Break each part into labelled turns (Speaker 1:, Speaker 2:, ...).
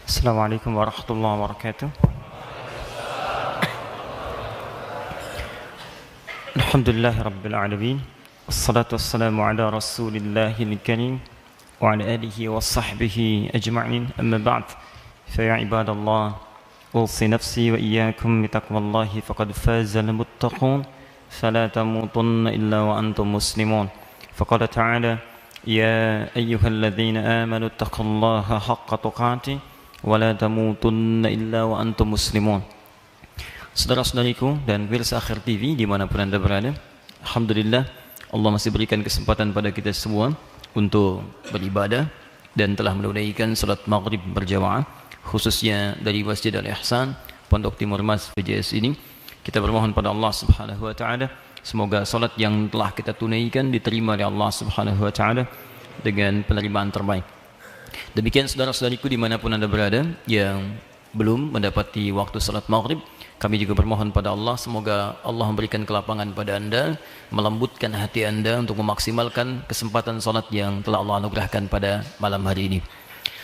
Speaker 1: Assalamualaikum warahmatullahi wabarakatuh. Alhamdulillahi rabbil alamin. Wassalatu wassalamu ala rasulillahil karim wa ala alihi wa sahbihi ajma'in. Amma ba'd. Fa ya ibadallah, usi nafsi wa iyyakum bitaqwallahi faqad fazal muttaqun. Fala tamutunna illa wa antum muslimun. Faqala ta'ala: Ya ayyuhalladzina amanu taqullaha haqqa tuqatih wa la tamutunna illa wa antum muslimun. Saudara-saudariku dan pemirsa Akhir TV dimanapun Anda berada, alhamdulillah Allah masih berikan kesempatan pada kita semua untuk beribadah dan telah menunaikan salat maghrib berjamaah, khususnya dari Masjid Al-Ihsan Pondok Timur Mas PJS ini. Kita bermohon pada Allah Subhanahu wa taala semoga salat yang telah kita tunaikan diterima oleh Allah Subhanahu wa taala dengan penerimaan terbaik. Demikian saudara-saudariku dimanapun Anda berada yang belum mendapati waktu salat maghrib, kami juga bermohon pada Allah semoga Allah memberikan kelapangan pada Anda, melembutkan hati Anda untuk memaksimalkan kesempatan salat yang telah Allah anugerahkan pada malam hari ini.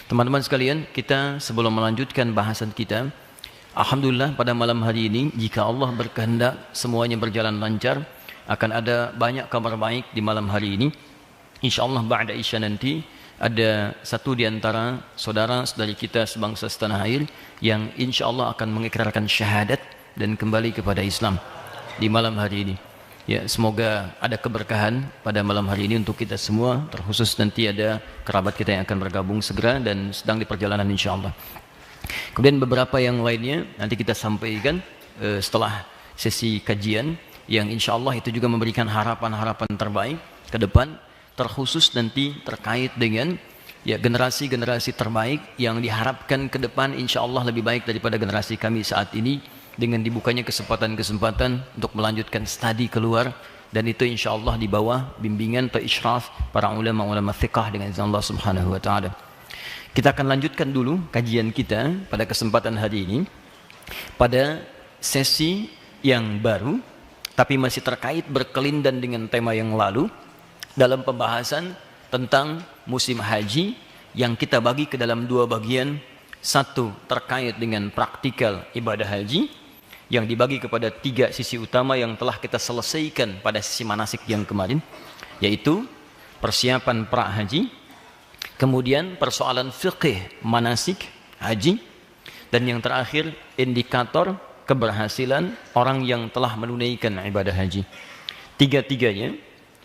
Speaker 1: Teman-teman sekalian, kita sebelum melanjutkan bahasan kita, alhamdulillah pada malam hari ini jika Allah berkehendak semuanya berjalan lancar, akan ada banyak kabar baik di malam hari ini. InsyaAllah ba'da isya nanti ada satu di antara saudara-saudari kita sebangsa setanah air yang insyaAllah akan mengikrarkan syahadat dan kembali kepada Islam di malam hari ini. Ya, semoga ada keberkahan pada malam hari ini untuk kita semua, terkhusus nanti ada kerabat kita yang akan bergabung segera dan sedang di perjalanan insyaAllah. Kemudian beberapa yang lainnya nanti kita sampaikan setelah sesi kajian yang insyaAllah itu juga memberikan harapan-harapan terbaik ke depan, terkhusus nanti terkait dengan ya generasi-generasi terbaik yang diharapkan ke depan insyaallah lebih baik daripada generasi kami saat ini, dengan dibukanya kesempatan-kesempatan untuk melanjutkan studi keluar, dan itu insyaallah di bawah bimbingan atau isyraf para ulama-ulama fiqh dengan izin Allah Subhanahu wa taala. Kita akan lanjutkan dulu kajian kita pada kesempatan hari ini pada sesi yang baru tapi masih terkait berkelindan dengan tema yang lalu, dalam pembahasan tentang musim haji yang kita bagi ke dalam dua bagian. Satu terkait dengan praktikal ibadah haji yang dibagi kepada tiga sisi utama yang telah kita selesaikan pada sisi manasik yang kemarin, yaitu persiapan pra haji, kemudian persoalan fiqih manasik haji, dan yang terakhir indikator keberhasilan orang yang telah menunaikan ibadah haji. Tiga-tiganya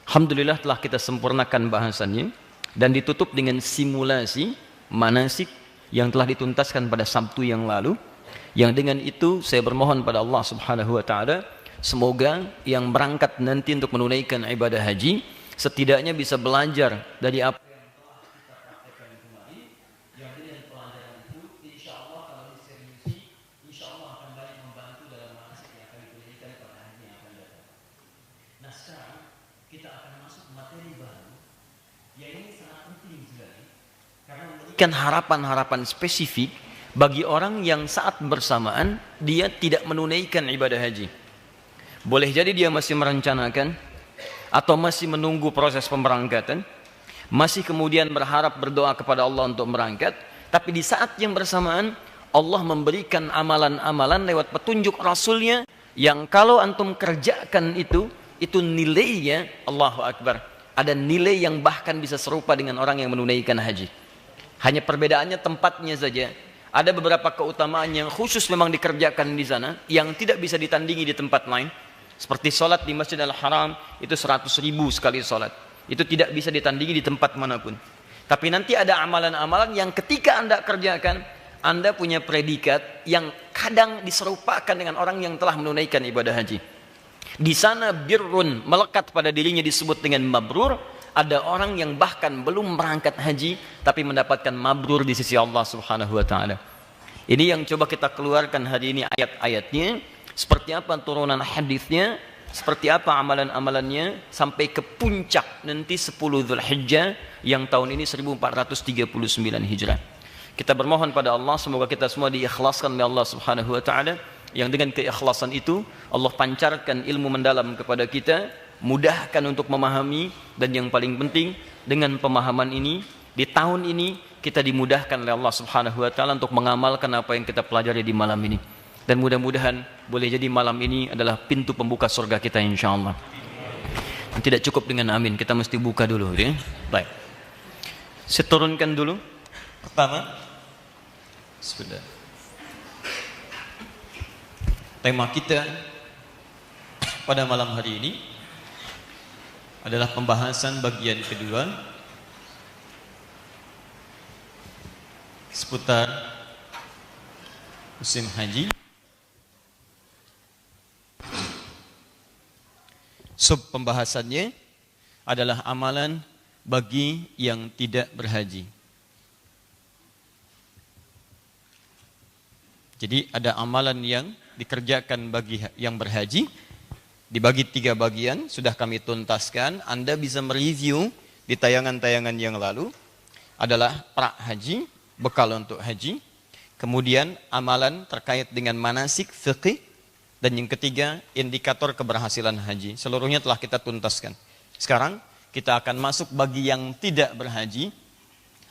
Speaker 1: alhamdulillah telah kita sempurnakan bahasannya dan ditutup dengan simulasi manasik yang telah dituntaskan pada Sabtu yang lalu, yang dengan itu saya bermohon pada Allah Subhanahu wa taala semoga yang berangkat nanti untuk menunaikan ibadah haji setidaknya bisa belajar dari apa yang telah kita praktekkan kemarin, yang dengan pelajaran itu insyaallah kalau diseriusi insyaallah akan banyak membantu dalam manasik yang akan ditunaikan pada haji yang akan datang. Nah, sekarang kita akan masuk materi baru yang ini sangat penting sekali karena memberikan harapan-harapan spesifik bagi orang yang saat bersamaan dia tidak menunaikan ibadah haji. Boleh jadi dia masih merencanakan atau masih menunggu proses pemberangkatan, masih kemudian berharap berdoa kepada Allah untuk berangkat, tapi di saat yang bersamaan Allah memberikan amalan-amalan lewat petunjuk Rasulnya yang kalau antum kerjakan itu nilainya Allahu Akbar, ada nilai yang bahkan bisa serupa dengan orang yang menunaikan haji. Hanya perbedaannya tempatnya saja. Ada beberapa keutamaan yang khusus memang dikerjakan di sana yang tidak bisa ditandingi di tempat lain. Seperti sholat di Masjid Al-Haram itu 100.000 sekali sholat, itu tidak bisa ditandingi di tempat manapun. Tapi nanti ada amalan-amalan yang ketika Anda kerjakan, Anda punya predikat yang kadang diserupakan dengan orang yang telah menunaikan ibadah haji. Di sana birrun melekat pada dirinya disebut dengan mabrur. Ada orang yang bahkan belum berangkat haji tapi mendapatkan mabrur di sisi Allah Subhanahu wa taala. Ini yang coba kita keluarkan hari ini ayat-ayatnya, seperti apa turunan hadisnya, seperti apa amalan-amalannya sampai ke puncak nanti 10 Dzulhijjah yang tahun ini 1439 Hijrah. Kita bermohon pada Allah semoga kita semua diikhlaskan oleh Allah Subhanahu wa taala, yang dengan keikhlasan itu Allah pancarkan ilmu mendalam kepada kita, mudahkan untuk memahami, dan yang paling penting dengan pemahaman ini
Speaker 2: Di tahun ini kita dimudahkan oleh Allah Subhanahu wa taala untuk mengamalkan apa yang kita pelajari di malam ini. Dan mudah-mudahan boleh jadi malam ini adalah pintu pembuka surga kita insyaallah. Tidak cukup dengan amin, kita mesti buka dulu ya. Baik. Saya turunkan dulu. Pertama, sudah. Tema kita pada malam hari ini adalah pembahasan bagian kedua seputar musim haji. Sub pembahasannya adalah amalan bagi yang tidak berhaji. Jadi ada amalan yang dikerjakan bagi yang berhaji, dibagi 3 bagian, sudah kami tuntaskan. Anda bisa mereview di tayangan-tayangan yang lalu. Adalah pra haji, bekal untuk haji. Kemudian amalan terkait dengan manasik, fiqih. Dan yang ketiga, indikator keberhasilan haji. Seluruhnya telah kita tuntaskan. Sekarang kita akan masuk bagi yang tidak berhaji.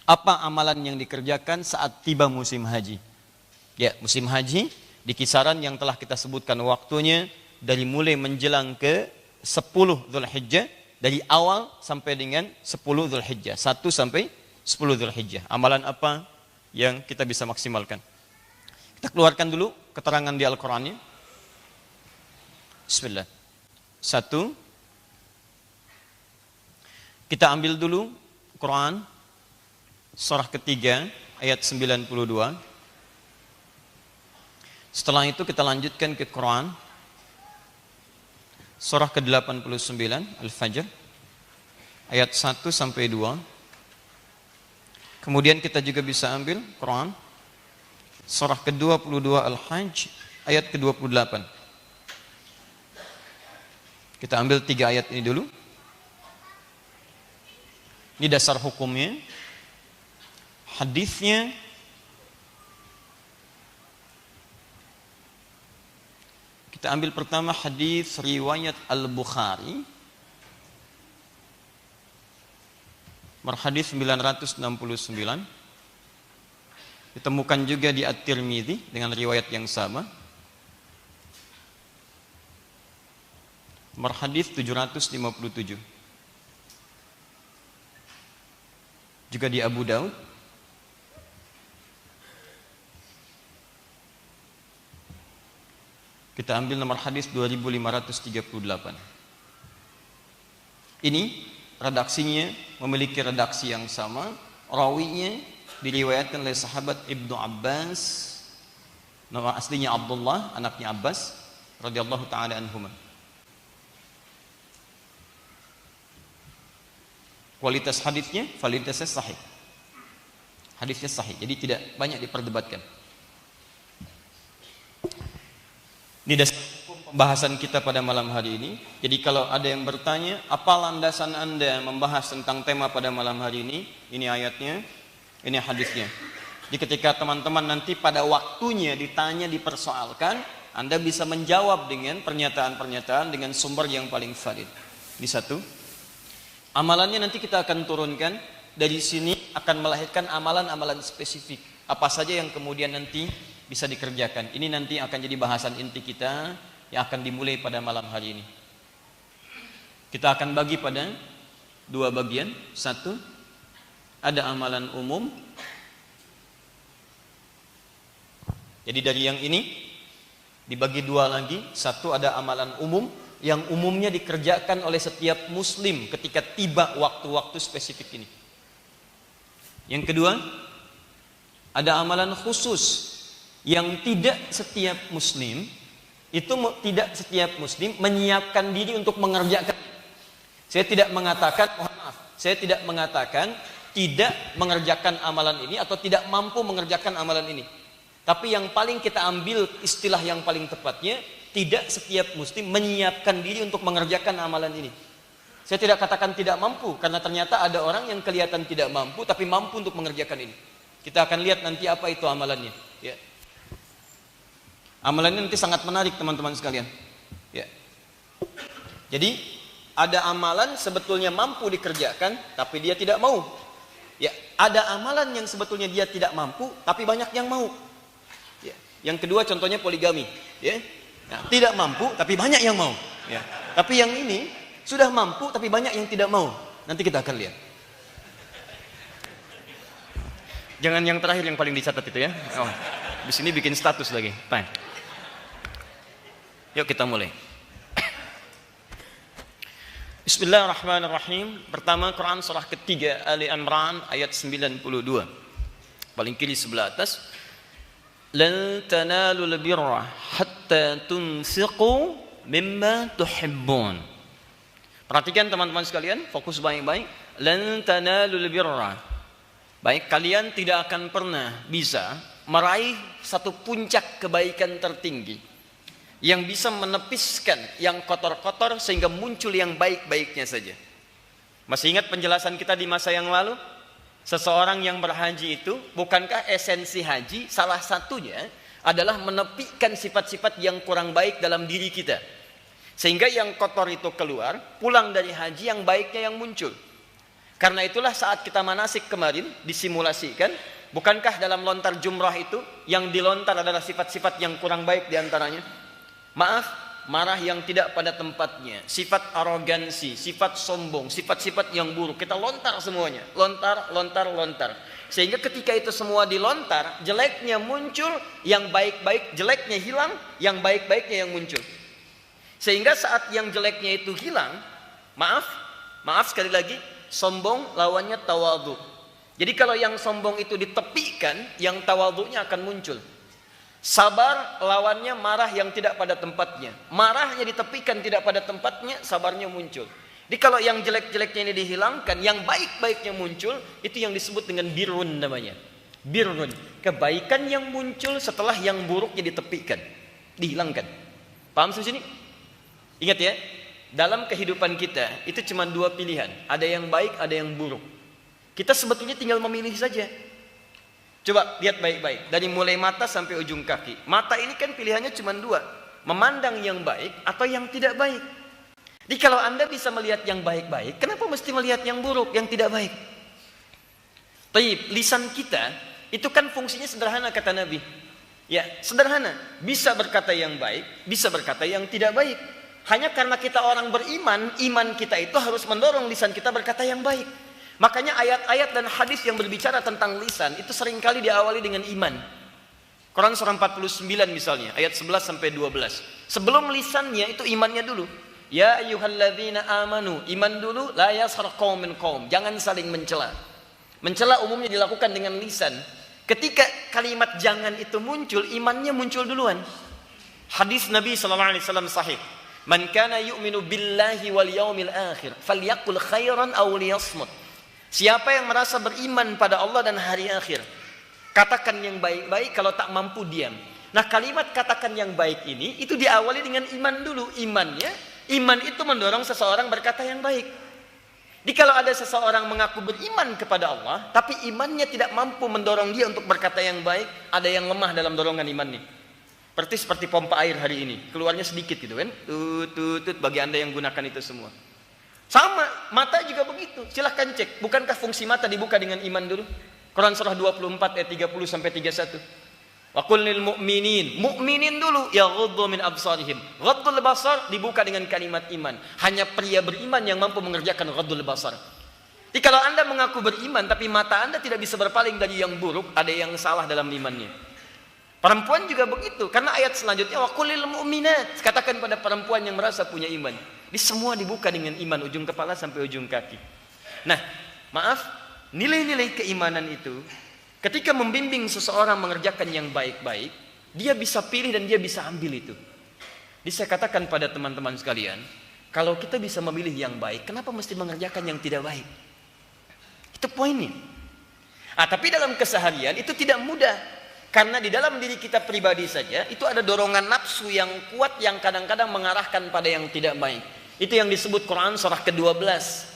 Speaker 2: Apa amalan yang dikerjakan saat tiba musim haji? Ya, musim haji di kisaran yang telah kita sebutkan waktunya dari mulai menjelang ke 10 Dzulhijjah, dari awal sampai dengan 10 Dzulhijjah, 1 sampai 10 Dzulhijjah. Amalan apa yang kita bisa maksimalkan? Kita keluarkan dulu keterangan di Al-Qur'annya. Bismillah. 1. Kita ambil dulu Quran surah ketiga ayat 92. Setelah itu kita lanjutkan ke Quran surah ke-89 Al-Fajr ayat 1 sampai 2. Kemudian kita juga bisa ambil Quran surah ke-22 Al-Hajj ayat ke-28. Kita ambil 3 ayat ini dulu. Ini dasar hukumnya. Hadisnya kita ambil pertama hadis riwayat Al-Bukhari. Hadis 969. Ditemukan juga di At-Tirmidzi dengan riwayat yang sama. Hadis 757. Juga di Abu Daud. Kita ambil nomor hadis 2538. Ini redaksinya memiliki redaksi yang sama. Rawinya diriwayatkan oleh sahabat Ibnu Abbas. Nama aslinya Abdullah, anaknya Abbas radhiyallahu taala anhuma. Kualitas hadisnya, validitasnya sahih. Hadisnya sahih, jadi tidak banyak diperdebatkan. Ini dasar pembahasan kita pada malam hari ini. Jadi kalau ada yang bertanya, apa landasan Anda membahas tentang tema pada malam hari ini? Ini ayatnya, ini hadisnya. Jadi ketika teman-teman nanti pada waktunya ditanya, dipersoalkan, Anda bisa menjawab dengan pernyataan-pernyataan dengan sumber yang paling valid. Ini satu. Amalannya nanti kita akan turunkan. Dari sini akan melahirkan amalan-amalan spesifik. Apa saja yang kemudian nanti bisa dikerjakan. Ini nanti akan jadi bahasan inti kita yang akan dimulai pada malam hari ini. Kita akan bagi pada 2 bagian. 1, ada amalan umum. Jadi dari yang ini dibagi 2 lagi. 1 ada amalan umum yang umumnya dikerjakan oleh setiap muslim ketika tiba waktu-waktu spesifik ini. Yang kedua, ada amalan khusus yang tidak setiap muslim menyiapkan diri untuk mengerjakan. Saya tidak mengatakan, mohon maaf, saya tidak mengatakan tidak mengerjakan amalan ini atau tidak mampu mengerjakan amalan ini. Tapi yang paling kita ambil istilah yang paling tepatnya, tidak setiap muslim menyiapkan diri untuk mengerjakan amalan ini. Saya tidak katakan tidak mampu, karena ternyata ada orang yang kelihatan tidak mampu, tapi mampu untuk mengerjakan ini. Kita akan lihat nanti apa itu amalannya. Ya. Amalannya nanti sangat menarik teman-teman sekalian. Ya. Jadi ada amalan sebetulnya mampu dikerjakan, tapi dia tidak mau. Ya, ada amalan yang sebetulnya dia tidak mampu, tapi banyak yang mau. Ya. Yang kedua contohnya poligami. Ya. Nah, tidak mampu, tapi banyak yang mau. Ya. Tapi yang ini sudah mampu, tapi banyak yang tidak mau. Nanti kita akan lihat. Jangan yang terakhir yang paling dicatat itu ya. Oh, di sini bikin status lagi. Fine. Yuk kita mulai. Bismillahirrahmanirrahim. Pertama Quran surah ketiga Ali Imran ayat 92. Paling kiri sebelah atas. Lan tanalul birra hatta tunfiqu mimma tuhibbun. Perhatikan teman-teman sekalian, fokus baik-baik. Lan tanalul birra. Baik, kalian tidak akan pernah bisa meraih satu puncak kebaikan tertinggi yang bisa menepiskan yang kotor-kotor sehingga muncul yang baik-baiknya saja. Masih ingat penjelasan kita di masa yang lalu? Seseorang yang berhaji itu, bukankah esensi haji salah satunya adalah menepikan sifat-sifat yang kurang baik dalam diri kita, sehingga yang kotor itu keluar, pulang dari haji yang baiknya yang muncul. Karena itulah saat kita manasik kemarin disimulasikan, bukankah dalam lontar jumrah itu yang dilontar adalah sifat-sifat yang kurang baik diantaranya? Maaf, marah yang tidak pada tempatnya, sifat arogansi, sifat sombong, sifat-sifat yang buruk, kita lontar semuanya, lontar. Sehingga ketika itu semua dilontar, jeleknya muncul, yang baik-baik, jeleknya hilang, yang baik-baiknya yang muncul. Sehingga saat yang jeleknya itu hilang, maaf sekali lagi, sombong lawannya tawadhu. Jadi kalau yang sombong itu ditepikan, yang tawadhunya akan muncul. Sabar lawannya marah yang tidak pada tempatnya. Marahnya ditepikan tidak pada tempatnya, sabarnya muncul. Jadi kalau yang jelek-jeleknya ini dihilangkan, yang baik-baiknya muncul, itu yang disebut dengan birrun namanya. Birrun, kebaikan yang muncul setelah yang buruknya ditepikan, dihilangkan. Paham sampai sini? Ingat ya, dalam kehidupan kita itu cuma dua pilihan, ada yang baik, ada yang buruk. Kita sebetulnya tinggal memilih saja. Coba lihat baik-baik, dari mulai mata sampai ujung kaki. Mata ini kan pilihannya cuma dua, memandang yang baik atau yang tidak baik. Jadi kalau Anda bisa melihat yang baik-baik, kenapa mesti melihat yang buruk, yang tidak baik? Taib, lisan kita itu kan fungsinya sederhana kata Nabi. Ya, sederhana, bisa berkata yang baik, bisa berkata yang tidak baik. Hanya karena kita orang beriman, iman kita itu harus mendorong lisan kita berkata yang baik. Makanya ayat-ayat dan hadis yang berbicara tentang lisan itu seringkali diawali dengan iman. Quran surah 49 misalnya, ayat 11 sampai 12. Sebelum lisannya itu imannya dulu. Ya ayyuhalladzina amanu, iman dulu, la yaskhar qaumin min qaum. Jangan saling mencela. Mencela umumnya dilakukan dengan lisan. Ketika kalimat jangan itu muncul, imannya muncul duluan. Hadis Nabi sallallahu alaihi wasallam sahih. Man kana yu'minu billahi wal yaumil akhir falyaqul khairan aw liyasmut. Siapa yang merasa beriman pada Allah dan hari akhir, katakan yang baik-baik, kalau tak mampu diam. Nah, kalimat katakan yang baik ini itu diawali dengan iman dulu. Iman itu mendorong seseorang berkata yang baik. Jadi kalau ada seseorang mengaku beriman kepada Allah, tapi imannya tidak mampu mendorong dia untuk berkata yang baik, ada yang lemah dalam dorongan imannya. Seperti pompa air hari ini, keluarnya sedikit gitu kan, tut bagi Anda yang gunakan itu semua. Sama, mata juga begitu. Silahkan cek, bukankah fungsi mata dibuka dengan iman dulu? Quran surah 24 ayat 30 sampai 31. Wa qul lil mu'minin dulu yaghuddu min absarihim. Ghaddul basar dibuka dengan kalimat iman. Hanya pria beriman yang mampu mengerjakan ghaddul basar. Jadi kalau Anda mengaku beriman tapi mata Anda tidak bisa berpaling dari yang buruk, ada yang salah dalam imannya. Perempuan juga begitu, karena ayat selanjutnya wa qul lil mu'minat, katakan pada perempuan yang merasa punya iman. Di semua dibuka dengan iman, ujung kepala sampai ujung kaki. Nah, maaf, nilai-nilai keimanan itu ketika membimbing seseorang mengerjakan yang baik-baik, dia bisa pilih dan dia bisa ambil itu. Jadi saya katakan pada teman-teman sekalian, kalau kita bisa memilih yang baik, kenapa mesti mengerjakan yang tidak baik? Itu poinnya. Tapi dalam keseharian itu tidak mudah. Karena di dalam diri kita pribadi saja, itu ada dorongan nafsu yang kuat yang kadang-kadang mengarahkan pada yang tidak baik. Itu yang disebut Quran surah ke-12,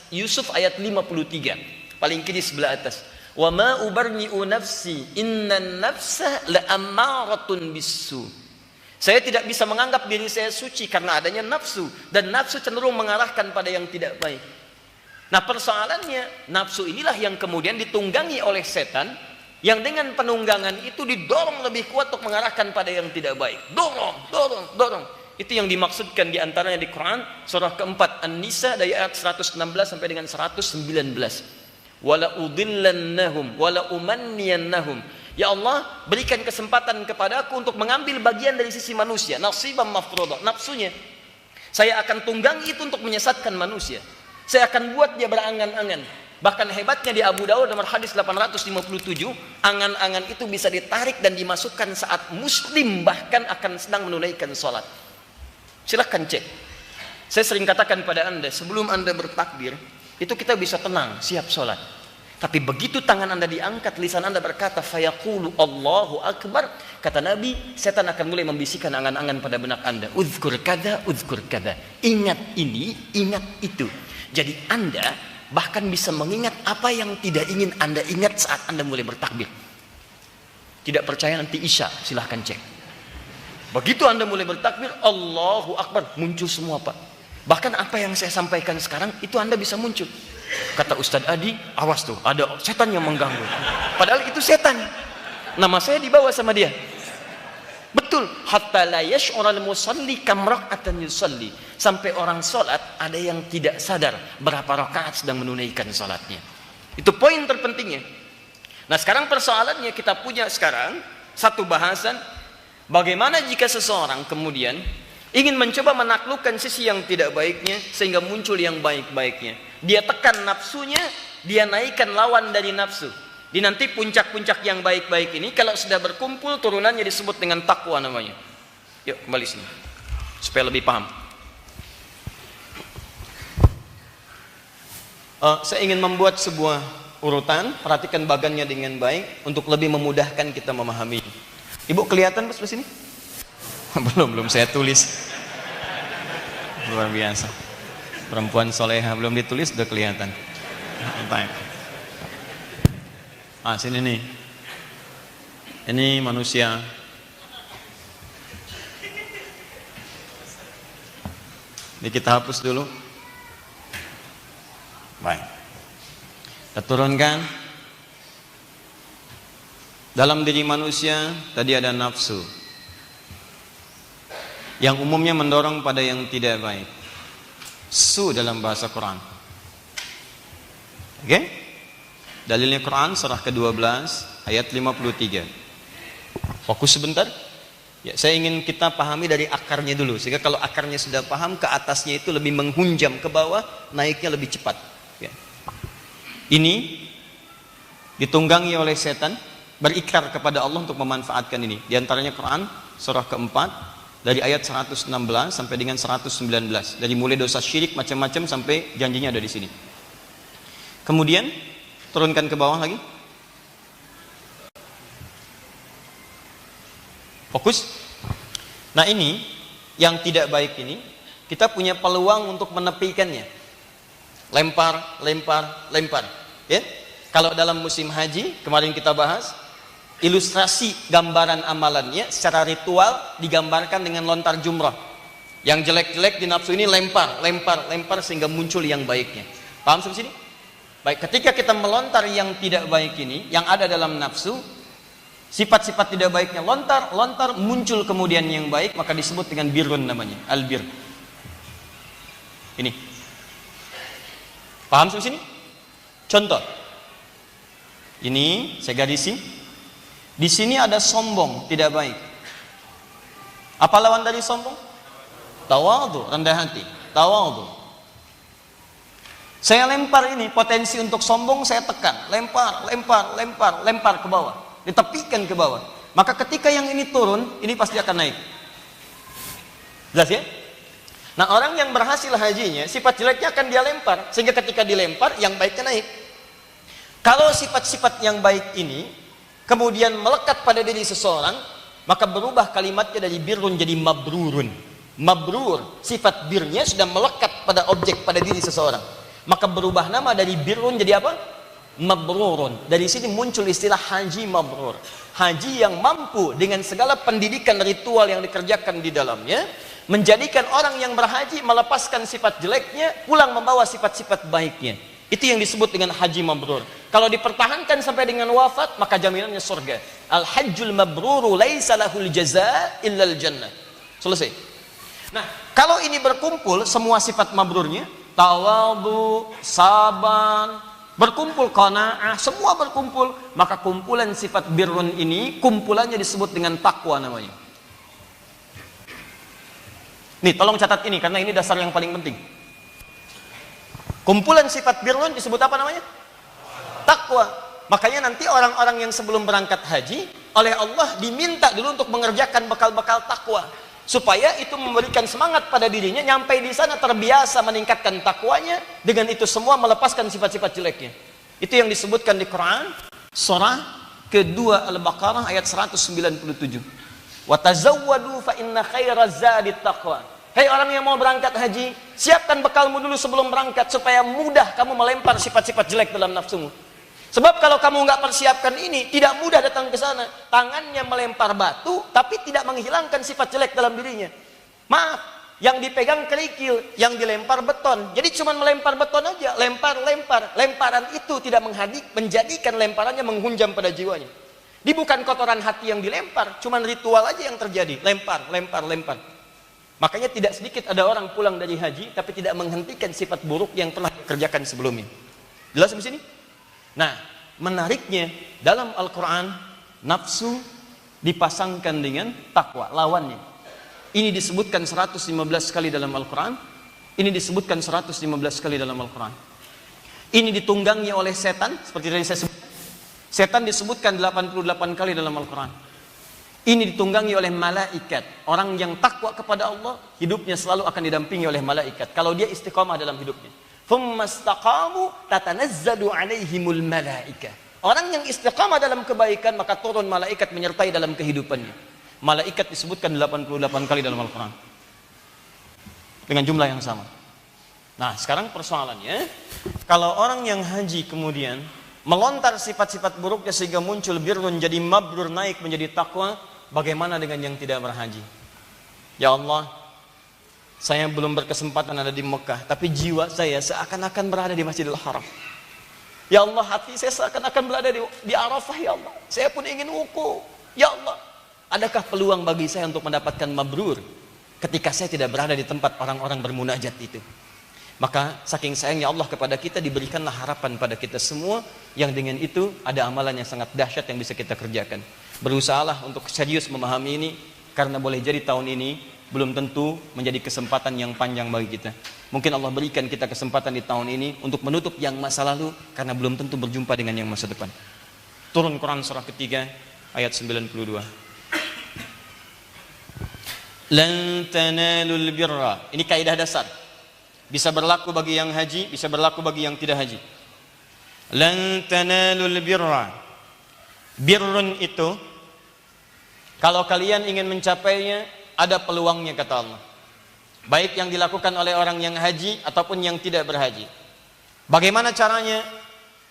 Speaker 2: Yusuf ayat 53, paling kiri sebelah atas. Wa ma ubarni'u nafsi innan nafsa la'ammaratun bisu. Saya tidak bisa menganggap diri saya suci karena adanya nafsu, dan nafsu cenderung mengarahkan pada yang tidak baik.
Speaker 3: Nah persoalannya, nafsu inilah yang kemudian ditunggangi oleh setan, yang dengan penunggangan itu didorong lebih kuat untuk mengarahkan pada yang tidak baik. Dorong. Itu yang dimaksudkan diantaranya di Quran, surah keempat An-Nisa dari ayat 116 sampai dengan 119. Wala udillannahum wala umanniyannahum. Ya Allah, berikan kesempatan kepadaku untuk mengambil bagian dari sisi manusia, nasiban mafruḍa, nafsunya. Saya akan tunggangi itu untuk menyesatkan manusia. Saya akan buat dia berangan-angan. Bahkan hebatnya di Abu Dawud nomor hadis 857, angan-angan itu bisa ditarik dan dimasukkan saat muslim bahkan akan sedang menunaikan sholat. Silahkan cek. Saya sering katakan pada Anda, sebelum Anda bertakbir, itu kita bisa tenang, siap sholat. Tapi begitu tangan Anda diangkat, lisan Anda berkata, fayaqulu Allahu Akbar, kata Nabi, setan akan mulai membisikkan angan-angan pada benak Anda. Uzkur kada. Ingat ini, ingat itu. Jadi Anda bahkan bisa mengingat apa yang tidak ingin Anda ingat saat Anda mulai bertakbir. Tidak percaya nanti Isya, silahkan cek. Begitu Anda mulai bertakbir, Allahu Akbar, muncul semua Pak. Bahkan apa yang saya sampaikan sekarang, itu Anda bisa muncul. Kata Ustadz Adi, awas tuh, ada setan yang mengganggu. Padahal itu setan. Nama saya dibawa sama dia. Betul, hatta la yash'ural musalli kam rak'atan yusalli. Sampai orang salat ada yang tidak sadar berapa rakaat sedang menunaikan salatnya. Itu poin terpentingnya. Nah, sekarang persoalannya kita punya sekarang satu bahasan, bagaimana jika seseorang kemudian ingin mencoba menaklukkan sisi yang tidak baiknya sehingga muncul yang baik-baiknya. Dia tekan nafsunya, dia naikkan lawan dari nafsu. Di nanti puncak-puncak yang baik-baik ini kalau sudah berkumpul turunannya disebut dengan takwa namanya. Yuk kembali sini supaya lebih paham. Saya ingin membuat sebuah urutan, perhatikan bagannya dengan baik untuk lebih memudahkan kita memahami. Ibu kelihatan sebelah sini? Belum saya tulis. Luar biasa. Perempuan soleha belum ditulis sudah kelihatan. Baik. Sini nih. Ini manusia. Ini kita hapus dulu. Baik. Kita turunkan. Dalam diri manusia tadi ada nafsu yang umumnya mendorong pada yang tidak baik. Su dalam bahasa Quran. Oke? Dalilnya Quran surah ke-12 ayat 53. Fokus sebentar. Ya, saya ingin kita pahami dari akarnya dulu, sehingga kalau akarnya sudah paham, ke atasnya itu lebih menghunjam ke bawah, naiknya lebih cepat. Ya. Ini ditunggangi oleh setan, berikrar kepada Allah untuk memanfaatkan ini. Di antaranya Quran surah keempat dari ayat 116 sampai dengan 119. Dari mulai dosa syirik macam-macam sampai janjinya ada di sini. Kemudian turunkan ke bawah lagi. Fokus. Nah ini yang tidak baik ini kita punya peluang untuk menepikannya. Lempar. Ya. Kalau dalam musim haji kemarin kita bahas, ilustrasi gambaran amalannya secara ritual digambarkan dengan lontar jumrah. Yang jelek-jelek di nafsu ini lempar sehingga muncul yang baiknya. Paham sampai sini? Baik, ketika kita melontar yang tidak baik ini, yang ada dalam nafsu, sifat-sifat tidak baiknya lontar, muncul kemudian yang baik, maka disebut dengan birrun namanya, albir. Ini. Paham sampai sini? Contoh. Ini saya garisi. Di sini ada sombong, tidak baik. Apa lawan dari sombong? Tawadhu, rendah hati. Tawadhu. Saya lempar ini, potensi untuk sombong saya tekan, lempar ke bawah, ditepikan ke bawah. Maka ketika yang ini turun, ini pasti akan naik. Jelas ya? Nah, orang yang berhasil hajinya, sifat jeleknya akan dia lempar, sehingga ketika dilempar, yang baiknya naik. Kalau sifat-sifat yang baik ini kemudian melekat pada diri seseorang, maka berubah kalimatnya dari birrun jadi mabrurun. Mabrur, sifat birnya sudah melekat pada objek, pada diri seseorang. Maka berubah nama dari birrun jadi apa? Mabrurun. Dari sini muncul istilah haji mabrur. Haji yang mampu dengan segala pendidikan ritual yang dikerjakan di dalamnya, menjadikan orang yang berhaji melepaskan sifat jeleknya, pulang membawa sifat-sifat baiknya. Itu yang disebut dengan haji mabrur. Kalau dipertahankan sampai dengan wafat, maka jaminannya surga. Al-hajjul mabruru laisa lahul jazaa illal jannah. Selesai. Nah, kalau ini berkumpul semua sifat mabrurnya, tawadhu, sabar, berkumpul qanaah, semua berkumpul, maka kumpulan sifat birrun ini kumpulannya disebut dengan takwa namanya. Nih, tolong catat ini karena ini dasar yang paling penting. Kumpulan sifat birrun disebut apa namanya? Takwa. Makanya nanti orang-orang yang sebelum berangkat haji oleh Allah diminta dulu untuk mengerjakan bekal-bekal takwa, supaya itu memberikan semangat pada dirinya, nyampe di sana terbiasa meningkatkan takwanya, dengan itu semua melepaskan sifat-sifat jeleknya. Itu yang disebutkan di Quran surah kedua Al-Baqarah ayat 197. Wa tazawwadu fa inna khairaz zadit taqwa. Hei orang yang mau berangkat haji, siapkan bekalmu dulu sebelum berangkat supaya mudah kamu melempar sifat-sifat jelek dalam nafsumu. Sebab kalau kamu nggak persiapkan ini, tidak mudah datang ke sana. Tangannya melempar batu, tapi tidak menghilangkan sifat jelek dalam dirinya. Maaf, yang dipegang kerikil, yang dilempar beton. Jadi cuma melempar beton aja, lempar. Lemparan itu tidak menjadikan lemparannya menghunjam pada jiwanya. Dia bukan kotoran hati yang dilempar, cuma ritual aja yang terjadi. Lempar. Makanya tidak sedikit ada orang pulang dari haji tapi tidak menghentikan sifat buruk yang telah dikerjakan sebelumnya. Jelas di sini? Nah, menariknya dalam Al-Quran, nafsu dipasangkan dengan takwa, lawannya. Ini disebutkan 115 kali dalam Al-Quran. Ini disebutkan 115 kali dalam Al-Quran. Ini ditunggangi oleh setan, seperti tadi saya sebutkan. Setan disebutkan 88 kali dalam Al-Quran. Ini ditunggangi oleh malaikat. Orang yang takwa kepada Allah, hidupnya selalu akan didampingi oleh malaikat. Kalau dia istiqamah dalam hidupnya. Thumma istaqamu tatanazzalu alaihimul malaikah. Orang yang istiqamah dalam kebaikan, maka turun malaikat menyertai dalam kehidupannya. Malaikat disebutkan 88 kali dalam Al-Quran. Dengan jumlah yang sama. Nah, sekarang persoalannya, kalau orang yang haji kemudian melontar sifat-sifat buruknya sehingga muncul birrun jadi mabrur, naik menjadi takwa, bagaimana dengan yang tidak berhaji? Ya Allah, saya belum berkesempatan ada di Mekah, tapi jiwa saya seakan-akan berada di Masjidil Haram. Ya Allah, hati saya seakan-akan berada di Arafah. Ya Allah, saya pun ingin wuku. Ya Allah, adakah peluang bagi saya untuk mendapatkan mabrur ketika saya tidak berada di tempat orang-orang bermunajat itu? Maka saking sayangnya Allah kepada kita, diberikanlah harapan pada kita semua, yang dengan itu ada amalan yang sangat dahsyat yang bisa kita kerjakan. Berusahalah untuk serius memahami ini, karena boleh jadi tahun ini belum tentu menjadi kesempatan yang panjang bagi kita. Mungkin Allah berikan kita kesempatan di tahun ini untuk menutup yang masa lalu, karena belum tentu berjumpa dengan yang masa depan. Turun Quran surah ketiga ayat 92. Lan tanalul birra. Ini kaidah dasar. Bisa berlaku bagi yang haji, bisa berlaku bagi yang tidak haji. Lan tanalul birra. Birrun itu, kalau kalian ingin mencapainya, ada peluangnya kata Allah. Baik yang dilakukan oleh orang yang haji ataupun yang tidak berhaji. Bagaimana caranya?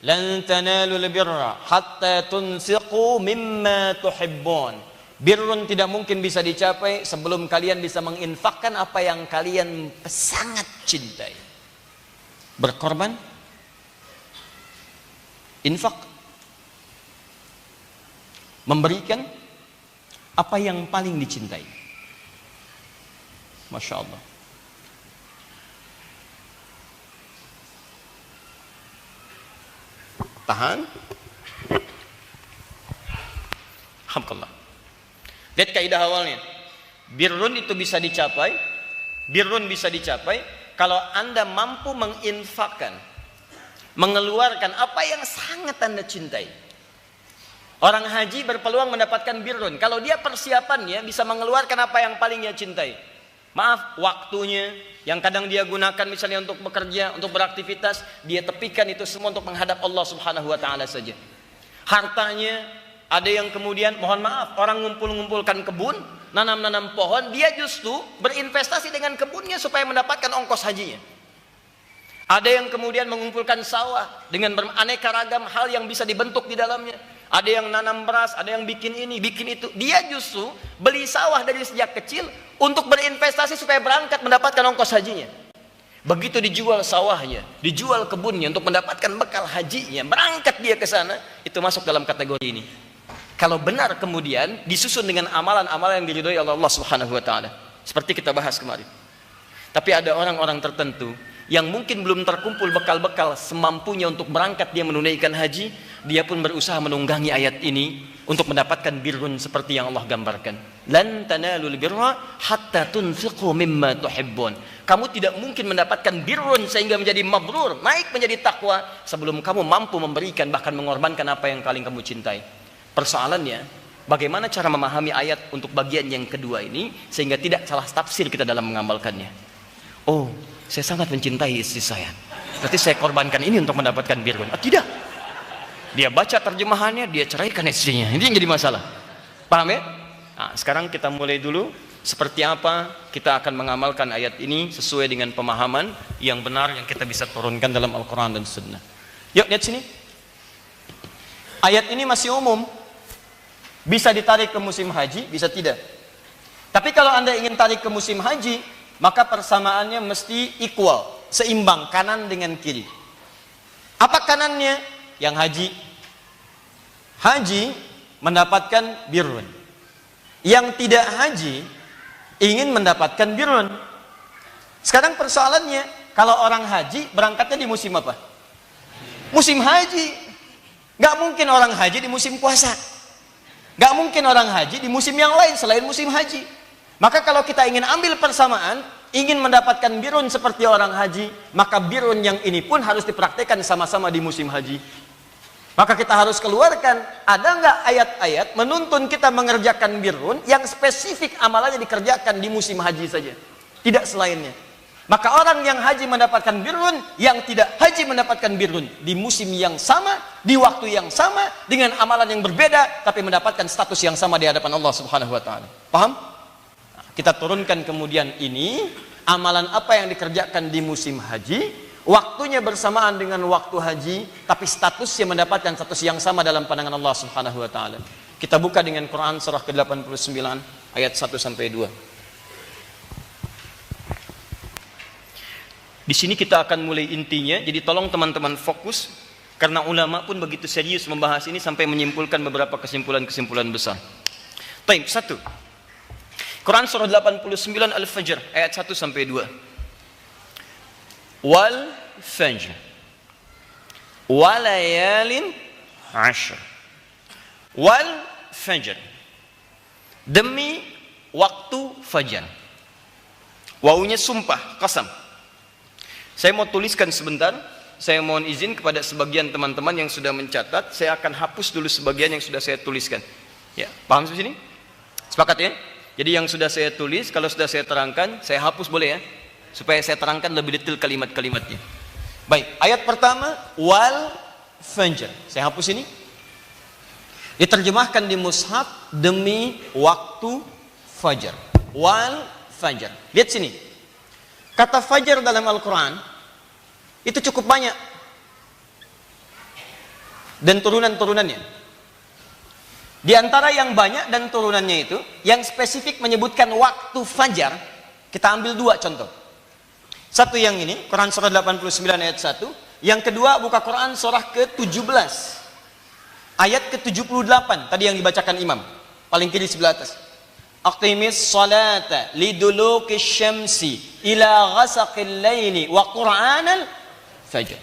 Speaker 3: Lan tanalul birra hatta tunfiqu mimma tuhibbun. Birrun tidak mungkin bisa dicapai sebelum kalian bisa menginfakkan apa yang kalian sangat cintai. Berkorban, infak, memberikan apa yang paling dicintai. Masya Allah. Tahan. Alhamdulillah. Lihat kaidah awalnya. Birrun itu bisa dicapai. Birrun bisa dicapai kalau Anda mampu menginfakkan, mengeluarkan apa yang sangat Anda cintai. Orang haji berpeluang mendapatkan birrun kalau dia persiapannya bisa mengeluarkan apa yang paling dia cintai. Maaf, waktunya yang kadang dia gunakan misalnya untuk bekerja, untuk beraktivitas, dia tepikan itu semua untuk menghadap Allah Subhanahu wa taala saja. Hartanya, ada yang kemudian, mohon maaf, orang ngumpul-ngumpulkan kebun, nanam-nanam pohon, dia justru berinvestasi dengan kebunnya supaya mendapatkan ongkos hajinya. Ada yang kemudian mengumpulkan sawah dengan beraneka ragam hal yang bisa dibentuk di dalamnya. Ada yang nanam beras, ada yang bikin ini, bikin itu. Dia justru beli sawah dari sejak kecil untuk berinvestasi supaya berangkat mendapatkan ongkos hajinya. Begitu dijual sawahnya, dijual kebunnya untuk mendapatkan bekal hajinya, berangkat dia ke sana, itu masuk dalam kategori ini. Kalau benar kemudian disusun dengan amalan-amalan yang diridhoi oleh Allah Subhanahu wa taala. Seperti kita bahas kemarin. Tapi ada orang-orang tertentu yang mungkin belum terkumpul bekal-bekal semampunya untuk berangkat dia menunaikan haji, dia pun berusaha menunggangi ayat ini untuk mendapatkan birrun seperti yang Allah gambarkan. Lan tanalul birra hatta tunfiqu mimma tuhibbun. Kamu tidak mungkin mendapatkan birrun sehingga menjadi mabrur, naik menjadi takwa sebelum kamu mampu memberikan bahkan mengorbankan apa yang paling kamu cintai. Persoalannya, bagaimana cara memahami ayat untuk bagian yang kedua ini sehingga tidak salah tafsir kita dalam mengamalkannya. Oh, saya sangat mencintai istri saya, berarti saya korbankan ini untuk mendapatkan birrun. Tidak. Dia baca terjemahannya, dia ceraikan istrinya. Ini yang jadi masalah. Paham ya? Nah, sekarang kita mulai dulu seperti apa kita akan mengamalkan ayat ini sesuai dengan pemahaman yang benar yang kita bisa turunkan dalam Al-Quran dan Sunnah. Yuk, lihat sini. Ayat ini masih umum. Bisa ditarik ke musim haji, bisa tidak. Tapi kalau Anda ingin tarik ke musim haji, maka persamaannya mesti equal, seimbang, kanan dengan kiri. Apa kanannya? Yang haji. Haji mendapatkan birrun. Yang tidak haji ingin mendapatkan birrun. Sekarang persoalannya, kalau orang haji berangkatnya di musim apa? Musim haji. Gak mungkin orang haji di musim puasa. Gak mungkin orang haji di musim yang lain selain musim haji. Maka kalau kita ingin ambil persamaan, ingin mendapatkan birrun seperti orang haji, maka birrun yang ini pun harus dipraktekkan sama-sama di musim haji. Maka kita harus keluarkan, ada nggak ayat-ayat menuntun kita mengerjakan birrun yang spesifik amalannya dikerjakan di musim haji saja, tidak selainnya. Maka orang yang haji mendapatkan birrun, yang tidak haji mendapatkan birrun di musim yang sama, di waktu yang sama, dengan amalan yang berbeda, tapi mendapatkan status yang sama di hadapan Allah Subhanahu wa taala. Paham? Kita turunkan kemudian ini, amalan apa yang dikerjakan di musim haji, waktunya bersamaan dengan waktu haji, tapi statusnya mendapatkan status yang sama dalam pandangan Allah Subhanahu wa taala. Kita buka dengan Quran surah ke-89 ayat 1 sampai 2. Di sini kita akan mulai intinya, jadi tolong teman-teman fokus karena ulama pun begitu serius membahas ini sampai menyimpulkan beberapa kesimpulan-kesimpulan besar. Baik, 1. Quran surah 89 Al-Fajr ayat 1 sampai 2. Wal fajr walayalin ashr. Wal fajr, demi waktu fajar. Wawunya sumpah, qasam. Saya mau tuliskan sebentar. Saya mohon izin kepada sebagian teman-teman yang sudah mencatat, saya akan hapus dulu sebagian yang sudah saya tuliskan. Ya, paham sampai sini? Sepakat ya? Jadi yang sudah saya tulis, kalau sudah saya terangkan, saya hapus boleh ya? Supaya saya terangkan lebih detail kalimat-kalimatnya. Baik, ayat pertama, wal fajr. Saya hapus ini. Diterjemahkan di mushaf, demi waktu fajar. Wal fajr. Lihat sini. Kata fajar dalam Al-Quran itu cukup banyak. Dan turunan-turunannya. Di antara yang banyak dan turunannya itu, yang spesifik menyebutkan waktu fajar, kita ambil 2 contoh. Satu yang ini, Quran surah 89 ayat 1. Yang kedua, buka Quran surah ke-17. Ayat ke-78, tadi yang dibacakan imam. Paling kiri sebelah atas. Aqimis salata liduluki syamsi ila ghasaqil laili wa qur'anal fajr.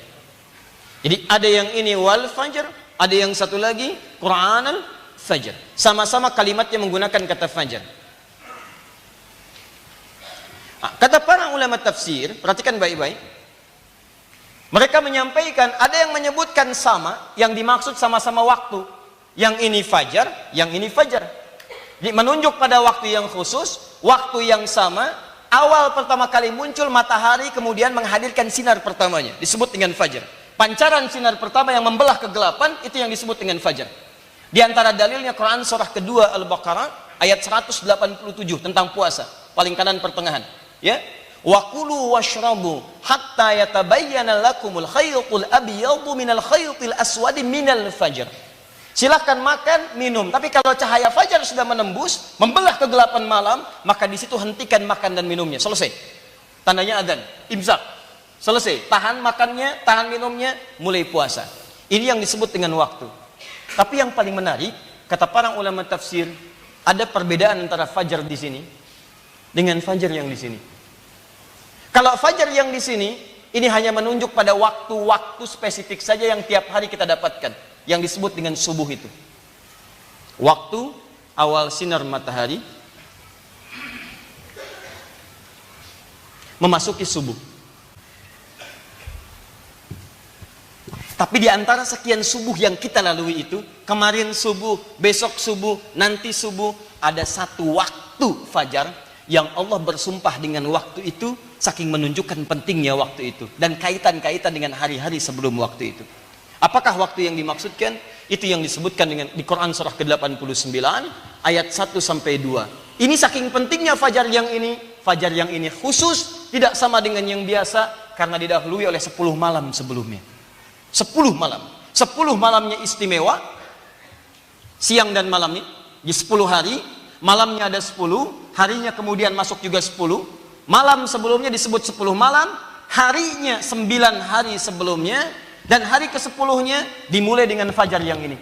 Speaker 3: Jadi ada yang ini wal fajr, ada yang satu lagi qur'anal fajr. Sama-sama kalimatnya menggunakan kata fajar. Kata para ulama tafsir, perhatikan baik-baik. Mereka menyampaikan ada yang menyebutkan sama, yang dimaksud sama-sama waktu. Yang ini fajar, yang ini fajar. Menunjuk pada waktu yang khusus, waktu yang sama, awal pertama kali muncul matahari kemudian menghadirkan sinar pertamanya, disebut dengan fajar. Pancaran sinar pertama yang membelah kegelapan, itu yang disebut dengan fajar. Di antara dalilnya Quran surah kedua Al-Baqarah ayat 187 tentang puasa, paling kanan pertengahan. Ya, wa kulu washrabu hatta yatabayyana lakumul khaytul abyadu minal khaytil aswadi minal fajr. Silahkan makan, minum. Tapi kalau cahaya fajar sudah menembus, membelah kegelapan malam, maka di situ hentikan makan dan minumnya. Selesai. Tandanya adzan, imsak. Selesai, tahan makannya, tahan minumnya, mulai puasa. Ini yang disebut dengan waktu. Tapi yang paling menarik, kata para ulama tafsir, ada perbedaan antara fajar di sini dengan fajar yang di sini. Kalau fajar yang di sini, ini hanya menunjuk pada waktu-waktu spesifik saja yang tiap hari kita dapatkan, yang disebut dengan subuh itu. Waktu awal sinar matahari memasuki subuh. Tapi di antara sekian subuh yang kita lalui itu, kemarin subuh, besok subuh, nanti subuh, ada satu waktu fajar yang Allah bersumpah dengan waktu itu, saking menunjukkan pentingnya waktu itu dan kaitan-kaitan dengan hari-hari sebelum waktu itu. Apakah waktu yang dimaksudkan? Itu yang disebutkan dengan di Quran surah ke-89 ayat 1 sampai 2. Ini saking pentingnya fajar yang ini khusus, tidak sama dengan yang biasa karena didahului oleh 10 malam sebelumnya. 10 malam. 10 malamnya istimewa. Siang dan malamnya. Di 10 hari. Malamnya ada 10. Harinya kemudian masuk juga 10. Malam sebelumnya disebut 10 malam. Harinya 9 hari sebelumnya. Dan hari ke-10-nya dimulai dengan fajar yang ini.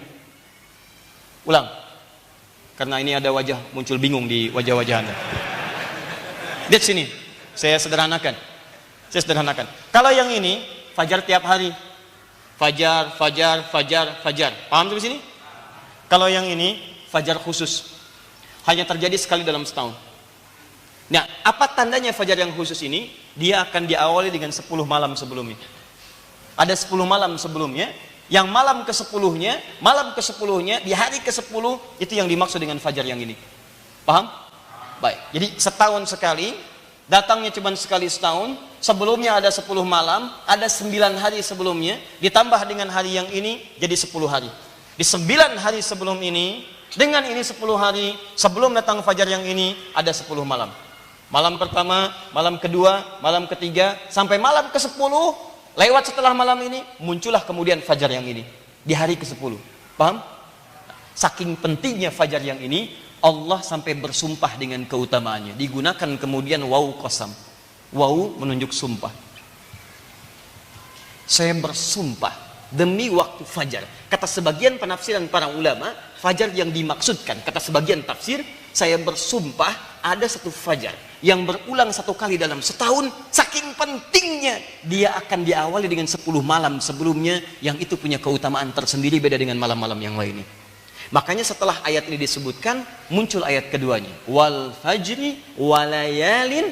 Speaker 3: Ulang. Karena ini ada wajah muncul bingung di wajah-wajah Anda. Lihat sini. Saya sederhanakan. Kalau yang ini, fajar tiap hari. Fajar. Paham tuh di sini? Kalau yang ini fajar khusus. Hanya terjadi sekali dalam setahun. Nah, apa tandanya fajar yang khusus ini? Dia akan diawali dengan 10 malam sebelumnya. Ada 10 malam sebelumnya, yang malam ke-10-nya, di hari ke-10 itu yang dimaksud dengan fajar yang ini. Paham? Baik. Jadi setahun sekali, datangnya cuma sekali setahun. Sebelumnya ada 10 malam, ada 9 hari sebelumnya, ditambah dengan hari yang ini, jadi 10 hari. Di 9 hari sebelum ini, dengan ini 10 hari, sebelum datang fajar yang ini, ada 10 malam. Malam pertama, malam kedua, malam ketiga, sampai malam ke-10, lewat setelah malam ini, muncullah kemudian fajar yang ini. Di hari ke-10. Paham? Saking pentingnya fajar yang ini, Allah sampai bersumpah dengan keutamaannya. Digunakan kemudian wawu qasam. Wawu menunjuk sumpah. Saya bersumpah demi waktu fajar. Kata sebagian penafsiran para ulama, fajar yang dimaksudkan, kata sebagian tafsir, saya bersumpah ada satu fajar yang berulang 1 kali dalam setahun. Saking pentingnya, dia akan diawali dengan 10 malam sebelumnya, yang itu punya keutamaan tersendiri beda dengan malam-malam yang lainnya. Makanya setelah ayat ini disebutkan, muncul ayat keduanya. Wal fajri walayalin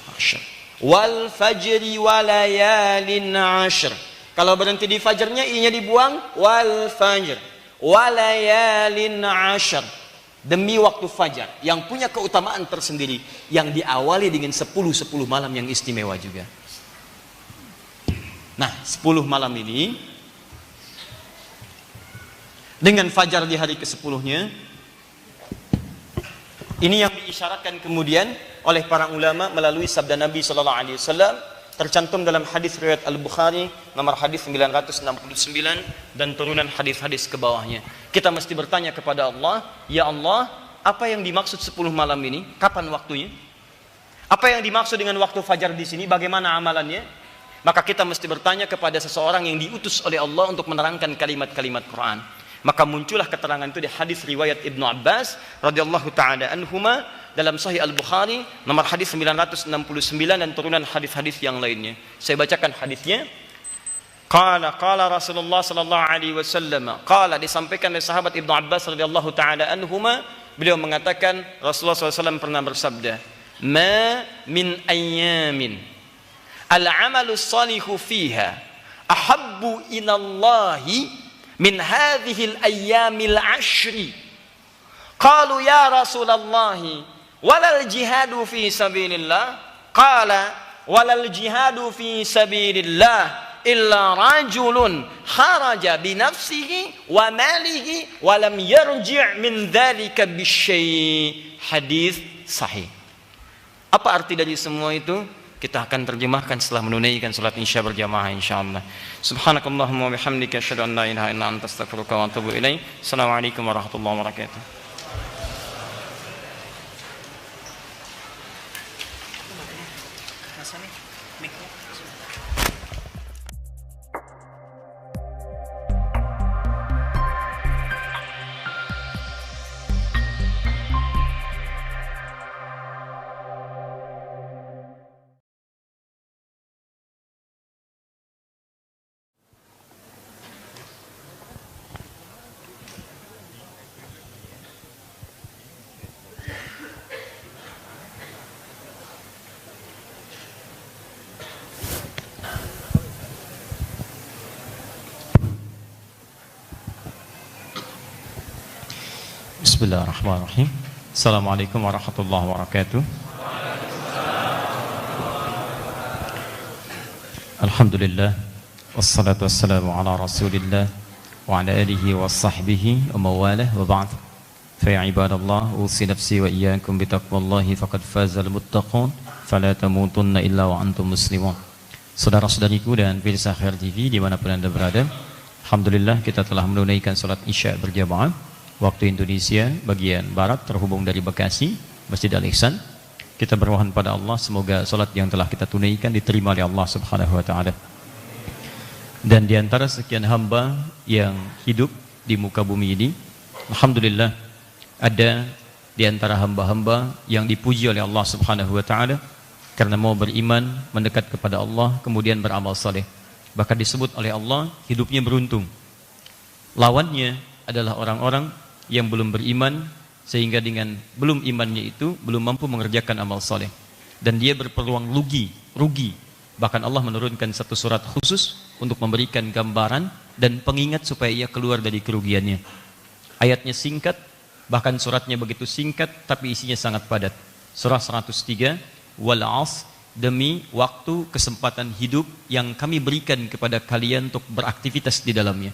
Speaker 3: ashr. Wal fajri walayalin ashr. Kalau berhenti di fajarnya, i-nya dibuang. Wal fajr walayalin ashr. Demi waktu fajar yang punya keutamaan tersendiri, yang diawali dengan 10 malam yang istimewa juga. Nah, 10 malam ini dengan fajar di hari ke-10-nya, ini yang diisyaratkan kemudian oleh para ulama melalui sabda Nabi sallallahu alaihi wasallam, tercantum dalam hadis riwayat Al-Bukhari nomor hadis 969 dan turunan hadis-hadis ke bawahnya. Kita mesti bertanya kepada Allah, ya Allah, apa yang dimaksud 10 malam ini? Kapan waktunya? Apa yang dimaksud dengan waktu fajar di sini? Bagaimana amalannya? Maka kita mesti bertanya kepada seseorang yang diutus oleh Allah untuk menerangkan kalimat-kalimat Quran. Maka muncullah keterangan itu di hadis riwayat Ibnu Abbas radhiyallahu taala anhuma dalam Sahih Al-Bukhari nomor hadis 969 dan turunan hadis-hadis yang lainnya. Saya bacakan hadisnya. Qala Rasulullah sallallahu alaihi wasallam. Qala, disampaikan oleh sahabat Ibnu Abbas radhiyallahu taala anhuma, beliau mengatakan Rasulullah SAW pernah bersabda, "Ma min ayyamin al-'amalu salihu fiha ahabbu ila Allahi min hadhil ayyamil ashri." Qalu ya Rasulullah, walal jihadu fi sabilillah? Qala walal jihadu fi sabilillah illa rajulun kharaja bi nafsihi wa malihi wa lam yarji' min dzalika bisyai'. Hadis sahih. Apa arti dari semua itu? Kita akan terjemahkan setelah menunaikan salat Isya berjamaah insyaallah. Subhanakallahumma wa bihamdika asyhadu an la ilaha illa anta astaghfiruka wa atubu ilaik. Assalamualaikum warahmatullahi wabarakatuh. Masa nih? Mikro.
Speaker 1: Bismillahirrahmanirrahim. Assalamualaikum warahmatullahi wabarakatuh. Alhamdulillah, wassalatu wassalamu ala rasulillah wa ala alihi wa sahbihi wa mawalah wa ba'd. Fa ya ibadallah, usi nafsi wa iyyakum bitaqwallahi faqad fazal muttaqun fala tamutunna illa wa antum muslimun. Saudara-saudariku dan pemirsa Khair TV dimanapun Anda berada, alhamdulillah kita telah menunaikan salat Isya berjamaah waktu Indonesia bagian barat, terhubung dari Bekasi, Masjid Al-Ihsan. Kita bermohon pada Allah semoga salat yang telah kita tunaikan diterima oleh Allah Subhanahu wa taala. Dan di antara sekian hamba yang hidup di muka bumi ini, alhamdulillah ada di antara hamba-hamba yang dipuji oleh Allah Subhanahu wa taala karena mau beriman, mendekat kepada Allah, kemudian beramal saleh. Bahkan disebut oleh Allah hidupnya beruntung. Lawannya adalah orang-orang yang belum beriman, sehingga dengan belum imannya itu belum mampu mengerjakan amal soleh, dan dia berpeluang rugi. Bahkan Allah menurunkan satu surat khusus untuk memberikan gambaran dan pengingat supaya ia keluar dari kerugiannya. Ayatnya singkat, bahkan suratnya begitu singkat tapi isinya sangat padat. Surah 103, wal 'asr, demi waktu kesempatan hidup yang kami berikan kepada kalian untuk beraktivitas di dalamnya.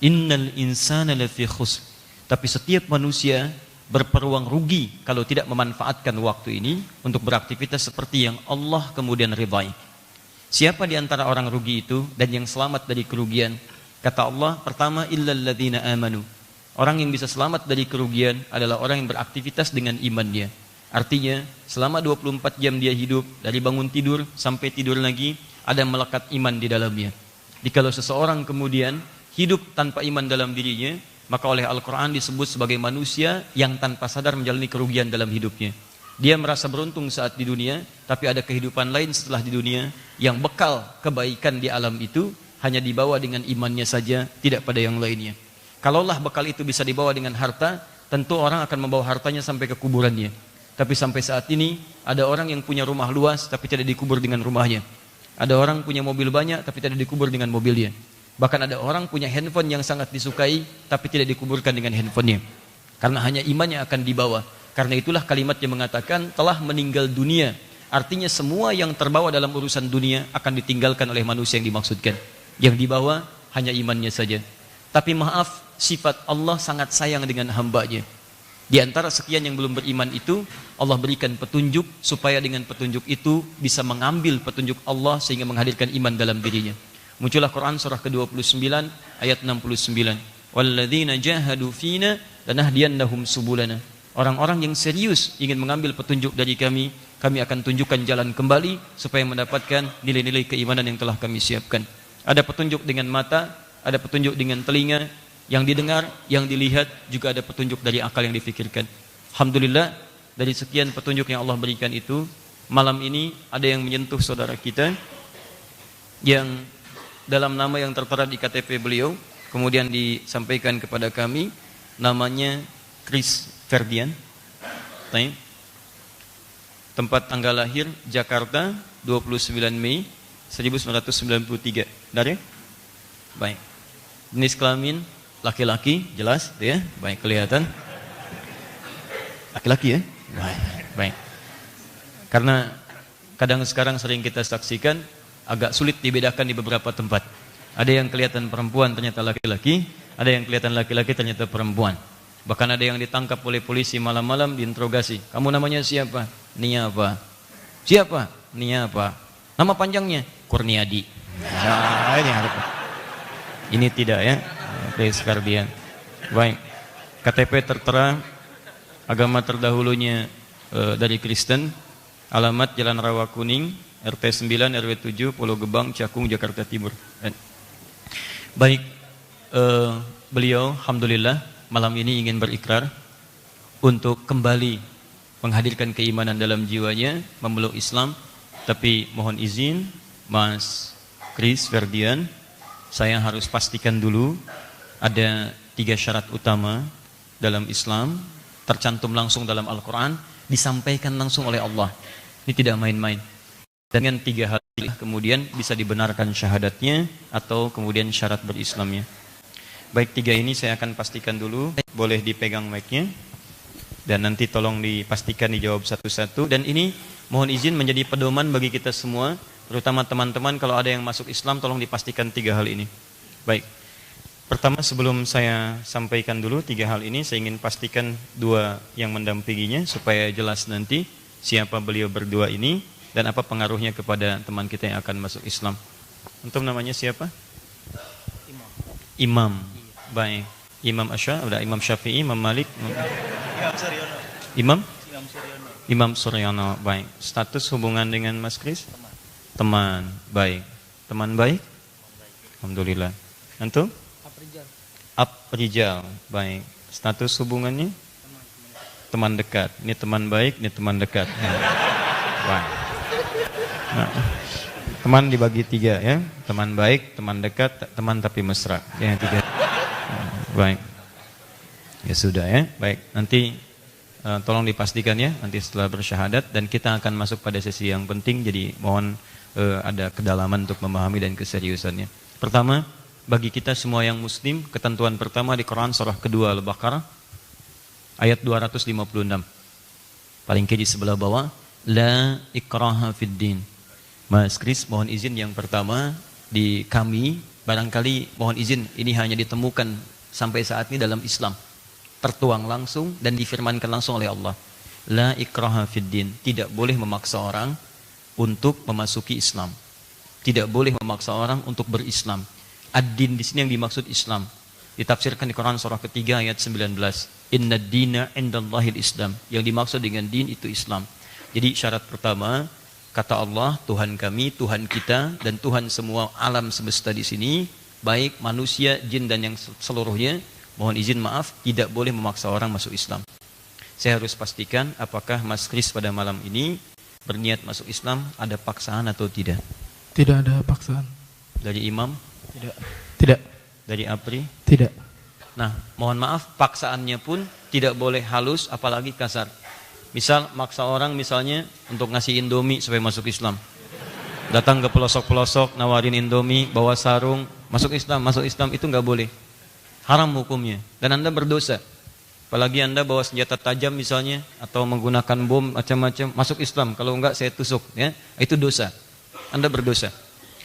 Speaker 1: Innal insana lafi khusr, tapi setiap manusia berpeluang rugi kalau tidak memanfaatkan waktu ini untuk beraktivitas seperti yang Allah kemudian ridhai. Siapa di antara orang rugi itu dan yang selamat dari kerugian? Kata Allah, pertama, illal ladzina amanu. Orang yang bisa selamat dari kerugian adalah orang yang beraktivitas dengan imannya. Artinya, selama 24 jam dia hidup, dari bangun tidur sampai tidur lagi, ada melekat iman di dalamnya. Jikalau seseorang kemudian hidup tanpa iman dalam dirinya, maka oleh Al-Quran disebut sebagai manusia yang tanpa sadar menjalani kerugian dalam hidupnya. Dia merasa beruntung saat di dunia, tapi ada kehidupan lain setelah di dunia yang bekal kebaikan di alam itu hanya dibawa dengan imannya saja, tidak pada yang lainnya. Kalaulah bekal itu bisa dibawa dengan harta, tentu orang akan membawa hartanya sampai ke kuburannya. Tapi sampai saat ini ada orang yang punya rumah luas tapi tidak dikubur dengan rumahnya. Ada orang punya mobil banyak tapi tidak dikubur dengan mobilnya. Bahkan ada orang punya handphone yang sangat disukai tapi tidak dikuburkan dengan handphonenya, karena hanya imannya akan dibawa. Karena itulah kalimat yang mengatakan telah meninggal dunia. Artinya semua yang terbawa dalam urusan dunia akan ditinggalkan oleh manusia yang dimaksudkan. Yang dibawa hanya imannya saja. Tapi maaf, sifat Allah sangat sayang dengan hambanya. Di antara sekian yang belum beriman itu, Allah berikan petunjuk supaya dengan petunjuk itu bisa mengambil petunjuk Allah sehingga menghadirkan iman dalam dirinya. Muncullah Quran surah ke-29 ayat 69. Walladzina jahadu fina lanahdiyannahum subulana. Orang-orang yang serius ingin mengambil petunjuk dari kami akan tunjukkan jalan kembali supaya mendapatkan nilai-nilai keimanan yang telah kami siapkan. Ada petunjuk dengan mata, ada petunjuk dengan telinga, yang didengar, yang dilihat, juga ada petunjuk dari akal yang difikirkan. Alhamdulillah, dari sekian petunjuk yang Allah berikan itu, malam ini ada yang menyentuh saudara kita yang dalam nama yang tertera di KTP beliau, kemudian disampaikan kepada kami, namanya Chris Ferdian. Tempat tanggal lahir Jakarta 29 Mei 1993. Dari? Baik. Jenis kelamin laki-laki, jelas ya? Baik, kelihatan. Laki-laki ya? Baik. Karena kadang sekarang sering kita saksikan agak sulit dibedakan di beberapa tempat. Ada yang kelihatan perempuan ternyata laki-laki, ada yang kelihatan laki-laki ternyata perempuan. Bahkan ada yang ditangkap oleh polisi malam-malam diinterogasi. Kamu namanya siapa? Nia apa? Siapa? Nia apa? Nama panjangnya? Kurniadi. Nah, ini tidak ya? Chris Ferdian. Baik. KTP tertera agama terdahulunya dari Kristen, alamat Jalan Rawa Kuning, RT 9 RW 7 Pulau Gebang, Cakung, Jakarta Timur. Baik, beliau alhamdulillah malam ini ingin berikrar untuk kembali menghadirkan keimanan dalam jiwanya, memeluk Islam. Tapi mohon izin Mas Chris Ferdian, saya harus pastikan dulu ada 3 syarat utama dalam Islam, tercantum langsung dalam Al-Quran, disampaikan langsung oleh Allah. Ini tidak main-main. Dengan 3 hal kemudian bisa dibenarkan syahadatnya atau kemudian syarat berislamnya.
Speaker 2: Baik, 3 ini saya akan pastikan dulu. Boleh dipegang mic-nya. Dan nanti tolong dipastikan dijawab satu-satu. Dan ini mohon izin menjadi pedoman bagi kita semua, terutama teman-teman kalau ada yang masuk Islam, tolong dipastikan 3 hal ini. Baik. Pertama, sebelum saya sampaikan dulu 3 hal ini, saya ingin pastikan 2 yang mendampinginya supaya jelas nanti siapa beliau berdua ini dan apa pengaruhnya kepada teman kita yang akan masuk Islam. Untuk namanya siapa? Imam. Baik. Imam ada Imam Syafi'i, Imam Malik. Imam Suryono. Baik. Status hubungan dengan Mas Kris? Teman. Baik. Teman baik? Alhamdulillah. Antum? Aprijal. Baik. Status hubungannya? Teman dekat. Ini teman baik, ini teman dekat. Baik. Nah, teman dibagi 3 ya. Teman baik, teman dekat, teman tapi mesra. Ya, 3. Baik. Ya sudah ya. Baik. Nanti tolong dipastikan ya. Nanti setelah bersyahadat dan kita akan masuk pada sesi yang penting. Jadi mohon ada kedalaman untuk memahami dan keseriusannya. Pertama, bagi kita semua yang muslim, ketentuan pertama di Quran surah kedua Al-Baqarah ayat 256. Paling kiri sebelah bawah, la ikraha fid din. Mas Kris, mohon izin yang pertama di kami, barangkali mohon izin ini hanya ditemukan sampai saat ini dalam Islam. Tertuang langsung dan difirmankan langsung oleh Allah. La ikraha fid din. Tidak boleh memaksa orang untuk memasuki Islam. Tidak boleh memaksa orang untuk berislam. Ad-din di sini yang dimaksud Islam. Ditafsirkan di Quran surah ketiga ayat 19. Inna dina indallahil Islam. Yang dimaksud dengan din itu Islam. Jadi syarat pertama, kata Allah, Tuhan kami, Tuhan kita, dan Tuhan semua alam semesta di sini, baik manusia, jin, dan yang seluruhnya, mohon izin maaf, tidak boleh memaksa orang masuk Islam. Saya harus pastikan apakah Mas Kris pada malam ini berniat masuk Islam, ada paksaan atau tidak?
Speaker 4: Tidak ada paksaan.
Speaker 2: Dari imam?
Speaker 4: Tidak.
Speaker 2: Dari Apri?
Speaker 4: Tidak.
Speaker 2: Nah, mohon maaf, paksaannya pun tidak boleh halus, apalagi kasar. Misal, maksa orang misalnya untuk ngasih Indomie supaya masuk Islam. Datang ke pelosok-pelosok, nawarin Indomie, bawa sarung, masuk Islam itu nggak boleh. Haram hukumnya, dan Anda berdosa. Apalagi Anda bawa senjata tajam misalnya, atau menggunakan bom macam-macam, masuk Islam, kalau enggak saya tusuk, ya, itu dosa. Anda berdosa.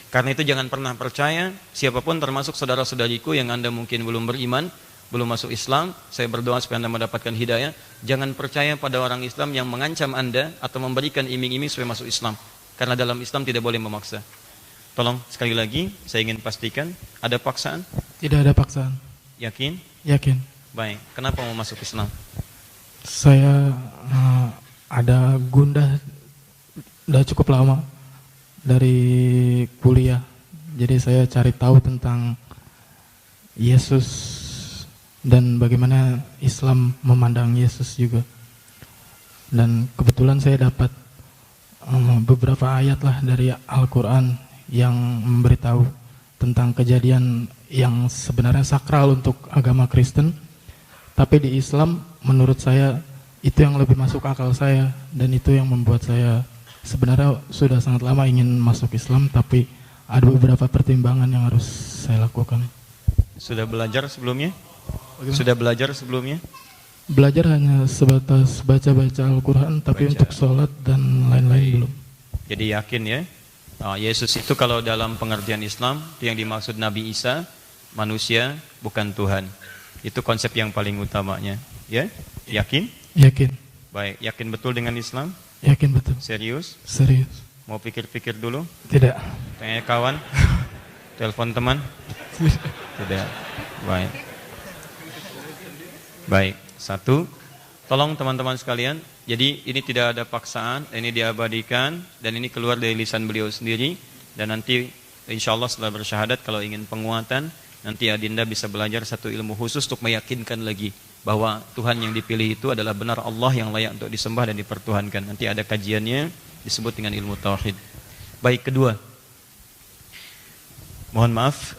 Speaker 2: Karena itu jangan pernah percaya siapapun termasuk saudara-saudariku yang Anda mungkin belum beriman, belum masuk Islam, saya berdoa supaya Anda mendapatkan hidayah. Jangan percaya pada orang Islam yang mengancam Anda atau memberikan iming-iming supaya masuk Islam. Karena dalam Islam tidak boleh memaksa. Tolong sekali lagi saya ingin pastikan, ada paksaan?
Speaker 4: Tidak ada paksaan.
Speaker 2: Yakin?
Speaker 4: Yakin.
Speaker 2: Baik, kenapa mau masuk Islam?
Speaker 4: Saya ada gundah udah cukup lama dari kuliah. Jadi saya cari tahu tentang Yesus dan bagaimana Islam memandang Yesus juga. Dan kebetulan saya dapat beberapa ayat lah dari Al-Quran yang memberitahu tentang kejadian yang sebenarnya sakral untuk agama Kristen. Tapi di Islam menurut saya itu yang lebih masuk akal saya, dan itu yang membuat saya sebenarnya sudah sangat lama ingin masuk Islam, tapi ada beberapa pertimbangan yang harus saya lakukan.
Speaker 2: Sudah belajar sebelumnya?
Speaker 4: Bagaimana?
Speaker 2: Sudah belajar sebelumnya?
Speaker 4: Belajar hanya sebatas baca-baca Al-Quran, tapi untuk sholat dan lain-lain belum.
Speaker 2: Jadi yakin ya, Yesus itu kalau dalam pengertian Islam, itu yang dimaksud Nabi Isa, manusia bukan Tuhan. Itu konsep yang paling utamanya. Ya, yakin?
Speaker 4: Yakin.
Speaker 2: Baik, yakin betul dengan Islam?
Speaker 4: Yakin betul.
Speaker 2: Serius?
Speaker 4: Serius.
Speaker 2: Mau pikir-pikir dulu?
Speaker 4: Tidak.
Speaker 2: Tanya kawan? Telepon teman? Tidak. Baik. Baik. 1. Tolong teman-teman sekalian. Jadi ini tidak ada paksaan. Ini diabadikan. Dan ini keluar dari lisan beliau sendiri. Dan nanti insya Allah setelah bersyahadat, kalau ingin penguatan, nanti Adinda bisa belajar satu ilmu khusus untuk meyakinkan lagi bahwa Tuhan yang dipilih itu adalah benar Allah yang layak untuk disembah dan dipertuhankan. Nanti ada kajiannya disebut dengan ilmu tauhid. Baik, kedua, mohon maaf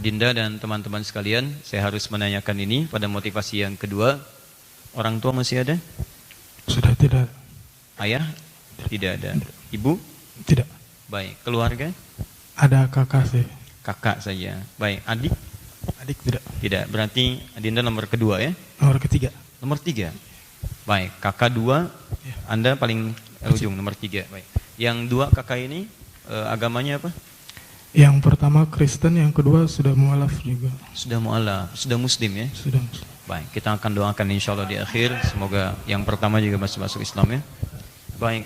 Speaker 2: Dinda dan teman-teman sekalian, saya harus menanyakan ini pada motivasi yang kedua. Orang tua masih ada?
Speaker 4: Sudah tidak.
Speaker 2: Ayah? Tidak ada. Ibu?
Speaker 4: Tidak.
Speaker 2: Baik, keluarga?
Speaker 4: Ada kakak sih.
Speaker 2: Kakak saja. Baik, adik?
Speaker 4: Adik tidak.
Speaker 2: Tidak, berarti Adinda nomor kedua ya?
Speaker 4: Nomor ketiga.
Speaker 2: Nomor 3. Baik, kakak 2, Anda paling ujung nomor 3. Baik. Yang 2 kakak ini agamanya apa?
Speaker 4: Yang pertama Kristen, yang kedua sudah mualaf juga.
Speaker 2: Sudah mu'alaf, sudah muslim ya?
Speaker 4: Sudah Muslim.
Speaker 2: Baik, kita akan doakan insya Allah di akhir. Semoga yang pertama juga masuk Islam ya. Baik,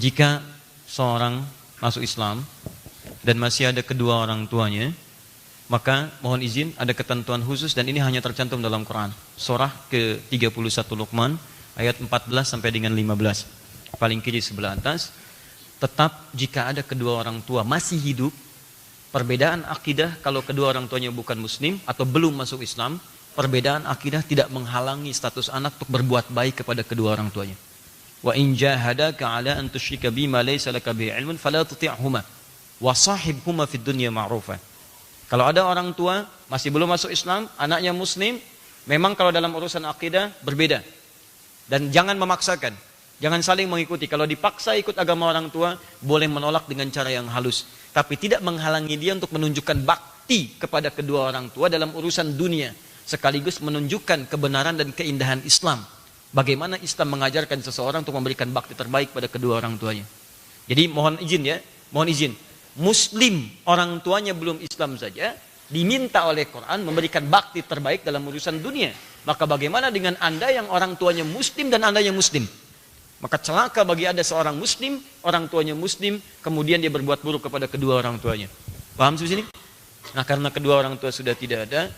Speaker 2: jika seorang masuk Islam dan masih ada kedua orang tuanya, maka mohon izin ada ketentuan khusus dan ini hanya tercantum dalam Quran. Surah ke-31 Luqman ayat 14 sampai dengan 15. Paling kiri sebelah atas. Tetap jika ada kedua orang tua masih hidup, perbedaan akidah kalau kedua orang tuanya bukan muslim atau belum masuk Islam, perbedaan akidah tidak menghalangi status anak untuk berbuat baik kepada kedua orang tuanya. Wa in jahadaka ala an tusyrika bima laysa laka bihi ilmun fala tuti'huma wa sahibhuma fid dunya ma'rufa. Kalau ada orang tua masih belum masuk Islam, anaknya muslim, memang kalau dalam urusan akidah berbeda. Dan jangan memaksakan, jangan saling mengikuti. Kalau dipaksa ikut agama orang tua, boleh menolak dengan cara yang halus. Tapi tidak menghalangi dia untuk menunjukkan bakti kepada kedua orang tua dalam urusan dunia. Sekaligus menunjukkan kebenaran dan keindahan Islam. Bagaimana Islam mengajarkan seseorang untuk memberikan bakti terbaik pada kedua orang tuanya. Jadi mohon izin ya, mohon izin. Muslim orang tuanya belum Islam saja diminta oleh Quran memberikan bakti terbaik dalam urusan dunia. Maka bagaimana dengan Anda yang orang tuanya muslim dan Anda yang muslim? Maka celaka bagi ada seorang muslim, orang tuanya muslim, kemudian dia berbuat buruk kepada kedua orang tuanya. Paham sampai sini? Nah, karena kedua orang tua sudah tidak ada,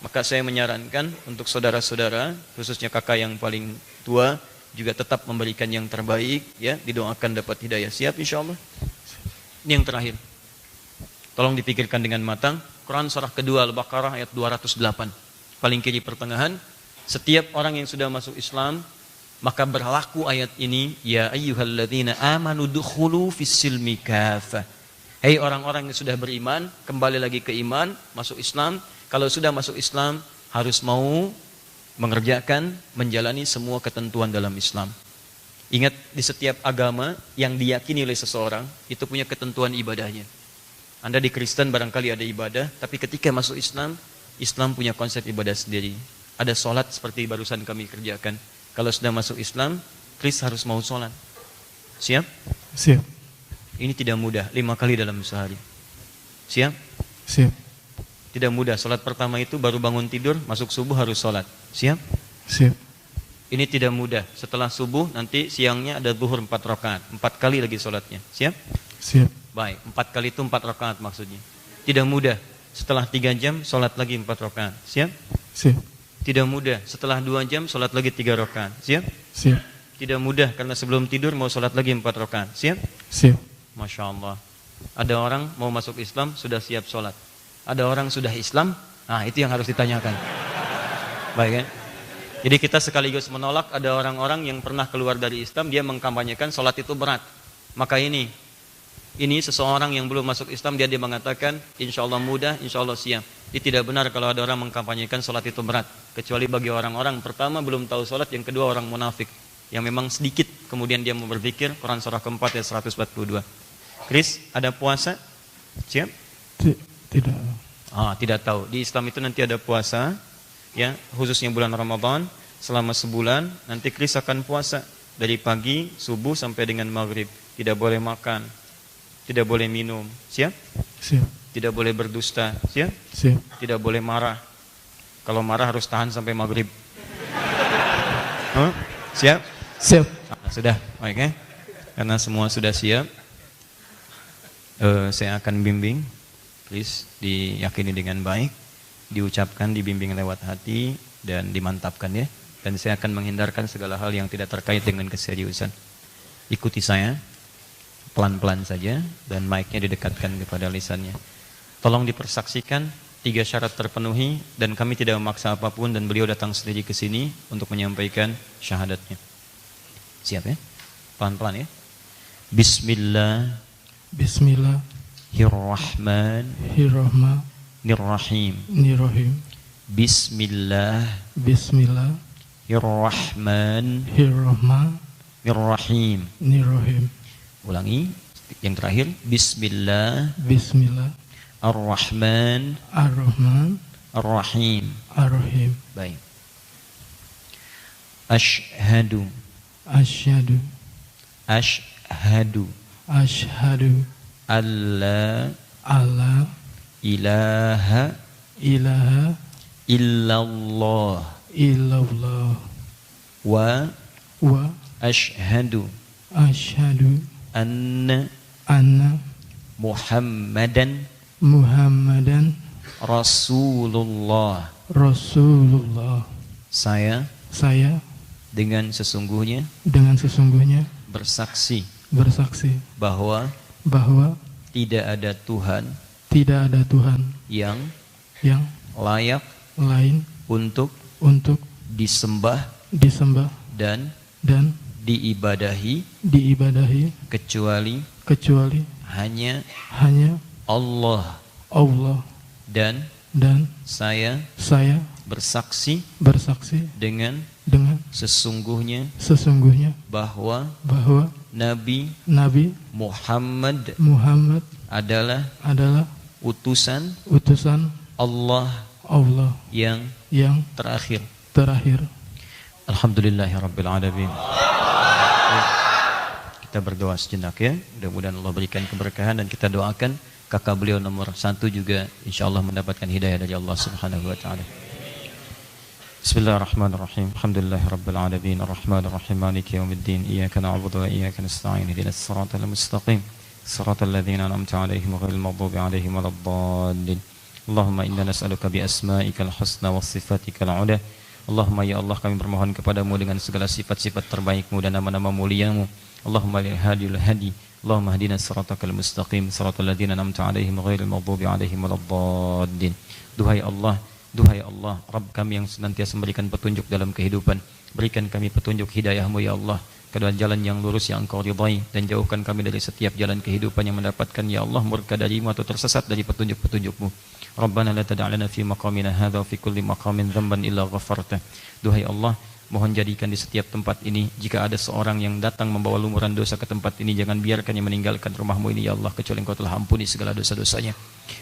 Speaker 2: maka saya menyarankan untuk saudara-saudara, khususnya kakak yang paling tua, juga tetap memberikan yang terbaik, ya, didoakan dapat hidayah. Siap insyaallah? Ini yang terakhir. Tolong dipikirkan dengan matang. Quran surah kedua Al-Baqarah ayat 208. Paling kiri pertengahan. Setiap orang yang sudah masuk Islam, maka berlaku ayat ini, ya ayyuhalladzina amanu dukhulu fis-silmi kafah. Hei orang-orang yang sudah beriman, kembali lagi ke iman, masuk Islam. Kalau sudah masuk Islam, harus mau mengerjakan, menjalani semua ketentuan dalam Islam. Ingat, di setiap agama yang diyakini oleh seseorang, itu punya ketentuan ibadahnya. Anda di Kristen barangkali ada ibadah, tapi ketika masuk Islam, Islam punya konsep ibadah sendiri. Ada sholat seperti barusan kami kerjakan. Kalau sudah masuk Islam, Kris harus mau sholat. Siap?
Speaker 4: Siap.
Speaker 2: Ini tidak mudah, 5 kali dalam sehari. Siap?
Speaker 4: Siap.
Speaker 2: Tidak mudah, sholat pertama itu baru bangun tidur, masuk subuh harus sholat. Siap?
Speaker 4: Siap.
Speaker 2: Ini tidak mudah, setelah subuh nanti siangnya ada zuhur 4 rakaat. 4 kali lagi sholatnya. Siap?
Speaker 4: Siap.
Speaker 2: Baik, 4 kali itu 4 rakaat maksudnya. Tidak mudah, setelah 3 jam sholat lagi 4 rakaat. Siap?
Speaker 4: Siap.
Speaker 2: Tidak mudah, setelah 2 jam sholat lagi 3 rakaat. Siap?
Speaker 4: Siap.
Speaker 2: Tidak mudah, karena sebelum tidur mau sholat lagi 4 rakaat. Siap?
Speaker 4: Siap.
Speaker 2: Masya Allah. Ada orang mau masuk Islam, sudah siap sholat. Ada orang sudah Islam, nah itu yang harus ditanyakan. Baik kan? Jadi kita sekaligus menolak ada orang-orang yang pernah keluar dari Islam, dia mengkampanyekan sholat itu berat. Maka ini seseorang yang belum masuk Islam, dia mengatakan insya Allah mudah, insya Allah siap. Ini tidak benar kalau ada orang mengkampanyekan sholat itu berat. Kecuali bagi orang-orang pertama belum tahu sholat, yang kedua orang munafik. Yang memang sedikit kemudian dia mau berpikir. Quran surah keempat ayat 142. Kris, ada puasa? Siap?
Speaker 4: Tidak.
Speaker 2: Tidak tahu. Di Islam itu nanti ada puasa, ya, khususnya bulan Ramadan selama sebulan. Nanti Kris akan puasa dari pagi subuh sampai dengan maghrib. Tidak boleh makan, tidak boleh minum. Siap?
Speaker 4: Siap.
Speaker 2: Tidak boleh berdusta. Siap?
Speaker 4: Siap.
Speaker 2: Tidak boleh marah. Kalau marah harus tahan sampai maghrib. Siap?
Speaker 4: Siap.
Speaker 2: Sudah, baik ya. Karena semua sudah siap, saya akan bimbing. Please diyakini dengan baik, diucapkan, dibimbing lewat hati, dan dimantapkan ya. Dan saya akan menghindarkan segala hal yang tidak terkait dengan keseriusan. Ikuti saya, pelan-pelan saja, dan mic-nya didekatkan kepada lisannya. Tolong dipersaksikan, 3 syarat terpenuhi, dan kami tidak memaksa apapun, dan beliau datang sendiri ke sini untuk menyampaikan syahadatnya. Siap ya? Pelan-pelan ya. Bismillah.
Speaker 4: Bismillah.
Speaker 2: Bismillahirrahmanirrahim. Bismillah. Bismillahirrahmanirrahim. Ulangi yang terakhir. Bismillah.
Speaker 4: Bismillah.
Speaker 2: Ar-Rahman,
Speaker 4: Ar-Rahman,
Speaker 2: Ar-Rahim.
Speaker 4: Ar-Rahim.
Speaker 2: Baik. Asyhadu,
Speaker 4: Asyhadu,
Speaker 2: asyhadu
Speaker 4: asyhadu
Speaker 2: alla
Speaker 4: alla
Speaker 2: ilaha
Speaker 4: ilaha
Speaker 2: illallah
Speaker 4: illallah
Speaker 2: wa
Speaker 4: wa
Speaker 2: asyhadu
Speaker 4: asyhadu
Speaker 2: anna
Speaker 4: anna
Speaker 2: Muhammadan
Speaker 4: Muhammadan
Speaker 2: Rasulullah.
Speaker 4: Rasulullah.
Speaker 2: Saya
Speaker 4: Saya
Speaker 2: dengan sesungguhnya
Speaker 4: bersaksi
Speaker 2: bahwa
Speaker 4: bahwa
Speaker 2: tidak ada Tuhan
Speaker 4: yang
Speaker 2: layak
Speaker 4: lain
Speaker 2: untuk
Speaker 4: disembah
Speaker 2: dan
Speaker 4: dan
Speaker 2: diibadahi
Speaker 4: kecuali
Speaker 2: hanya
Speaker 4: hanya
Speaker 2: Allah.
Speaker 4: Allah,
Speaker 2: Dan saya bersaksi dengan sesungguhnya bahwa Nabi Muhammad adalah utusan Allah yang terakhir. Alhamdulillahirabbil alamin. Kita berdoa sejenak ya. Mudah-mudahan Allah berikan keberkahan dan kita doakan kakak beliau nomor 1 juga insyaallah mendapatkan hidayah dari Allah Subhanahu wa taala. Bismillahirrahmanirrahim. Alhamdulillahirabbil alamin arrahmanir rahim maliki yaumiddin iyyaka na'budu wa iyyaka nasta'in ihdinas siratal mustaqim siratal ladzina an'amta 'alaihim ghairil maghdubi 'alaihim waladdallin. Allahumma inna nas'aluka bi asma'ikal husna was sifatikal 'ula. Allahumma ya Allah kami bermohon kepadamu dengan segala sifat-sifat terbaikmu dan nama-nama muliamu. Allahumma lil hadil hadi. Allahumma hadina siratakal mustaqim siratal ladzina an'amta 'alaihim ghairil maghdubi 'alaihim waladdallin. Duhai Allah, Rabb kami yang senantiasa memberikan petunjuk dalam kehidupan, berikan kami petunjuk hidayah-Mu ya Allah, ke dalam jalan yang lurus yang Engkau ridhai, dan jauhkan kami dari setiap jalan kehidupan yang mendapatkan ya Allah murka dari-Mu atau tersesat dari petunjuk-petunjuk-Mu. Rabbana la tad'alna fi maqamina hadza wa fi kulli maqamin dhanban illa ghafarta. Duhai Allah, mohon jadikan di setiap tempat ini jika ada seorang yang datang membawa lumuran dosa ke tempat ini, jangan biarkan yang meninggalkan rumah-Mu ini ya Allah kecuali Engkau telah ampuni segala dosa-dosanya.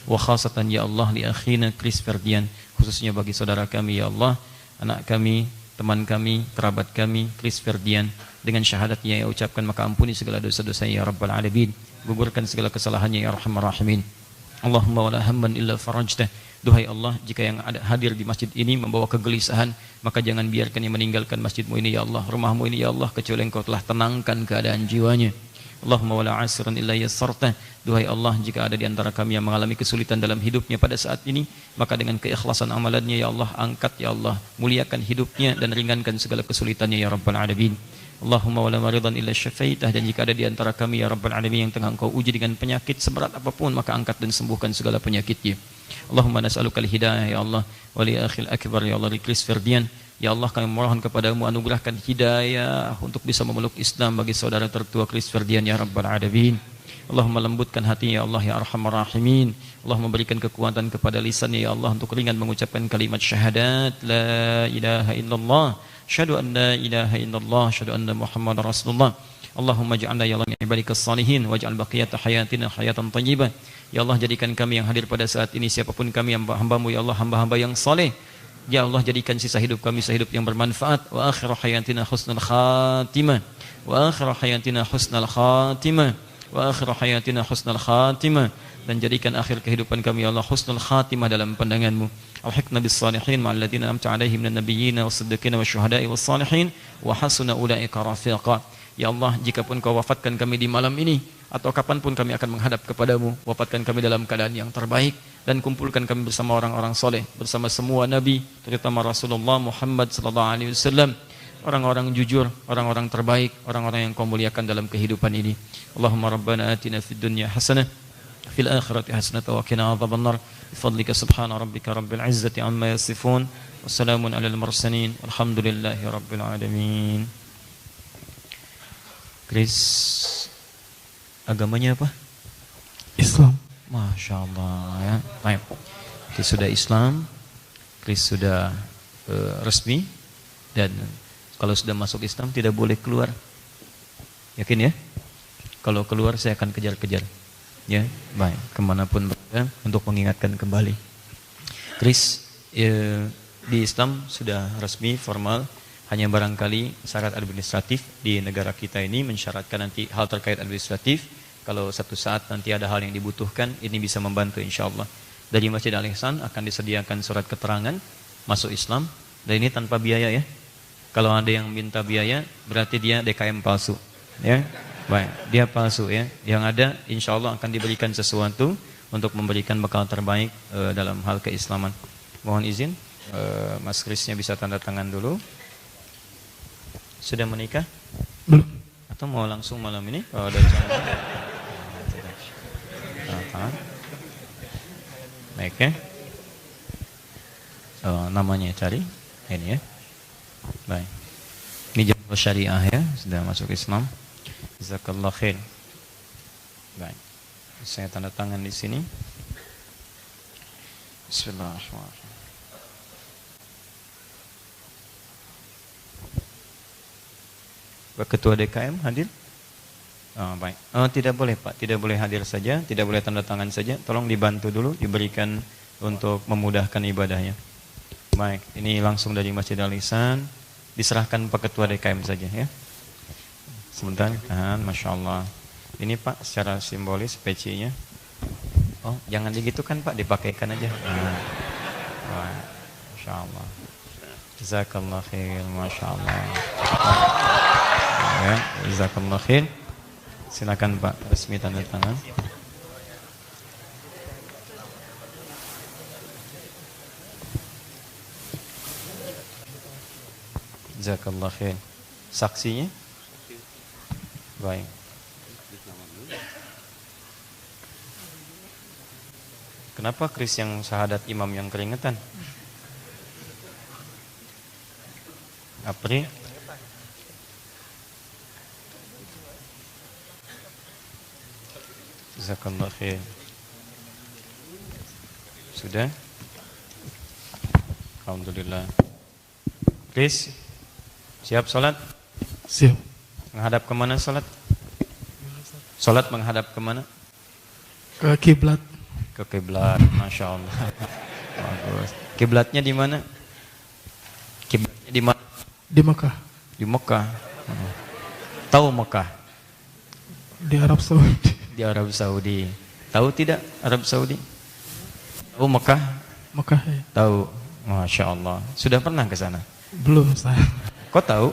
Speaker 2: Wa khasatan ya Allah li akhina Chris Ferdian, khususnya bagi saudara kami ya Allah, anak kami, teman kami, kerabat kami Chris Ferdian, dengan syahadatnya yang ucapkan maka ampuni segala dosa-dosanya ya Rabbal Alamin, gugurkan segala kesalahannya ya Arhamar Rahimin. Allahumma wala hamman illa farajtah. Duhai Allah, jika yang ada hadir di masjid ini membawa kegelisahan, maka jangan biarkan yang meninggalkan masjidmu ini ya Allah, rumahmu ini ya Allah, kecuali Engkau telah tenangkan keadaan jiwanya. Allahumma wala asran illa yassartah. Duhai Allah, jika ada di antara kami yang mengalami kesulitan dalam hidupnya pada saat ini, maka dengan keikhlasan amalannya ya Allah, angkat ya Allah, muliakan hidupnya dan ringankan segala kesulitannya ya Rabbal Alamin. Allahumma wala maridan illa syafaitah. Dan jika ada di antara kami ya Rabbal Alamin yang tengah Engkau uji dengan penyakit seberat apapun, maka angkat dan sembuhkan segala penyakitnya. Allahumma nas'aluka al-hidayah ya Allah, wa li akhil akbar ya Allah, li Chris Ferdian. Ya Allah, kami mohon kepadamu anugerahkan hidayah untuk bisa memeluk Islam bagi saudara tertua Chris Ferdian ya Rabbal Alamin. Allahumma lembutkan hatinya ya Allah ya Arhamar Rahimin. Allah memberikan kekuatan kepada lisannya ya Allah untuk ringan mengucapkan kalimat syahadat la ilaha illallah, syahadu an la ilaha illallah, syahadu anna Muhammadar Rasulullah. Allahumma ja'alna ya Allah min ibadikas salihin waj'al baqiyata hayatina hayatan thayyibah. Ya Allah, jadikan kami yang hadir pada saat ini, siapapun kami yang hamba-Mu ya Allah, hamba-hamba yang saleh. Ya Allah, jadikan sisa hidup kami sisa hidup yang bermanfaat. Wa akhiru hayatina husnul khatimah. Wa akhiru hayatina husnul khatimah. Wa akhiru hayatina husnul khatimah. Dan jadikan akhir kehidupan kami ya Allah husnul khatimah dalam pandangan-Mu. Alhiqna bis salihin ma'al ladzina an'amta 'alaihim minan nabiyyin was-siddiqin wasyuhada'i was-salihin wa hasuna ulaika rafiqa. Ya Allah, jikapun Kau wafatkan kami di malam ini atau kapanpun kami akan menghadap kepadamu, wafatkan kami dalam keadaan yang terbaik dan kumpulkan kami bersama orang-orang soleh, bersama semua nabi, terutama Rasulullah Muhammad sallallahu alaihi wasallam, orang-orang jujur, orang-orang terbaik, orang-orang yang Kau muliakan dalam kehidupan ini. Allahumma rabbana atina fid dunya hasanah fil akhirati hasanah wa qina adzabannar. Bifadlika subhana rabbika rabbil izzati amma yasifun. Wassalamun alal mursalin. Alhamdulillahi rabbil alamin. Chris, agamanya apa?
Speaker 4: Islam.
Speaker 2: Masya Allah ya. Baik. Chris sudah Islam, Chris sudah resmi, dan kalau sudah masuk Islam tidak boleh keluar. Yakin ya? Kalau keluar saya akan kejar-kejar. ya, baik, kemanapun berada untuk mengingatkan kembali. Chris, di Islam sudah resmi formal, hanya barangkali syarat administratif di negara kita ini mensyaratkan nanti hal terkait administratif. Kalau satu saat nanti ada hal yang dibutuhkan, ini bisa membantu insyaallah. Dari Masjid Al-Ihsan akan disediakan surat keterangan masuk Islam, dan ini tanpa biaya ya. Kalau ada yang minta biaya, berarti dia DKM palsu, ya. Baik, dia palsu ya. Yang ada insya Allah akan diberikan sesuatu untuk memberikan bekal terbaik dalam hal keislaman. Mohon izin, Mas Krisnya bisa tanda tangan dulu. Sudah menikah?
Speaker 4: Belum.
Speaker 2: Atau mau langsung malam ini? Kalau ada calon. Baik ya. Namanya cari ini ya. Baik. Ini jalur syariah ya, sudah masuk Islam. Jazakallah khair. Baik. Saya tanda tangan di sini. Bismillahirrahmanirrahim. Pak Ketua DKM hadir? Baik. Tidak boleh Pak, tidak boleh hadir saja, tidak boleh tanda tangan saja. Tolong dibantu dulu, diberikan untuk memudahkan ibadahnya. Baik, ini langsung dari Masjid Al-Ihsan, diserahkan Pak Ketua DKM saja ya. Sebentar, Masya Allah. Ini Pak secara simbolis pecinya. Oh, jangan digitukan Pak, dipakaikan aja. Masya Allah. Jazakallah khair, Masya Allah. Ya, jazakallah khair. Silakan Pak, resmi tanda tangan. Jazakallah khair. Saksinya? Baik. Kenapa Kris yang syahadat imam yang keringetan? Apri? Jazakallah khair. Sudah? Alhamdulillah. Kris, siap sholat?
Speaker 4: Siap.
Speaker 2: Menghadap kemana sholat? Sholat menghadap kemana?
Speaker 4: Ke kiblat.
Speaker 2: Ke kiblat, Masya Allah. Bagus. Kiblatnya di mana? Kiblatnya di mana?
Speaker 4: Di Mekah.
Speaker 2: Di Mekah. Tahu Mekah?
Speaker 4: Di Arab Saudi.
Speaker 2: Di Arab Saudi. Tahu tidak Arab Saudi? Tahu Mekah?
Speaker 4: Mekah ya.
Speaker 2: Tahu. Masya Allah. Sudah pernah ke sana?
Speaker 4: Belum saya.
Speaker 2: Kok tahu?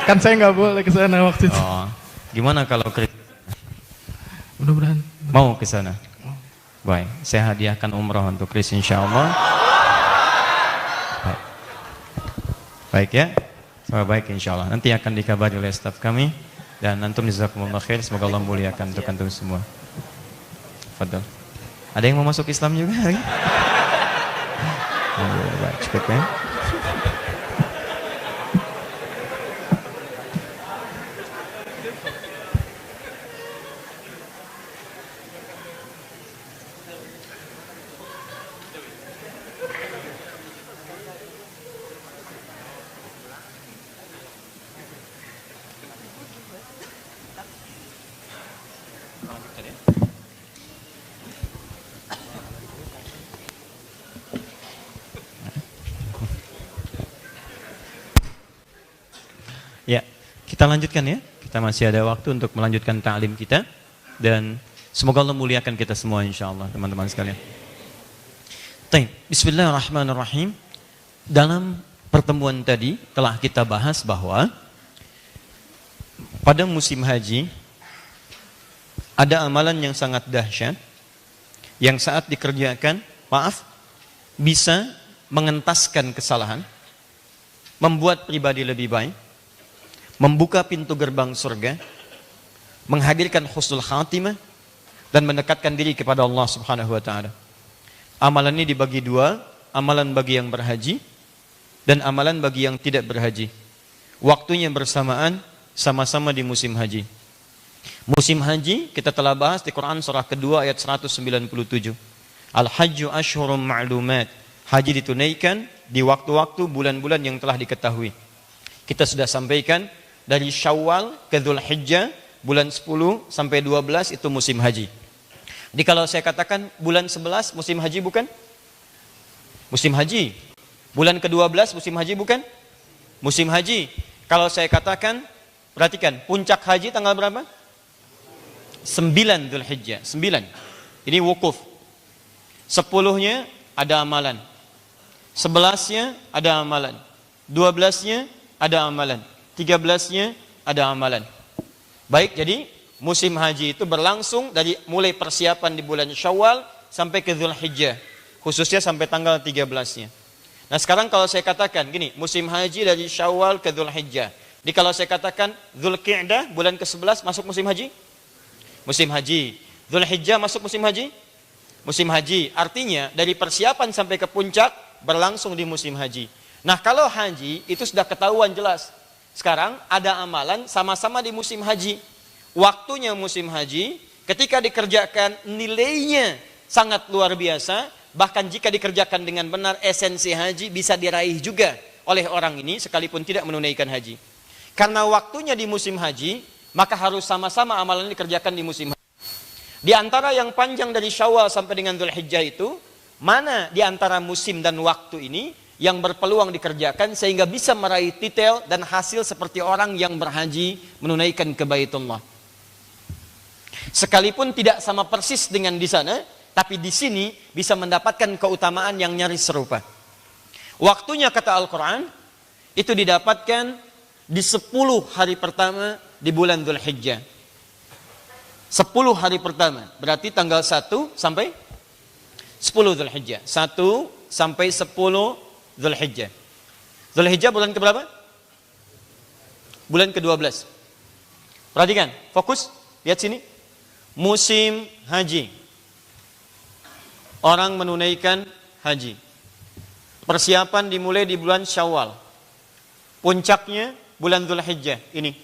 Speaker 4: Kan saya nggak boleh ke sana waktu itu.
Speaker 2: Oh, gimana kalau Kris
Speaker 4: Mudah-mudahan.
Speaker 2: mau ke sana? Baik, saya hadiahkan umrah untuk Kris insyaallah. Baik. Baik ya. Sama baik insyaallah. Nanti akan dikabari oleh staf kami dan antum jazakumullah khair, semoga Allah muliakan untuk antum semua. Fadal. Ada yang mau masuk Islam juga lagi? Baik, cukup ya. Ya, kita lanjutkan ya. Kita masih ada waktu untuk melanjutkan ta'lim kita dan semoga Allah muliakan kita semua insyaallah teman-teman sekalian. Baik, bismillahirrahmanirrahim. Dalam pertemuan tadi telah kita bahas bahwa pada musim haji ada amalan yang sangat dahsyat yang saat dikerjakan, bisa mengentaskan kesalahan, membuat pribadi lebih baik, membuka pintu gerbang surga, menghadirkan husnul khatimah, dan mendekatkan diri kepada Allah Subhanahu wa ta'ala. Amalan ini dibagi dua, amalan bagi yang berhaji dan amalan bagi yang tidak berhaji. Waktunya bersamaan, sama-sama di musim haji. Musim haji kita telah bahas di Quran surah kedua ayat 197. Al-hajju ashhurum ma'lumat. Haji ditunaikan di waktu-waktu bulan-bulan yang telah diketahui. Kita sudah sampaikan dari Syawal ke Dzulhijjah, bulan 10 sampai 12 itu musim haji. Jadi kalau saya katakan bulan 11 musim haji bukan? Musim haji. Bulan ke-12 musim haji bukan? Musim haji. Kalau saya katakan, perhatikan, puncak haji tanggal berapa? 9 Dzulhijjah. 9. Ini wukuf. 10-nya ada amalan. 11-nya ada amalan. 12-nya ada amalan. 13-nya ada amalan. Baik, jadi musim haji itu berlangsung dari mulai persiapan di bulan Syawal sampai ke Dzulhijjah, khususnya sampai tanggal 13-nya. Nah, sekarang kalau saya katakan gini, musim haji dari Syawal ke Dzulhijjah. Jadi kalau saya katakan Dzulqa'dah bulan ke-11 masuk musim haji? Musim haji. Dzulhijjah masuk musim haji? Musim haji. Artinya dari persiapan sampai ke puncak berlangsung di musim haji. Nah, kalau haji itu sudah ketahuan jelas. Sekarang ada amalan sama-sama di musim haji. Waktunya musim haji, ketika dikerjakan nilainya sangat luar biasa, bahkan jika dikerjakan dengan benar esensi haji bisa diraih juga oleh orang ini sekalipun tidak menunaikan haji. Karena waktunya di musim haji, maka harus sama-sama amalan dikerjakan di musim haji. Di antara yang panjang dari Syawal sampai dengan Dzulhijjah itu, mana di antara musim dan waktu ini yang berpeluang dikerjakan sehingga bisa meraih titel dan hasil seperti orang yang berhaji menunaikan ke Baitullah. Sekalipun tidak sama persis dengan di sana, tapi di sini bisa mendapatkan keutamaan yang nyaris serupa. Waktunya kata Al-Quran, itu didapatkan di 10 hari pertama di bulan Dzulhijjah. 10 hari pertama, berarti tanggal 1 sampai 10 Dzulhijjah. 1 sampai 10 Dzulhijjah. Dzulhijjah bulan keberapa? Bulan ke-12. Perhatikan, fokus, lihat sini. Musim haji. Orang menunaikan haji. Persiapan dimulai di bulan Syawal. Puncaknya bulan Dzulhijjah ini.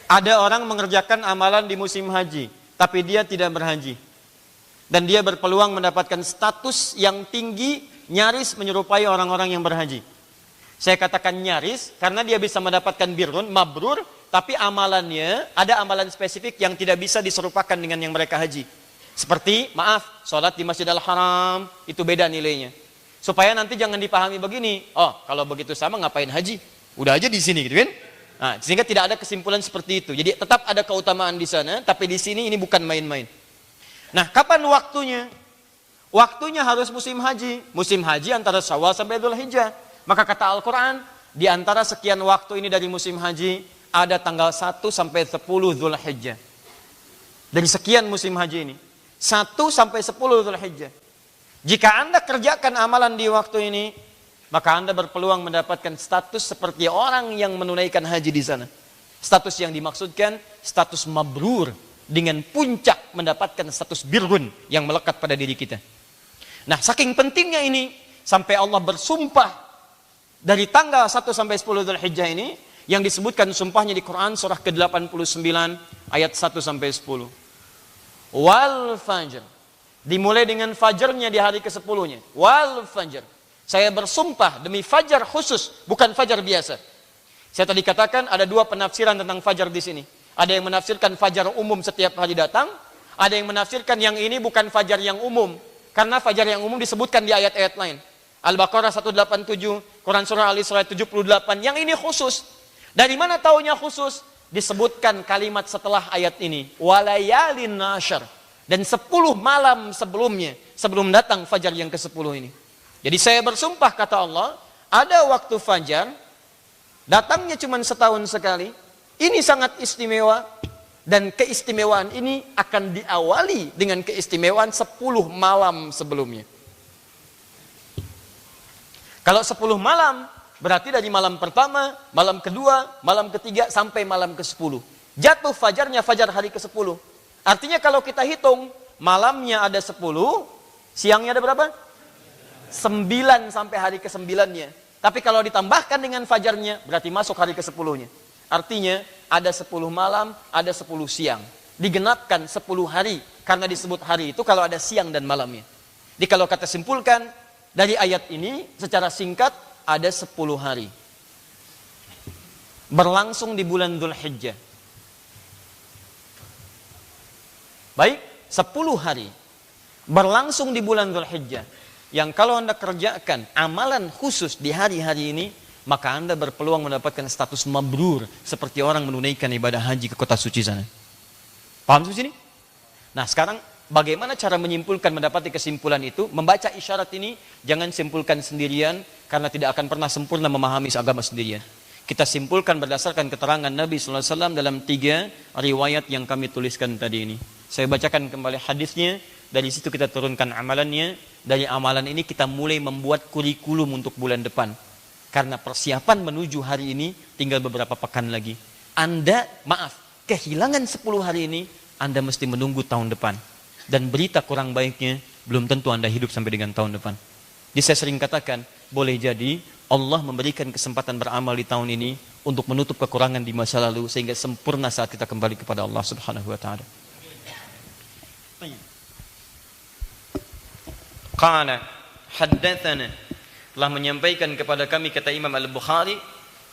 Speaker 2: Ada orang mengerjakan amalan di musim haji, tapi dia tidak berhaji. Dan dia berpeluang mendapatkan status yang tinggi, nyaris menyerupai orang-orang yang berhaji. Saya katakan nyaris, karena dia bisa mendapatkan birrun, mabrur, tapi amalannya, ada amalan spesifik yang tidak bisa diserupakan dengan yang mereka haji. Seperti, maaf, sholat di Masjidil Haram, itu beda nilainya. Supaya nanti jangan dipahami begini, oh kalau begitu sama ngapain haji? Udah aja di sini gitu kan? Nah, sehingga tidak ada kesimpulan seperti itu. Jadi tetap ada keutamaan di sana, tapi di sini ini bukan main-main. Nah, kapan waktunya? Waktunya harus musim haji. Musim haji antara Syawal sampai Dzulhijjah. Maka kata Al-Quran, di antara sekian waktu ini dari musim haji, ada tanggal 1 sampai 10 Dzulhijjah. Dari sekian musim haji ini. 1 sampai 10 Dzulhijjah. Jika Anda kerjakan amalan di waktu ini, maka Anda berpeluang mendapatkan status seperti orang yang menunaikan haji di sana. Status yang dimaksudkan, status mabrur. Dengan puncak mendapatkan status birrun yang melekat pada diri kita. Nah, saking pentingnya ini, sampai Allah bersumpah dari tanggal 1 sampai 10 Dzulhijjah ini, yang disebutkan sumpahnya di Quran surah ke-89 ayat 1 sampai 10. Wal fajr. Dimulai dengan fajarnya di hari ke-10-nya. Wal fajr. Saya bersumpah demi fajar khusus, bukan fajar biasa. Saya tadi katakan ada 2 penafsiran tentang fajar di sini. Ada yang menafsirkan fajar umum setiap hari datang, ada yang menafsirkan yang ini bukan fajar yang umum, karena fajar yang umum disebutkan di ayat-ayat lain. Al-Baqarah 187, Quran surah Al-Isra 78, yang ini khusus. Dari mana taunya khusus? Disebutkan kalimat setelah ayat ini, walayalin nasyr, dan 10 malam sebelumnya, sebelum datang fajar yang ke-10 ini. Jadi saya bersumpah kata Allah, ada waktu fajar, datangnya cuma setahun sekali. Ini sangat istimewa, dan keistimewaan ini akan diawali dengan keistimewaan 10 malam sebelumnya. Kalau 10 malam, berarti dari malam pertama, malam kedua, malam ketiga, sampai malam ke-10. Jatuh fajarnya fajar hari ke-10. Artinya kalau kita hitung, malamnya ada 10, siangnya ada berapa? 9 sampai hari ke-9-nya. Tapi kalau ditambahkan dengan fajarnya, berarti masuk hari ke-10-nya. Artinya ada 10 malam, ada 10 siang. Digenapkan 10 hari, karena disebut hari itu kalau ada siang dan malamnya. Jadi kalau kata simpulkan, dari ayat ini secara singkat ada 10 hari. Berlangsung di bulan Dzulhijjah. Baik, 10 hari berlangsung di bulan Dzulhijjah, yang kalau Anda kerjakan amalan khusus di hari-hari ini, maka Anda berpeluang mendapatkan status mabrur seperti orang menunaikan ibadah haji ke kota suci sana. Paham sampai sini? Nah, sekarang bagaimana cara menyimpulkan, mendapati kesimpulan itu? Membaca isyarat ini jangan simpulkan sendirian, karena tidak akan pernah sempurna memahami agama sendirian. Kita simpulkan berdasarkan keterangan Nabi SAW dalam 3 riwayat yang kami tuliskan tadi ini. Saya bacakan kembali hadisnya, dari situ kita turunkan amalannya. Dari amalan ini kita mulai membuat kurikulum untuk bulan depan. Karena persiapan menuju hari ini tinggal beberapa pekan lagi. Anda, kehilangan 10 hari ini, Anda mesti menunggu tahun depan. Dan berita kurang baiknya, belum tentu Anda hidup sampai dengan tahun depan. Jadi saya sering katakan, boleh jadi Allah memberikan kesempatan beramal di tahun ini untuk menutup kekurangan di masa lalu, sehingga sempurna saat kita kembali kepada Allah Subhanahu wa taala. Qala haddatsana, telah menyampaikan kepada kami, kata Imam Al-Bukhari.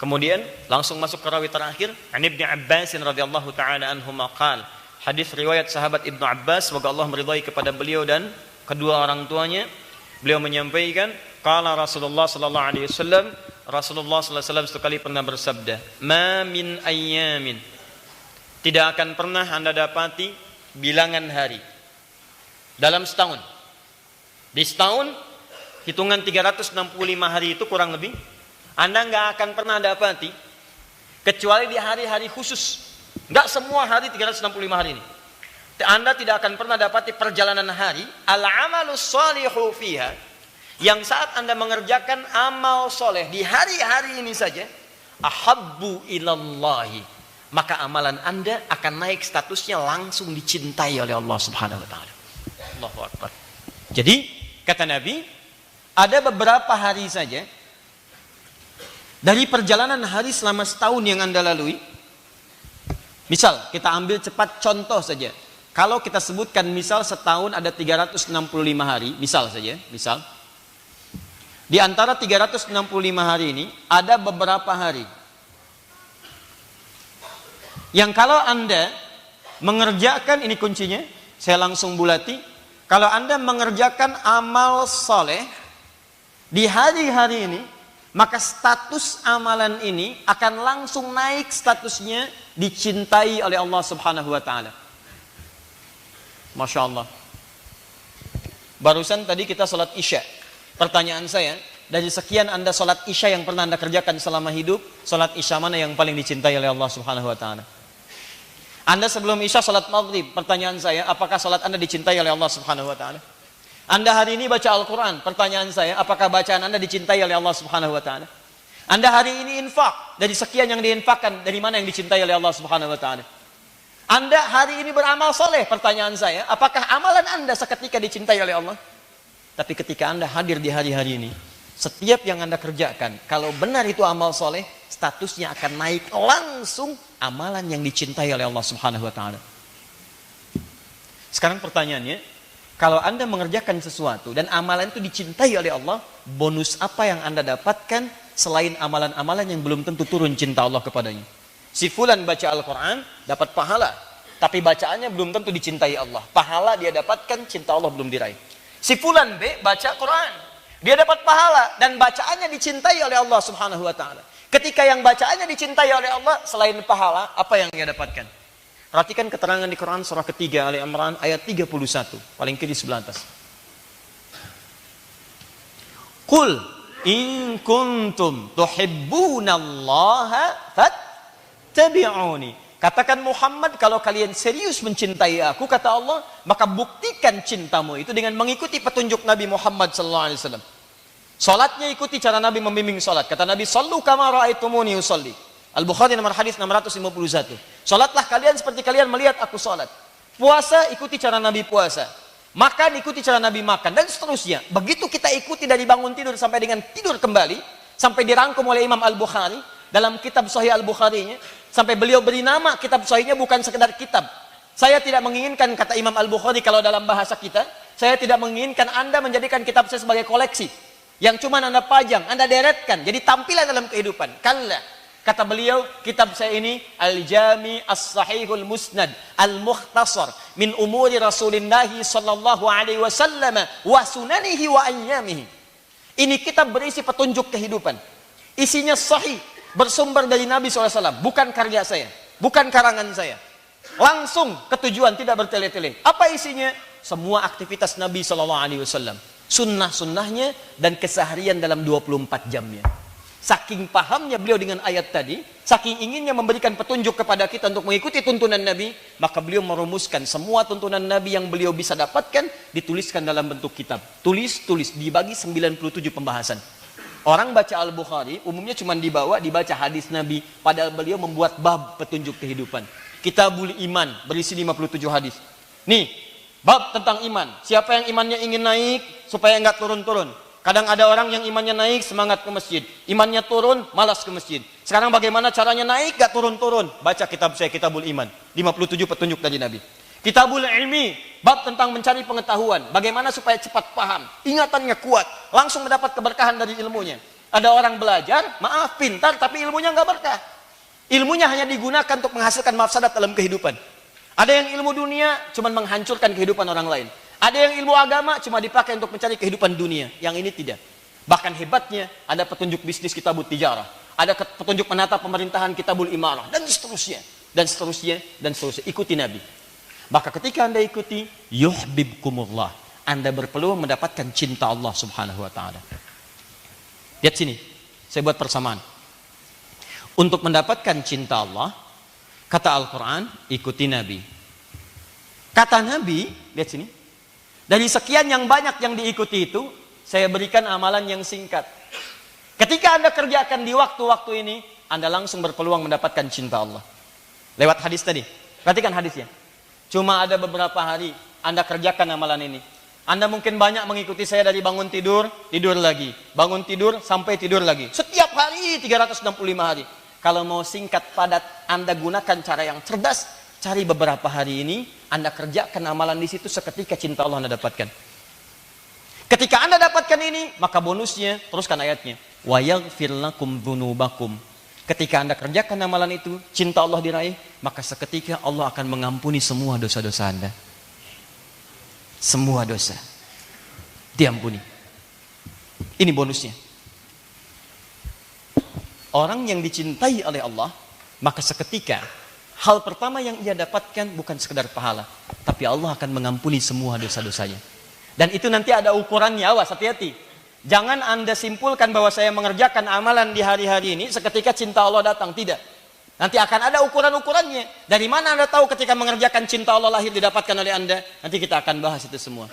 Speaker 2: Kemudian langsung masuk ke rawi terakhir, an Ibnu Abbas radhiyallahu taala anhuma qala, hadis riwayat sahabat Ibnu Abbas, semoga Allah meridai kepada beliau dan kedua orang tuanya. Beliau menyampaikan, qala Rasulullah sallallahu alaihi wasallam, Rasulullah sallallahu alaihi wasallam sekali pernah bersabda, ma min ayyamin, tidak akan pernah Anda dapati bilangan hari dalam setahun. Di setahun, hitungan 365 hari itu kurang lebih, Anda nggak akan pernah dapati, kecuali di hari-hari khusus. Nggak semua hari 365 hari ini. Anda tidak akan pernah dapati perjalanan hari, al-amalus shalihu fiha, yang saat Anda mengerjakan amal soleh di hari-hari ini saja, ahabbu ilallahi, maka amalan Anda akan naik statusnya, langsung dicintai oleh Allah Subhanahu wa taala. Allahu Akbar. Jadi kata Nabi, ada beberapa hari saja dari perjalanan hari selama setahun yang Anda lalui. Misal kita ambil cepat contoh saja. Kalau kita sebutkan misal setahun ada 365 hari, misal saja, misal di antara 365 hari ini ada beberapa hari yang kalau Anda mengerjakan, ini kuncinya, saya langsung bulati, kalau Anda mengerjakan amal soleh di hari-hari ini, maka status amalan ini akan langsung naik statusnya, dicintai oleh Allah Subhanahu wa taala. Masya Allah. Barusan tadi kita sholat isya. Pertanyaan saya, dari sekian Anda sholat isya yang pernah Anda kerjakan selama hidup, sholat isya mana yang paling dicintai oleh Allah Subhanahu wa taala? Anda sebelum isya sholat maghrib, pertanyaan saya, apakah sholat Anda dicintai oleh Allah Subhanahu wa taala? Anda hari ini baca Al-Quran, pertanyaan saya, apakah bacaan Anda dicintai oleh Allah Subhanahu wa taala? Anda hari ini infak, dari sekian yang diinfakkan, dari mana yang dicintai oleh Allah Subhanahu wa taala? Anda hari ini beramal soleh, pertanyaan saya, apakah amalan Anda seketika dicintai oleh Allah? Tapi ketika Anda hadir di hari-hari ini, setiap yang Anda kerjakan, kalau benar itu amal soleh, statusnya akan naik langsung, amalan yang dicintai oleh Allah Subhanahu wa taala. Sekarang pertanyaannya, kalau Anda mengerjakan sesuatu dan amalan itu dicintai oleh Allah, bonus apa yang Anda dapatkan selain amalan-amalan yang belum tentu turun cinta Allah kepadanya? Si fulan baca Al-Quran, dapat pahala. Tapi bacaannya belum tentu dicintai Allah. Pahala dia dapatkan, cinta Allah belum diraih. Si fulan B baca Quran, dia dapat pahala dan bacaannya dicintai oleh Allah Subhanahu wa taala. Ketika yang bacaannya dicintai oleh Allah, selain pahala, apa yang dia dapatkan? Perhatikan keterangan di Quran surah ketiga Ali Imran ayat 31, paling kiri sebelah atas. Qul in kuntum tuhibbunallaha fattabi'uni. Katakan Muhammad, kalau kalian serius mencintai aku, kata Allah, maka buktikan cintamu itu dengan mengikuti petunjuk Nabi Muhammad SAW. Salatnya ikuti cara Nabi membimbing salat. Kata Nabi, sallu kama ra'aitumuni usalli. Al-Bukhari nomor hadis 651. Salatlah kalian seperti kalian melihat aku salat. Puasa, ikuti cara Nabi puasa. Makan, ikuti cara Nabi makan, dan seterusnya. Begitu kita ikuti dari bangun tidur sampai dengan tidur kembali, sampai dirangkum oleh Imam Al-Bukhari dalam kitab Sahih Al-Bukharinya, sampai beliau beri nama kitab Sahihnya bukan sekedar kitab. Saya tidak menginginkan, kata Imam Al-Bukhari kalau dalam bahasa kita, saya tidak menginginkan Anda menjadikan kitab saya sebagai koleksi yang cuma Anda pajang, Anda deretkan jadi tampilan dalam kehidupan. Kalla, kata beliau, kitab saya ini Al-Jami As-Sahihul Musnad Al-Mukhtasar
Speaker 3: min umuri Rasulillah sallallahu alaihi wasallam wa sunanihi wa ayyamihi. Ini kitab berisi petunjuk kehidupan. Isinya sahih, bersumber dari Nabi SAW, bukan karya saya, bukan karangan saya. Langsung ke tujuan, tidak bertele-tele. Apa isinya? Semua aktivitas Nabi SAW, sunnah-sunnahnya dan keseharian dalam 24 jamnya. Saking pahamnya beliau dengan ayat tadi, saking inginnya memberikan petunjuk kepada kita untuk mengikuti tuntunan Nabi, maka beliau merumuskan semua tuntunan Nabi yang beliau bisa dapatkan, dituliskan dalam bentuk kitab. Tulis, dibagi 97 pembahasan. Orang baca Al-Bukhari, umumnya cuma dibaca hadis Nabi, padahal beliau membuat bab petunjuk kehidupan. Kitabul Iman, berisi 57 hadis. Nih, bab tentang iman. Siapa yang imannya ingin naik, supaya nggak turun-turun. Kadang ada orang yang imannya naik, semangat ke masjid. Imannya turun, malas ke masjid. Sekarang bagaimana caranya naik, gak turun-turun? Baca kitab saya, Kitabul Iman. 57 petunjuk dari Nabi. Kitabul Ilmi, bab tentang mencari pengetahuan. Bagaimana supaya cepat paham, ingatannya kuat, langsung mendapat keberkahan dari ilmunya. Ada orang belajar, maaf, pintar, tapi ilmunya gak berkah. Ilmunya hanya digunakan untuk menghasilkan mafsadat dalam kehidupan. Ada yang ilmu dunia, cuma menghancurkan kehidupan orang lain. Ada yang ilmu agama cuma dipakai untuk mencari kehidupan dunia. Yang ini tidak. Bahkan hebatnya ada petunjuk bisnis Kitabul Tijarah. Ada petunjuk menata pemerintahan Kitabul Imarah. Dan seterusnya. Dan seterusnya. Dan seterusnya. Ikuti Nabi. Maka ketika Anda ikuti, yuhbibkumullah. Anda berpeluang mendapatkan cinta Allah subhanahu wa ta'ala. Lihat sini. Saya buat persamaan. Untuk mendapatkan cinta Allah, kata Al-Quran, ikuti Nabi. Kata Nabi, lihat sini. Dari sekian yang banyak yang diikuti itu, saya berikan amalan yang singkat. Ketika Anda kerjakan di waktu-waktu ini, Anda langsung berpeluang mendapatkan cinta Allah. Lewat hadis tadi. Perhatikan hadisnya. Cuma ada beberapa hari Anda kerjakan amalan ini. Anda mungkin banyak mengikuti saya dari bangun tidur, tidur lagi. Bangun tidur, sampai tidur lagi. Setiap hari, 365 hari. Kalau mau singkat, padat, Anda gunakan cara yang cerdas. Cari beberapa hari ini, Anda kerjakan amalan di situ, seketika cinta Allah Anda dapatkan. Ketika Anda dapatkan ini, maka bonusnya, teruskan ayatnya. Wa yaghfir lakum dzunubakum. Ketika Anda kerjakan amalan itu, cinta Allah diraih, maka seketika Allah akan mengampuni semua dosa-dosa Anda. Semua dosa diampuni. Ini bonusnya. Orang yang dicintai oleh Allah, maka seketika hal pertama yang ia dapatkan bukan sekedar pahala, tapi Allah akan mengampuni semua dosa-dosanya. Dan itu nanti ada ukurannya, awas, hati-hati. Jangan Anda simpulkan bahwa saya mengerjakan amalan di hari-hari ini, seketika cinta Allah datang. Tidak. Nanti akan ada ukuran-ukurannya. Dari mana Anda tahu ketika mengerjakan cinta Allah lahir didapatkan oleh Anda? Nanti kita akan bahas itu semua.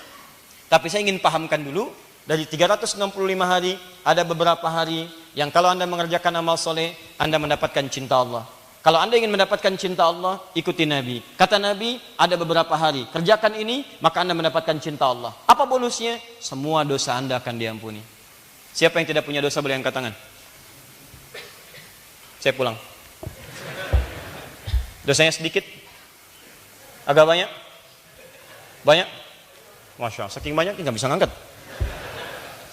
Speaker 3: Tapi saya ingin pahamkan dulu, dari 365 hari, ada beberapa hari yang kalau Anda mengerjakan amal soleh, Anda mendapatkan cinta Allah. Kalau Anda ingin mendapatkan cinta Allah, ikuti Nabi. Kata Nabi, ada beberapa hari. Kerjakan ini, maka Anda mendapatkan cinta Allah. Apa bonusnya? Semua dosa Anda akan diampuni. Siapa yang tidak punya dosa boleh angkat tangan? Saya pulang. Dosanya sedikit? Agak banyak? Banyak? Masya Allah, saking banyak nggak bisa ngangkat.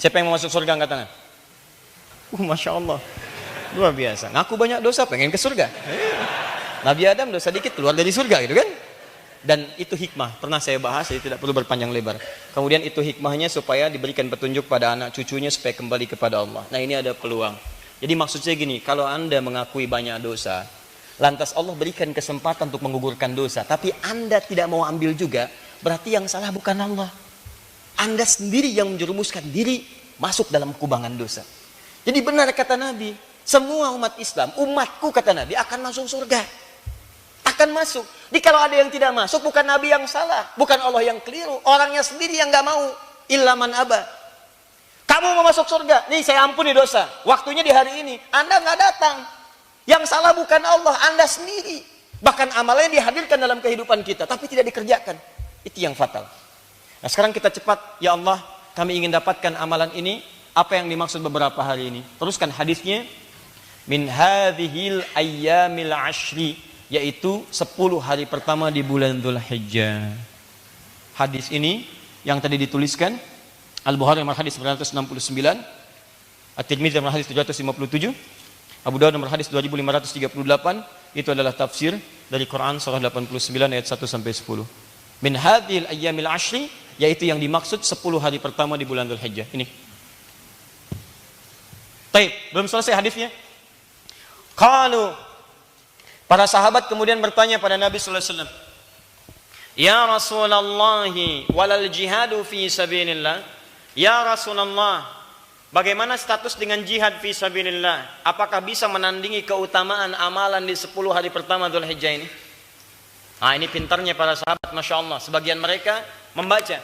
Speaker 3: Siapa yang mau masuk surga angkat tangan? Masya Allah. Luar biasa. Ngaku banyak dosa, pengen ke surga. Nabi Adam dosa dikit keluar dari surga gitu kan. Dan itu hikmah. Pernah saya bahas, jadi tidak perlu berpanjang lebar. Kemudian itu hikmahnya supaya diberikan petunjuk pada anak cucunya supaya kembali kepada Allah. Nah ini ada peluang. Jadi maksud saya gini, kalau Anda mengakui banyak dosa, lantas Allah berikan kesempatan untuk menggugurkan dosa, tapi Anda tidak mau ambil juga, berarti yang salah bukan Allah. Anda sendiri yang menjerumuskan diri masuk dalam kubangan dosa. Jadi benar kata Nabi, semua umat Islam, umatku kata Nabi akan masuk surga. Akan masuk. Jadi kalau ada yang tidak masuk, bukan Nabi yang salah, bukan Allah yang keliru, orangnya sendiri yang nggak mau. Illa man aba. Kamu mau masuk surga, nih saya ampuni dosa. Waktunya di hari ini, Anda nggak datang. Yang salah bukan Allah, Anda sendiri. Bahkan amalnya dihadirkan dalam kehidupan kita, tapi tidak dikerjakan. Itu yang fatal. Nah sekarang kita cepat, ya Allah, kami ingin dapatkan amalan ini. Apa yang dimaksud beberapa hari ini? Teruskan hadisnya. Min hadhil ayyamil ashri, yaitu 10 hari pertama di bulan Dzulhijjah. Hadis ini yang tadi dituliskan Al-Bukhari nomor hadis 969, At-Tirmidzi nomor hadis 757, Abu Dawud nomor hadis 2538. Itu adalah tafsir dari Quran surah 89 ayat 1 sampai 10.
Speaker 2: Min hadhil ayyamil ashri, yaitu yang dimaksud 10 hari pertama di bulan Dzulhijjah. Ini. Baik, belum selesai hadisnya. Qalu, para sahabat kemudian bertanya pada Nabi sallallahu alaihi wasallam, "Ya Rasulullah, walal jihadu fi sabilillah?" Ya Rasulullah, bagaimana status dengan jihad fi sabilillah? Apakah bisa menandingi keutamaan amalan di 10 hari pertama Dzulhijjah ini? Nah, ini pintarnya para sahabat, Masya Allah. Sebagian mereka membaca,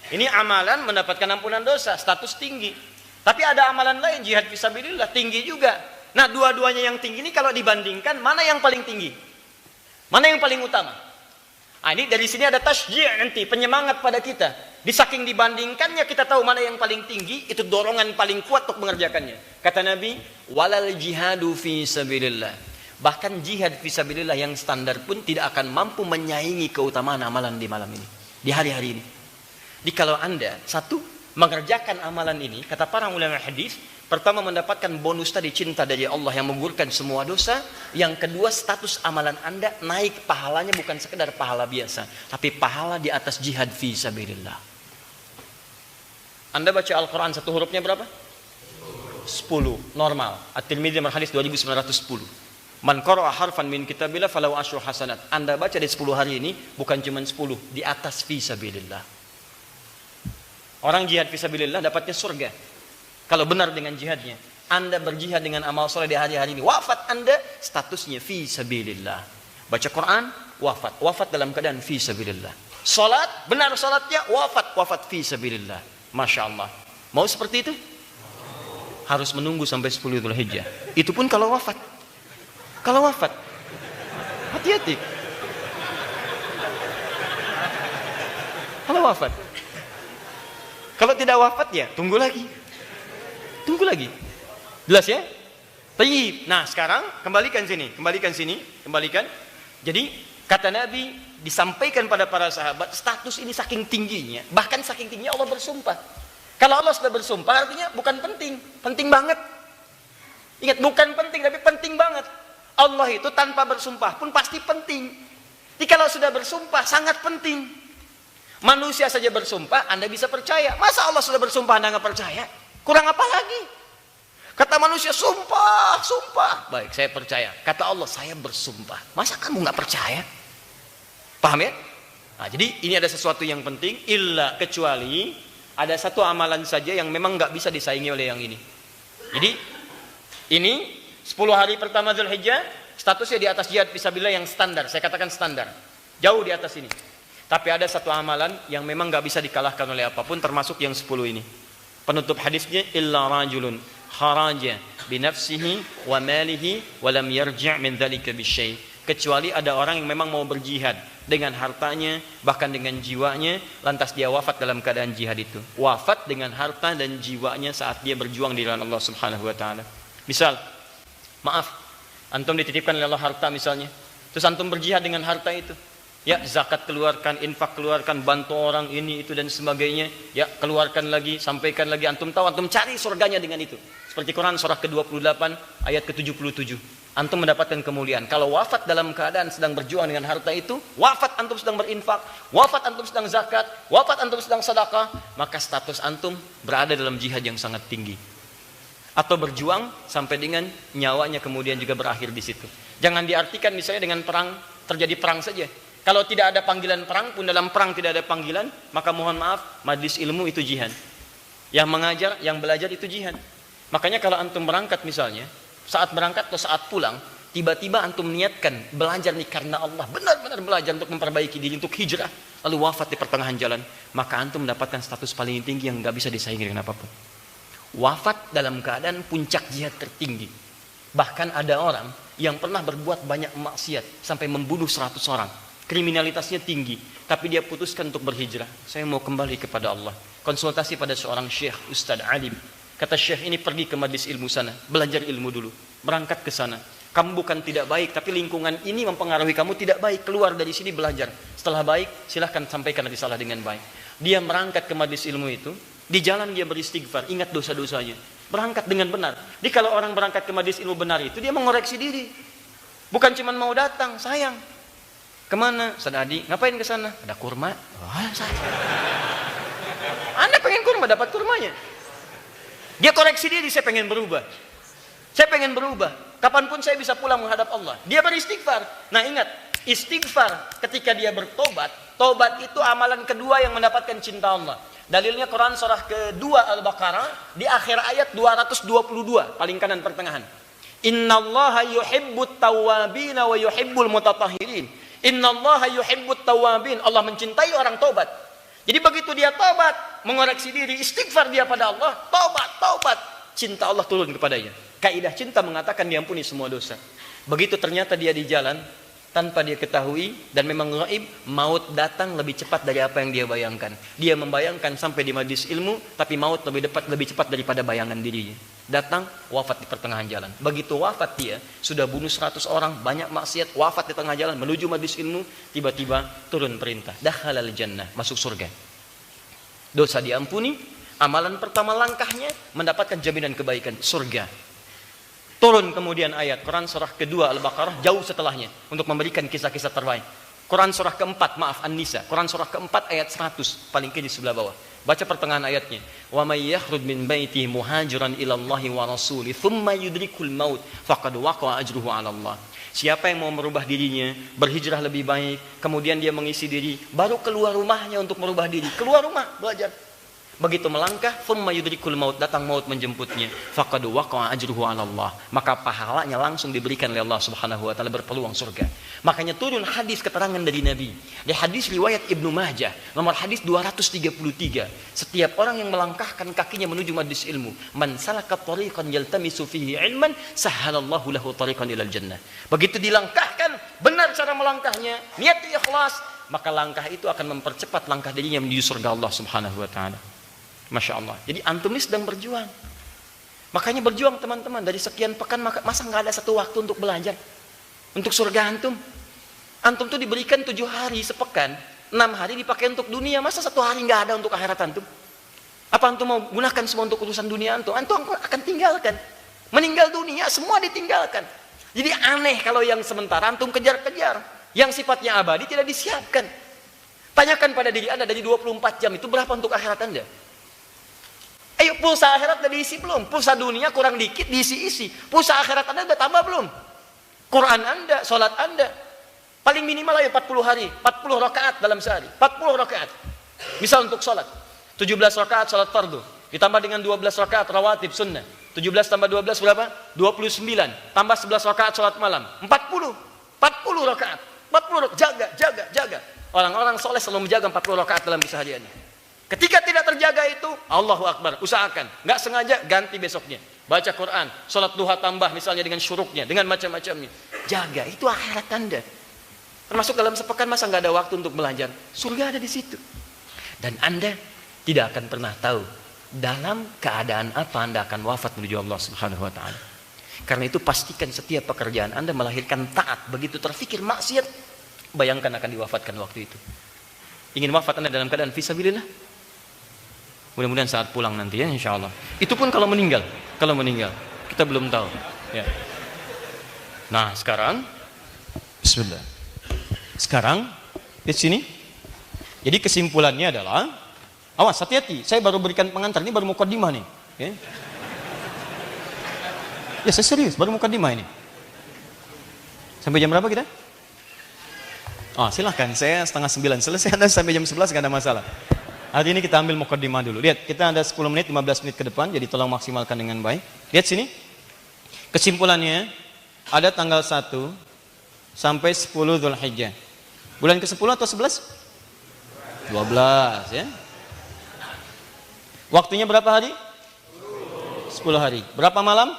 Speaker 2: ini amalan mendapatkan ampunan dosa, status tinggi. Tapi ada amalan lain, jihad fisabilillah, tinggi juga. Nah, dua-duanya yang tinggi ini kalau dibandingkan, mana yang paling tinggi? Mana yang paling utama? Nah, ini dari sini ada tasji' nanti, penyemangat pada kita. Di saking dibandingkannya kita tahu mana yang paling tinggi, itu dorongan paling kuat untuk mengerjakannya. Kata Nabi, walal jihadu fisabilillah. Bahkan jihad fisabilillah yang standar pun tidak akan mampu menyaingi keutamaan amalan di malam ini, di hari-hari ini. Jadi kalau Anda, satu, mengerjakan amalan ini, kata para ulama hadis, pertama mendapatkan bonus tadi, cinta dari Allah yang menggugurkan semua dosa. Yang kedua, status amalan Anda naik, pahalanya bukan sekedar pahala biasa, tapi pahala di atas jihad fi sabilillah. Anda baca Al-Quran satu hurufnya berapa? 10, normal. At-Tirmidzi hadis 2910. Man qara'a harfan min kitabillah falahu asyru hasanat. Anda baca di 10 hari ini bukan cuma 10, di atas fi sabilillah. Orang jihad fisabilillah dapatnya surga. Kalau benar dengan jihadnya. Anda berjihad dengan amal soleh di hari-hari ini. Wafat Anda statusnya fisabilillah. Baca Quran, wafat. Wafat dalam keadaan fisabilillah. Salat, benar salatnya, wafat fisabilillah. Masya Allah. Mau seperti itu? Harus menunggu sampai 10 Dzulhijjah. Itu pun kalau wafat. Kalau wafat. Hati-hati. Kalau wafat. Kalau tidak wafat ya tunggu lagi. Tunggu lagi. Jelas ya? Tayyib. Nah, sekarang kembalikan sini. Jadi kata Nabi disampaikan pada para sahabat, status ini saking tingginya, bahkan saking tingginya Allah bersumpah. Kalau Allah sudah bersumpah artinya bukan penting, penting banget. Ingat, bukan penting tapi penting banget. Allah itu tanpa bersumpah pun pasti penting. Jadi kalau sudah bersumpah sangat penting. Manusia saja bersumpah, Anda bisa percaya. Masa Allah sudah bersumpah, Anda nggak percaya? Kurang apa lagi? Kata manusia, sumpah. Baik, saya percaya. Kata Allah, saya bersumpah. Masa kamu nggak percaya? Paham ya? Nah, jadi ini ada sesuatu yang penting. Illa, kecuali ada satu amalan saja yang memang nggak bisa disaingi oleh yang ini. Jadi ini 10 hari pertama Dzulhijjah, statusnya di atas jihad fisabilillah yang standar. Saya katakan standar. Jauh di atas ini. Tapi ada satu amalan yang memang gak bisa dikalahkan oleh apapun, termasuk yang 10 ini. Penutup hadisnya, illa rajulun kharaja binafsihi wa malihi wa lam yarji' min dzalika bisyai. Kecuali ada orang yang memang mau berjihad dengan hartanya, bahkan dengan jiwanya, lantas dia wafat dalam keadaan jihad itu. Wafat dengan harta dan jiwanya saat dia berjuang di jalan Allah Subhanahu wa taala. Misal, maaf, antum dititipkan oleh Allah harta misalnya. Terus antum berjihad dengan harta itu. Ya, zakat keluarkan, infak keluarkan, bantu orang ini itu dan sebagainya. Ya, keluarkan lagi, sampaikan lagi. Antum tahu, antum cari surganya dengan itu. Seperti Quran surah ke-28 ayat ke-77. Antum mendapatkan kemuliaan. Kalau wafat dalam keadaan sedang berjuang dengan harta itu, wafat antum sedang berinfak, wafat antum sedang zakat, wafat antum sedang sedekah, maka status antum berada dalam jihad yang sangat tinggi. Atau berjuang sampai dengan nyawanya kemudian juga berakhir di situ. Jangan diartikan misalnya dengan perang, terjadi perang saja. Kalau tidak ada panggilan perang pun, dalam perang tidak ada panggilan, maka mohon maaf, majlis ilmu itu jihad. Yang mengajar, yang belajar itu jihad. Makanya kalau antum berangkat misalnya, saat berangkat atau saat pulang, tiba-tiba antum niatkan belajar nih karena Allah, benar-benar belajar untuk memperbaiki diri, untuk hijrah, lalu wafat di pertengahan jalan, maka antum mendapatkan status paling tinggi yang gak bisa disaingi dengan apapun. Wafat dalam keadaan puncak jihad tertinggi. Bahkan ada orang yang pernah berbuat banyak maksiat sampai membunuh 100 orang. Kriminalitasnya tinggi, tapi dia putuskan untuk berhijrah. Saya mau kembali kepada Allah. Konsultasi pada seorang syekh, ustadz alim. Kata syekh ini, pergi ke majlis ilmu sana, belajar ilmu dulu, berangkat ke sana. Kamu bukan tidak baik, tapi lingkungan ini mempengaruhi kamu tidak baik. Keluar dari sini belajar. Setelah baik, silahkan sampaikan risalah dengan baik. Dia merangkat ke majlis ilmu itu. Di jalan dia beristighfar, ingat dosa-dosanya. Berangkat dengan benar. Jadi kalau orang berangkat ke majlis ilmu benar itu, dia mengoreksi diri. Bukan cuma mau datang, sayang.
Speaker 3: Kemana? Ustaz Adi, ngapain ke sana? Ada kurma. Anda pengen kurma, dapat kurmanya. Dia koreksi diri, saya pengen berubah. Saya pengen berubah. Kapanpun saya bisa pulang menghadap Allah. Dia beristighfar. Nah ingat, istighfar ketika dia bertobat, tobat itu amalan kedua yang mendapatkan cinta Allah. Dalilnya Quran surah kedua Al-Baqarah di akhir ayat 222, paling kanan pertengahan. Innallaha yuhibbut tawwabin wa yuhibbul mutatahhirin. Innallaha yuhibbut tawwabin. Allah mencintai orang tobat. Jadi begitu dia tobat, mengoreksi diri, istighfar dia pada Allah, tobat, cinta Allah turun kepadanya. Kaidah cinta mengatakan diampuni semua dosa. Begitu ternyata dia di jalan, tanpa dia ketahui, dan memang gaib, maut datang lebih cepat dari apa yang dia bayangkan. Dia membayangkan sampai di majlis ilmu, tapi maut lebih cepat daripada bayangan dirinya. Datang, wafat di pertengahan jalan. Begitu wafat dia, sudah bunuh 100 orang, banyak maksiat, wafat di tengah jalan, menuju majlis ilmu, tiba-tiba turun perintah. Dakhalal jannah, masuk surga. Dosa diampuni, amalan pertama langkahnya, mendapatkan jaminan kebaikan, surga. Turun kemudian ayat Quran surah kedua Al-Baqarah jauh setelahnya untuk memberikan kisah-kisah terbaik. Quran surah keempat, maaf An-Nisa, Quran surah keempat ayat 100, paling kiri sebelah bawah. Baca pertengahan ayatnya. Wa may yakhruj min baitihi muhajiran ila Allah wa rasuli thumma yudrikul maut faqad waqa'a ajruhu 'ala Allah. Siapa yang mau merubah dirinya, berhijrah lebih baik, kemudian dia mengisi diri, baru keluar rumahnya untuk merubah diri. Keluar rumah, belajar. Begitu melangkah, thumma yudrikul maut, datang maut menjemputnya, faqad waqa'a ajruhu 'ala Allah. Maka pahalanya langsung diberikan oleh Allah Subhanahu wa taala, berpeluang surga. Makanya turun hadis keterangan dari Nabi. Di hadis riwayat Ibnu Majah, nomor hadis 233. Setiap orang yang melangkahkan kakinya menuju majlis ilmu, man salaka tariqan yaltamisu fihi ilman, sahhalallahu lahu tariqan ilal jannah. Begitu dilangkahkan, benar cara melangkahnya, niat ikhlas, maka langkah itu akan mempercepat langkah dirinya menuju surga Allah Subhanahu wa taala. Masya Allah. Jadi antum ini sedang berjuang. Makanya berjuang teman-teman. Dari sekian pekan masa nggak ada satu waktu untuk belajar untuk surga antum. Antum tuh diberikan 7 hari sepekan, 6 hari dipakai untuk dunia. Masa 1 hari nggak ada untuk akhirat antum? Apa antum mau gunakan semua untuk urusan dunia antum? Antum akan tinggalkan. Meninggal dunia semua ditinggalkan. Jadi aneh kalau yang sementara antum kejar-kejar. Yang sifatnya abadi tidak disiapkan. Tanyakan pada diri anda, dari 24 jam itu berapa untuk akhirat anda? Ayo, pulsa akhirat udah diisi belum? Pulsa dunia kurang dikit diisi-isi. Pulsa akhirat anda udah tambah belum? Quran anda, sholat anda, paling minimal ayo 40 hari, 40 rakaat dalam sehari, 40 rakaat. Misal untuk sholat, 17 rakaat sholat fardu, ditambah dengan 12 rakaat rawatib sunnah. 17 tambah 12 berapa? 29. Tambah 11 rakaat sholat malam, 40 rakaat. 40 rakaat, jaga. Orang-orang soleh selalu menjaga 40 rakaat dalam kesehariannya. Ketika tidak terjaga itu, Allahu Akbar, usahakan. Nggak sengaja, ganti besoknya. Baca Quran, sholat duha tambah misalnya dengan syuruknya, dengan macam-macamnya. Jaga, itu akhirat anda. Termasuk dalam sepekan masa nggak ada waktu untuk belajar. Surga ada di situ. Dan anda tidak akan pernah tahu dalam keadaan apa anda akan wafat menuju Allah Subhanahu wa taala. Karena itu pastikan setiap pekerjaan anda melahirkan taat. Begitu terfikir maksiat, bayangkan akan diwafatkan waktu itu. Ingin wafat anda dalam keadaan fisabilillah? Mudah-mudahan saat pulang nanti ya, insya Allah. Itu pun kalau meninggal. Kita belum tahu ya. Nah sekarang, bismillah. Sekarang di sini, jadi kesimpulannya adalah, awas hati-hati, saya baru berikan pengantar, ini baru mukadimah nih ya. Ya saya serius, baru mukadimah ini. Sampai jam berapa kita? Silahkan, saya 8:30 selesai, Anda sampai jam 11 gak ada masalah. Hari ini kita ambil mukadimah dulu. Lihat, kita ada 10 menit, 15 menit ke depan, jadi tolong maksimalkan dengan baik. Lihat sini. Kesimpulannya, ada tanggal 1 sampai 10 Dzulhijjah. Bulan ke-10 atau 11? 12 ya. Waktunya berapa hari? 10 hari. Berapa malam?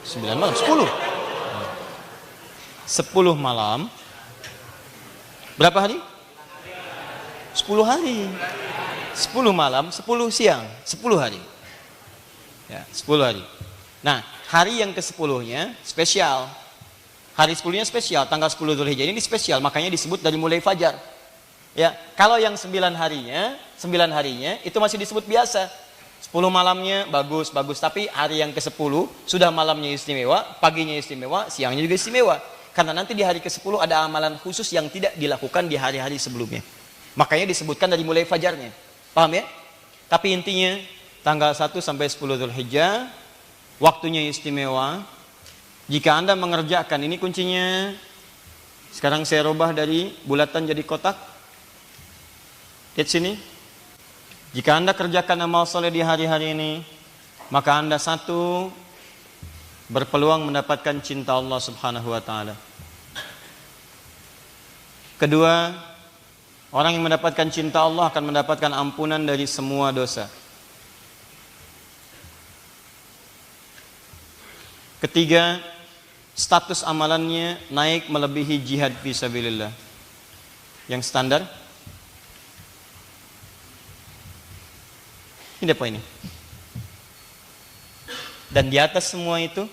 Speaker 3: 9 malam, 10. 10 malam. Berapa hari? 10 hari. 10 malam, 10 siang, 10 hari. Ya, 10 hari. Nah, hari yang ke-10-nya spesial. Hari 10-nya spesial, tanggal 10 Dzulhijjah ini spesial, makanya disebut dari mulai fajar. Ya, kalau yang 9 harinya itu masih disebut biasa. 10 malamnya bagus, tapi hari yang ke-10 sudah malamnya istimewa, paginya istimewa, siangnya juga istimewa.
Speaker 2: Karena nanti di hari ke-10 ada amalan khusus yang tidak dilakukan di hari-hari sebelumnya. Makanya disebutkan dari mulai fajarnya. Paham ya? Tapi intinya tanggal 1 sampai 10 Dzulhijjah waktunya istimewa. Jika Anda mengerjakan, ini kuncinya. Sekarang saya rubah dari bulatan jadi kotak. Lihat sini. Jika Anda kerjakan amal soleh di hari-hari ini, maka Anda satu, berpeluang mendapatkan cinta Allah Subhanahu wa ta'ala. Kedua, orang yang mendapatkan cinta Allah akan mendapatkan ampunan dari semua dosa. Ketiga, status amalannya naik melebihi jihad fisabilillah. Yang standar. Ini apa ini? Dan di atas semua itu,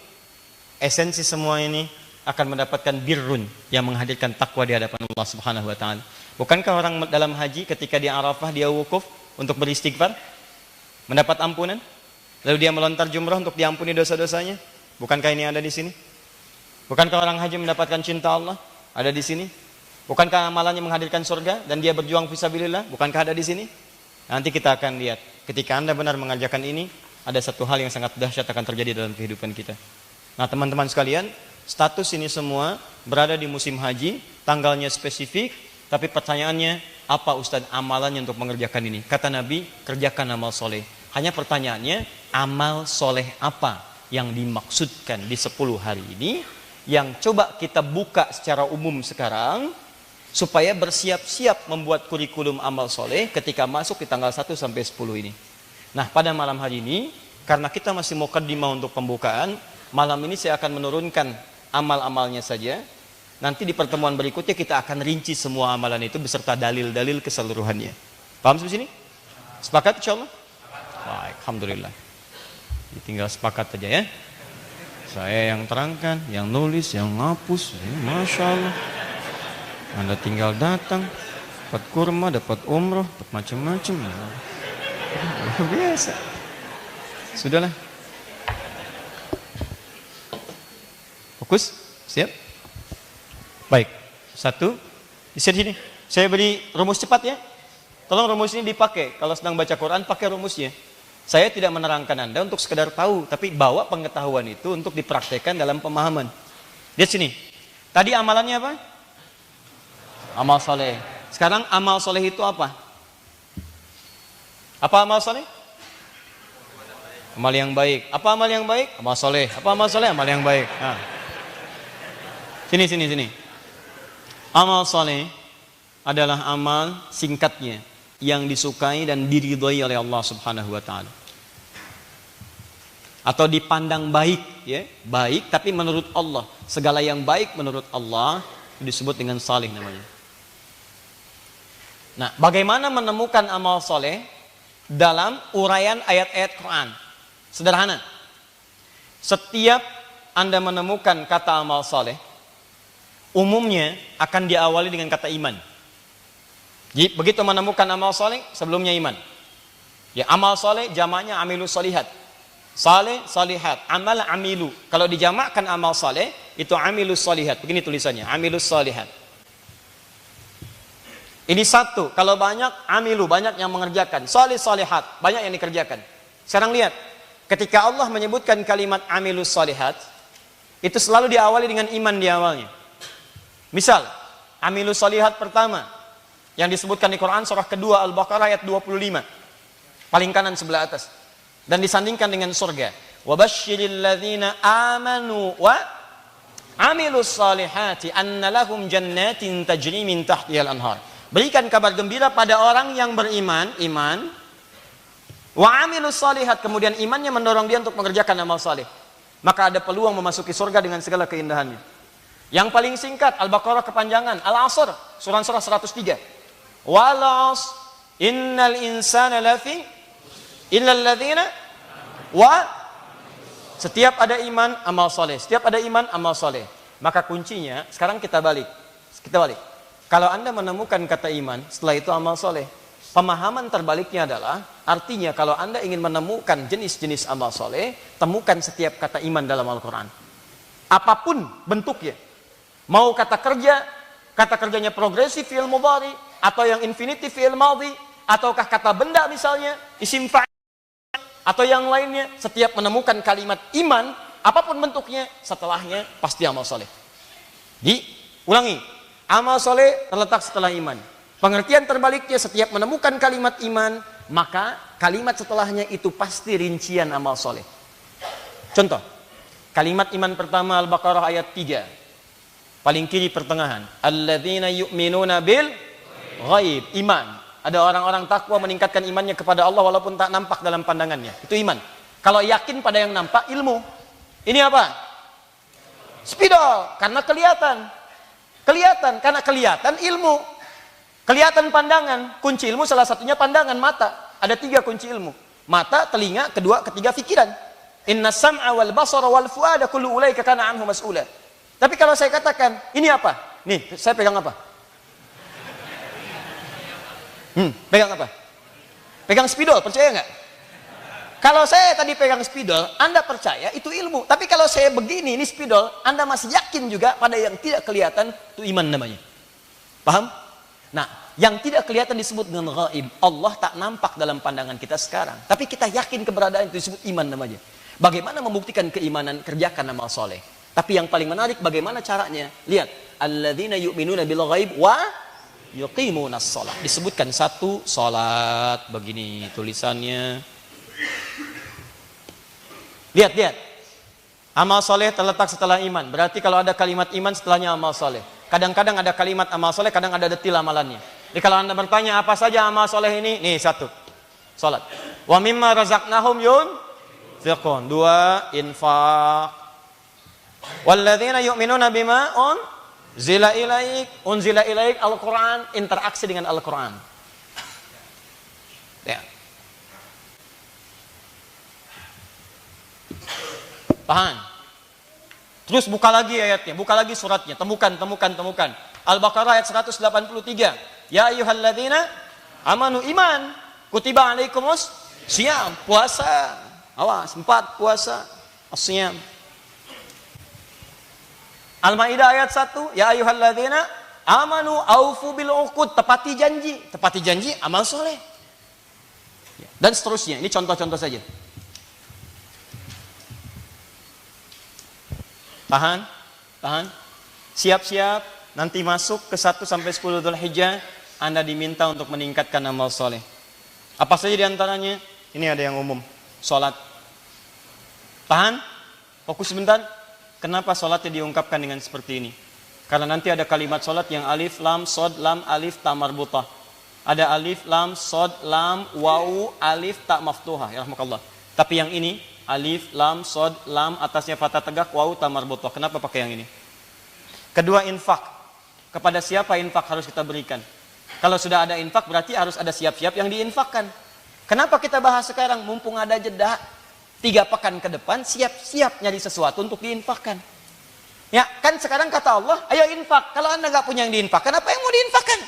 Speaker 2: esensi semua ini akan mendapatkan birrun yang menghadirkan takwa di hadapan Allah Subhanahu wa ta'ala. Bukankah orang dalam haji ketika di Arafah dia wukuf untuk beristighfar, mendapat ampunan? Lalu dia melontar jumrah untuk diampuni dosa-dosanya? Bukankah ini ada di sini? Bukankah orang haji mendapatkan cinta Allah? Ada di sini. Bukankah amalannya menghadirkan surga dan dia berjuang fisabilillah? Bukankah ada di sini? Nanti kita akan lihat. Ketika Anda benar mengerjakan ini, ada satu hal yang sangat dahsyat akan terjadi dalam kehidupan kita. Nah, teman-teman sekalian, status ini semua berada di musim haji, tanggalnya spesifik, tapi pertanyaannya, apa Ustaz amalannya untuk mengerjakan ini? Kata Nabi, kerjakan amal soleh. Hanya pertanyaannya, amal soleh apa yang dimaksudkan di 10 hari ini, yang coba kita buka secara umum sekarang, supaya bersiap-siap membuat kurikulum amal soleh ketika masuk di tanggal 1 sampai 10 ini. Nah, pada malam hari ini, karena kita masih mukaddimah untuk pembukaan, malam ini saya akan menurunkan amal-amalnya saja. Nanti di pertemuan berikutnya kita akan rinci semua amalan itu beserta dalil-dalil keseluruhannya. Paham sampai sini? Sepakat insyaallah? Baik, alhamdulillah. Tinggal sepakat aja ya. Saya yang terangkan, yang nulis, yang ngapus, Masya Allah. Anda tinggal datang, dapat kurma, dapat umroh, dapat macam-macam. Luar biasa. Sudahlah. Fokus, siap? Baik, satu. Di sini. Saya beri rumus cepat ya. Tolong rumus ini dipakai. Kalau sedang baca Quran, pakai rumusnya. Saya tidak menerangkan Anda untuk sekedar tahu, tapi bawa pengetahuan itu untuk dipraktekkan dalam pemahaman. Lihat sini. Tadi amalannya apa? Amal soleh. Sekarang amal soleh itu apa? Apa amal soleh? Amal yang baik. Apa amal yang baik? Amal soleh. Apa amal soleh? Amal yang baik. Nah. Sini. Amal soleh adalah amal singkatnya yang disukai dan diridhoi oleh Allah Subhanahu wa ta'ala. Atau dipandang baik, ya, baik tapi menurut Allah. Segala yang baik menurut Allah disebut dengan salih namanya. Nah, bagaimana menemukan amal soleh dalam uraian ayat-ayat Quran? Sederhana. Setiap Anda menemukan kata amal soleh, umumnya akan diawali dengan kata iman. Jadi, begitu menemukan amal soleh, sebelumnya iman. Ya, amal soleh jamaknya amilus solihat. Saleh, salihat, amal, amilu. Kalau dijamakkan amal soleh, itu amilus solihat. Begini tulisannya, amilus solihat. Ini satu. Kalau banyak, amilu, banyak yang mengerjakan. Salih, salihat, banyak yang dikerjakan. Sekarang lihat, ketika Allah menyebutkan kalimat amilus solihat, itu selalu diawali dengan iman di awalnya. Misal, amilus solihat pertama, yang disebutkan di Quran surah kedua Al-Baqarah ayat 25. Paling kanan sebelah atas. Dan disandingkan dengan surga. Wa basyiril ladzina amanu wa amilus solihati anna lahum jannatin tajri min tahtihal anhar. Berikan kabar gembira pada orang yang beriman, iman. Wa amilus solihat, kemudian imannya mendorong dia untuk mengerjakan amal saleh. Maka ada peluang memasuki surga dengan segala keindahannya. Yang paling singkat Al-Baqarah kepanjangan, Al-Asr, surah 103. Wal 'asr innal insana lafi illal ladzina wa, setiap ada iman amal soleh, setiap ada iman amal soleh. Maka kuncinya sekarang kita balik. Kalau Anda menemukan kata iman, setelah itu amal soleh. Pemahaman terbaliknya adalah, artinya kalau Anda ingin menemukan jenis-jenis amal soleh, temukan setiap kata iman dalam Al-Quran. Apapun bentuknya,
Speaker 3: Mau kata kerja, kata kerjanya progresif fi'il mudhari, atau yang infinitif fi'il madhi, ataukah kata benda misalnya, isim fa'il, atau yang lainnya, setiap menemukan kalimat iman, apapun bentuknya, setelahnya pasti amal soleh. Diulangi, amal soleh terletak setelah iman. Pengertian terbaliknya, setiap menemukan kalimat iman, maka kalimat setelahnya itu pasti rincian amal soleh. Contoh, kalimat iman pertama Al-Baqarah ayat 3, paling kiri pertengahan, alladzina yu'minuna bil ghaib, iman. Ada orang-orang takwa meningkatkan imannya kepada Allah walaupun tak nampak dalam pandangannya. Itu iman. Kalau yakin pada yang nampak, ilmu. Ini apa? Spidol, karena kelihatan. Kelihatan, karena kelihatan ilmu. Kelihatan pandangan. Kunci ilmu salah satunya pandangan, mata. Ada 3 kunci ilmu. Mata, telinga, kedua, ketiga pikiran. Inna sam'a wal basara wal fuada kullu ulaika kana anhu mas'ula. Tapi kalau saya katakan, ini apa? Nih, saya pegang apa? Pegang apa? Pegang spidol, percaya nggak? Kalau saya tadi pegang spidol, Anda percaya itu ilmu. Tapi kalau saya begini, ini spidol, Anda masih yakin juga pada yang tidak kelihatan, itu iman namanya. Paham? Nah, yang tidak kelihatan disebut dengan ghaib. Allah tak nampak dalam pandangan kita sekarang. Tapi kita yakin keberadaan itu disebut iman namanya. Bagaimana membuktikan keimanan? Kerjakan amal soleh. Tapi yang paling menarik, bagaimana caranya? Lihat, alladzina yu'minuna bil ghaib wa yuqimunas shalah. Disebutkan satu salat, begini tulisannya. Lihat. Amal soleh terletak setelah iman. Berarti kalau ada kalimat iman setelahnya amal soleh. Kadang-kadang ada kalimat amal soleh, kadang ada detil amalannya. Jadi kalau Anda bertanya apa saja amal soleh ini, nih satu, salat. Wa mimma razaqnahum yunfiqun. 2, infak. Walladzina yu'minuna bima unzila ilaik Al-Quran, interaksi dengan Al-Quran. Ya. Paham? Terus buka lagi ayatnya, buka lagi suratnya, temukan. Al-Baqarah ayat 183. Ya ayyuhalladzina amanu, iman, kutiba alaikumus siyam, puasa. Awas, 4 puasa, as-siyam. Al-Maidah ayat 1, ya ayyuhalladzina amanu aufu bil uqud, tepati janji. Tepati janji amal soleh. Dan seterusnya. Ini contoh-contoh saja. Tahan. Siap-siap, nanti masuk ke 1 sampai 10 Dzulhijjah, Anda diminta untuk meningkatkan amal soleh. Apa saja diantaranya? Ini ada yang umum. Salat. Tahan. Fokus sebentar. Kenapa sholatnya diungkapkan dengan seperti ini? Karena nanti ada kalimat sholat yang alif, lam, sod, lam, alif, ta marbutah. Ada alif, lam, sod, lam, wawu, alif, ta maftuhah. Ya rahmakallah. Tapi yang ini, alif, lam, sod, lam, atasnya fathah tegak, wawu, ta marbutah. Kenapa pakai yang ini? Kedua, infak. Kepada siapa infak harus kita berikan? Kalau sudah ada infak, berarti harus ada siap-siap yang diinfakkan. Kenapa kita bahas sekarang? Mumpung ada jeda 3 pekan ke depan, siap-siap nyari sesuatu untuk diinfakkan. Ya, kan sekarang kata Allah, ayo infak. Kalau Anda nggak punya yang diinfakkan, apa yang mau diinfakkan?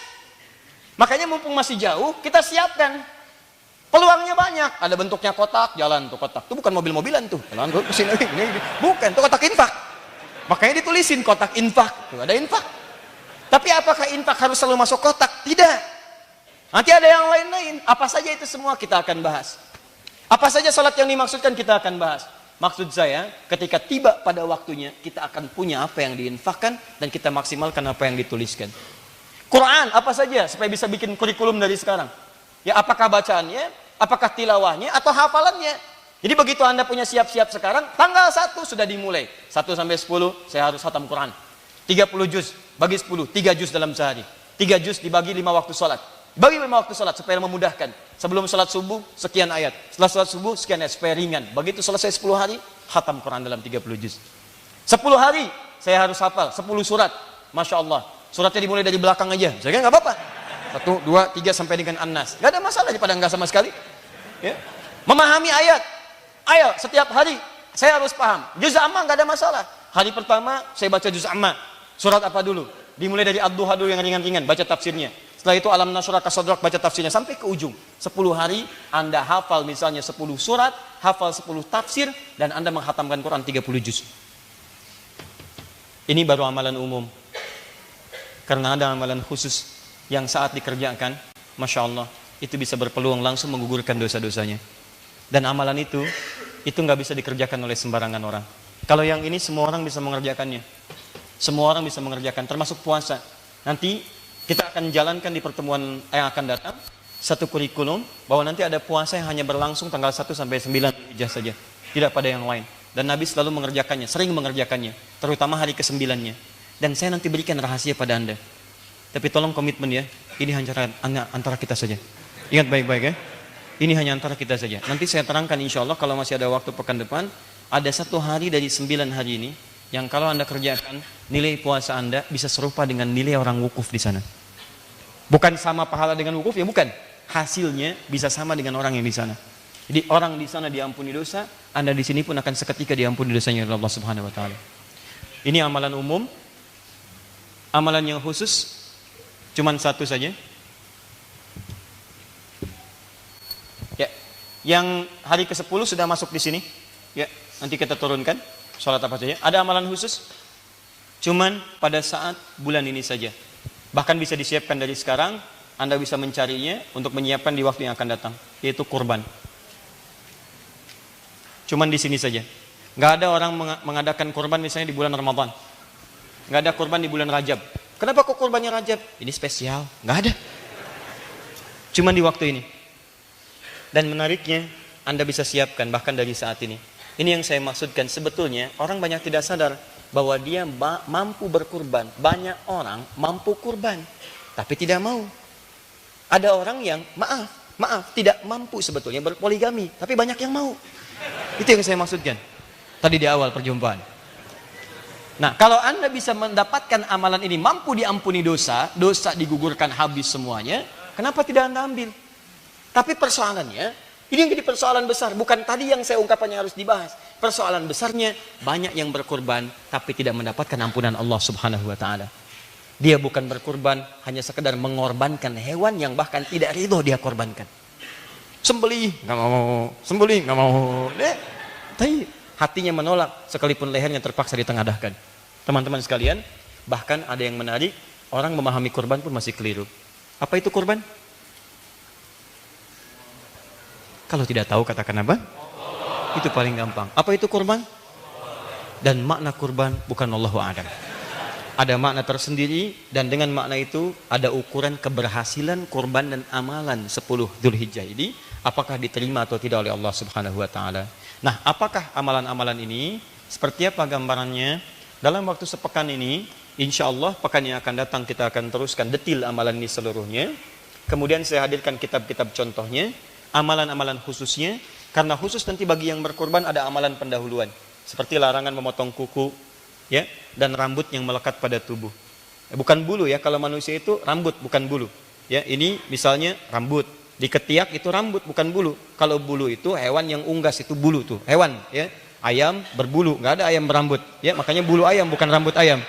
Speaker 3: Makanya mumpung masih jauh, kita siapkan. Peluangnya banyak. Ada bentuknya kotak, jalan tuh kotak. Itu bukan mobil-mobilan tuh. Jalan tuh kesini, ini. Bukan, itu kotak infak. Makanya ditulisin kotak infak. Tuh ada infak. Tapi apakah infak harus selalu masuk kotak? Tidak. Nanti ada yang lain-lain. Apa saja itu semua kita akan bahas. Apa saja salat yang dimaksudkan kita akan bahas. Maksud saya, ketika tiba pada waktunya, kita akan punya apa yang diinfakkan dan kita maksimalkan apa yang dituliskan. Quran, apa saja supaya bisa bikin kurikulum dari sekarang. Ya, apakah bacaannya, apakah tilawahnya, atau hafalannya. Jadi begitu Anda punya siap-siap sekarang, tanggal 1 sudah dimulai. 1 sampai 10, saya harus khatam Quran. 30 juz, bagi 10, 3 juz dalam sehari. 3 juz dibagi 5 waktu salat. Bagi 5 waktu salat supaya memudahkan. Sebelum salat subuh, sekian ayat. Setelah salat subuh, sekian ayat, supaya ringan. Begitu selesai 10 hari, khatam Quran dalam 30 juz. 10 hari, saya harus hafal 10 surat. Masya Allah. Suratnya dimulai dari belakang aja. Saya nggak apa-apa. 1, 2, 3 sampai dengan An-Nas. Nggak ada masalah daripada nggak sama sekali. Ya. Memahami ayat. Ayo, setiap hari, saya harus paham. Juz Amma nggak ada masalah. Hari pertama, saya baca Juz Amma. Surat apa dulu? Dimulai dari Ad-Duha dulu yang ringan-ringan, baca tafsirnya. Setelah itu Alam Nashrah Kasodrak, baca tafsirnya sampai ke ujung. 10 hari Anda hafal misalnya 10 surat, hafal 10 tafsir, dan Anda menghatamkan Quran 30 juz. Ini baru amalan umum.
Speaker 2: Karena ada amalan khusus yang saat dikerjakan, Masya Allah, itu bisa berpeluang langsung menggugurkan dosa-dosanya. Dan amalan itu nggak bisa dikerjakan oleh sembarangan orang. Kalau yang ini semua orang bisa mengerjakannya. Semua orang bisa mengerjakan, termasuk puasa. Nanti kita akan jalankan di pertemuan yang akan datang satu kurikulum bahwa nanti ada puasa yang hanya berlangsung tanggal 1 sampai 9 Dzulhijjah saja, tidak pada yang lain. Dan Nabi selalu mengerjakannya, sering mengerjakannya, terutama hari ke-9-nya. Dan saya nanti berikan rahasia pada Anda. Tapi tolong komitmen ya, ini hanya antara kita saja. Ingat baik-baik ya, ini hanya antara kita saja. Nanti saya terangkan insya Allah kalau masih ada waktu pekan depan, ada satu hari dari 9 hari ini yang kalau Anda kerjakan, nilai puasa Anda bisa serupa dengan nilai orang wukuf di sana. Bukan sama pahala dengan wukuf ya, bukan. Hasilnya bisa sama dengan orang yang di sana. Jadi orang di sana diampuni dosa, Anda di sini pun akan seketika diampuni dosanya oleh Allah Subhanahu wa taala. Ini amalan umum. Amalan yang khusus cuman satu saja. Ya, yang hari ke-10 sudah masuk di sini. Ya, nanti kita turunkan salat apa saja. Ada amalan khusus cuman pada saat bulan ini saja. Bahkan bisa disiapkan dari sekarang, Anda bisa mencarinya untuk menyiapkan di waktu yang akan datang, yaitu kurban. Cuman di sini saja. Nggak ada orang mengadakan kurban misalnya di bulan Ramadan. Nggak ada kurban di bulan Rajab. Kenapa kok kurbannya Rajab? Ini spesial. Nggak ada. Cuman di waktu ini. Dan menariknya, Anda bisa siapkan bahkan dari saat ini. Ini yang saya maksudkan. Sebetulnya orang banyak tidak sadar bahwa dia mampu berkurban. Banyak orang mampu kurban, tapi tidak mau. Ada orang yang maaf tidak mampu sebetulnya berpoligami, tapi banyak yang mau. Itu yang saya maksudkan tadi di awal perjumpaan. Nah, kalau Anda bisa mendapatkan amalan ini, mampu diampuni dosa digugurkan habis semuanya, kenapa tidak Anda ambil? Tapi persoalannya, ini yang jadi persoalan besar. Bukan tadi yang saya ungkapannya harus dibahas. Persoalan besarnya, banyak yang berkurban tapi tidak mendapatkan ampunan Allah Subhanahu wa taala. Dia bukan berkurban, hanya sekedar mengorbankan hewan yang bahkan tidak ridho dia korbankan. Sembelih, nggak mau. Sembelih, nggak mau. Tapi hatinya menolak, sekalipun lehernya terpaksa ditengadahkan. Teman-teman sekalian, bahkan ada yang menarik, orang memahami kurban pun masih keliru. Apa itu kurban? Kalau tidak tahu katakan apa? Itu paling gampang. Apa itu kurban? Dan makna kurban bukan Allahu a'lam. Ada makna tersendiri, dan dengan makna itu ada ukuran keberhasilan kurban dan amalan 10 Dzulhijjah ini, apakah diterima atau tidak oleh Allah Subhanahu wa taala. Nah, apakah amalan-amalan ini? Seperti apa gambarannya? Dalam waktu sepekan ini, insya Allah pekan yang akan datang kita akan teruskan detil amalan ini seluruhnya. Kemudian saya hadirkan kitab-kitab contohnya, amalan-amalan khususnya, karena khusus nanti bagi yang berkurban ada amalan pendahuluan, seperti larangan memotong kuku, ya, dan rambut yang melekat pada tubuh. Bukan bulu ya, kalau manusia itu rambut bukan bulu. Ya, ini misalnya rambut, di ketiak itu rambut bukan bulu. Kalau bulu itu hewan yang unggas, itu bulu tuh, hewan ya. Ayam berbulu, nggak ada ayam berambut. Ya, makanya bulu ayam bukan rambut ayam.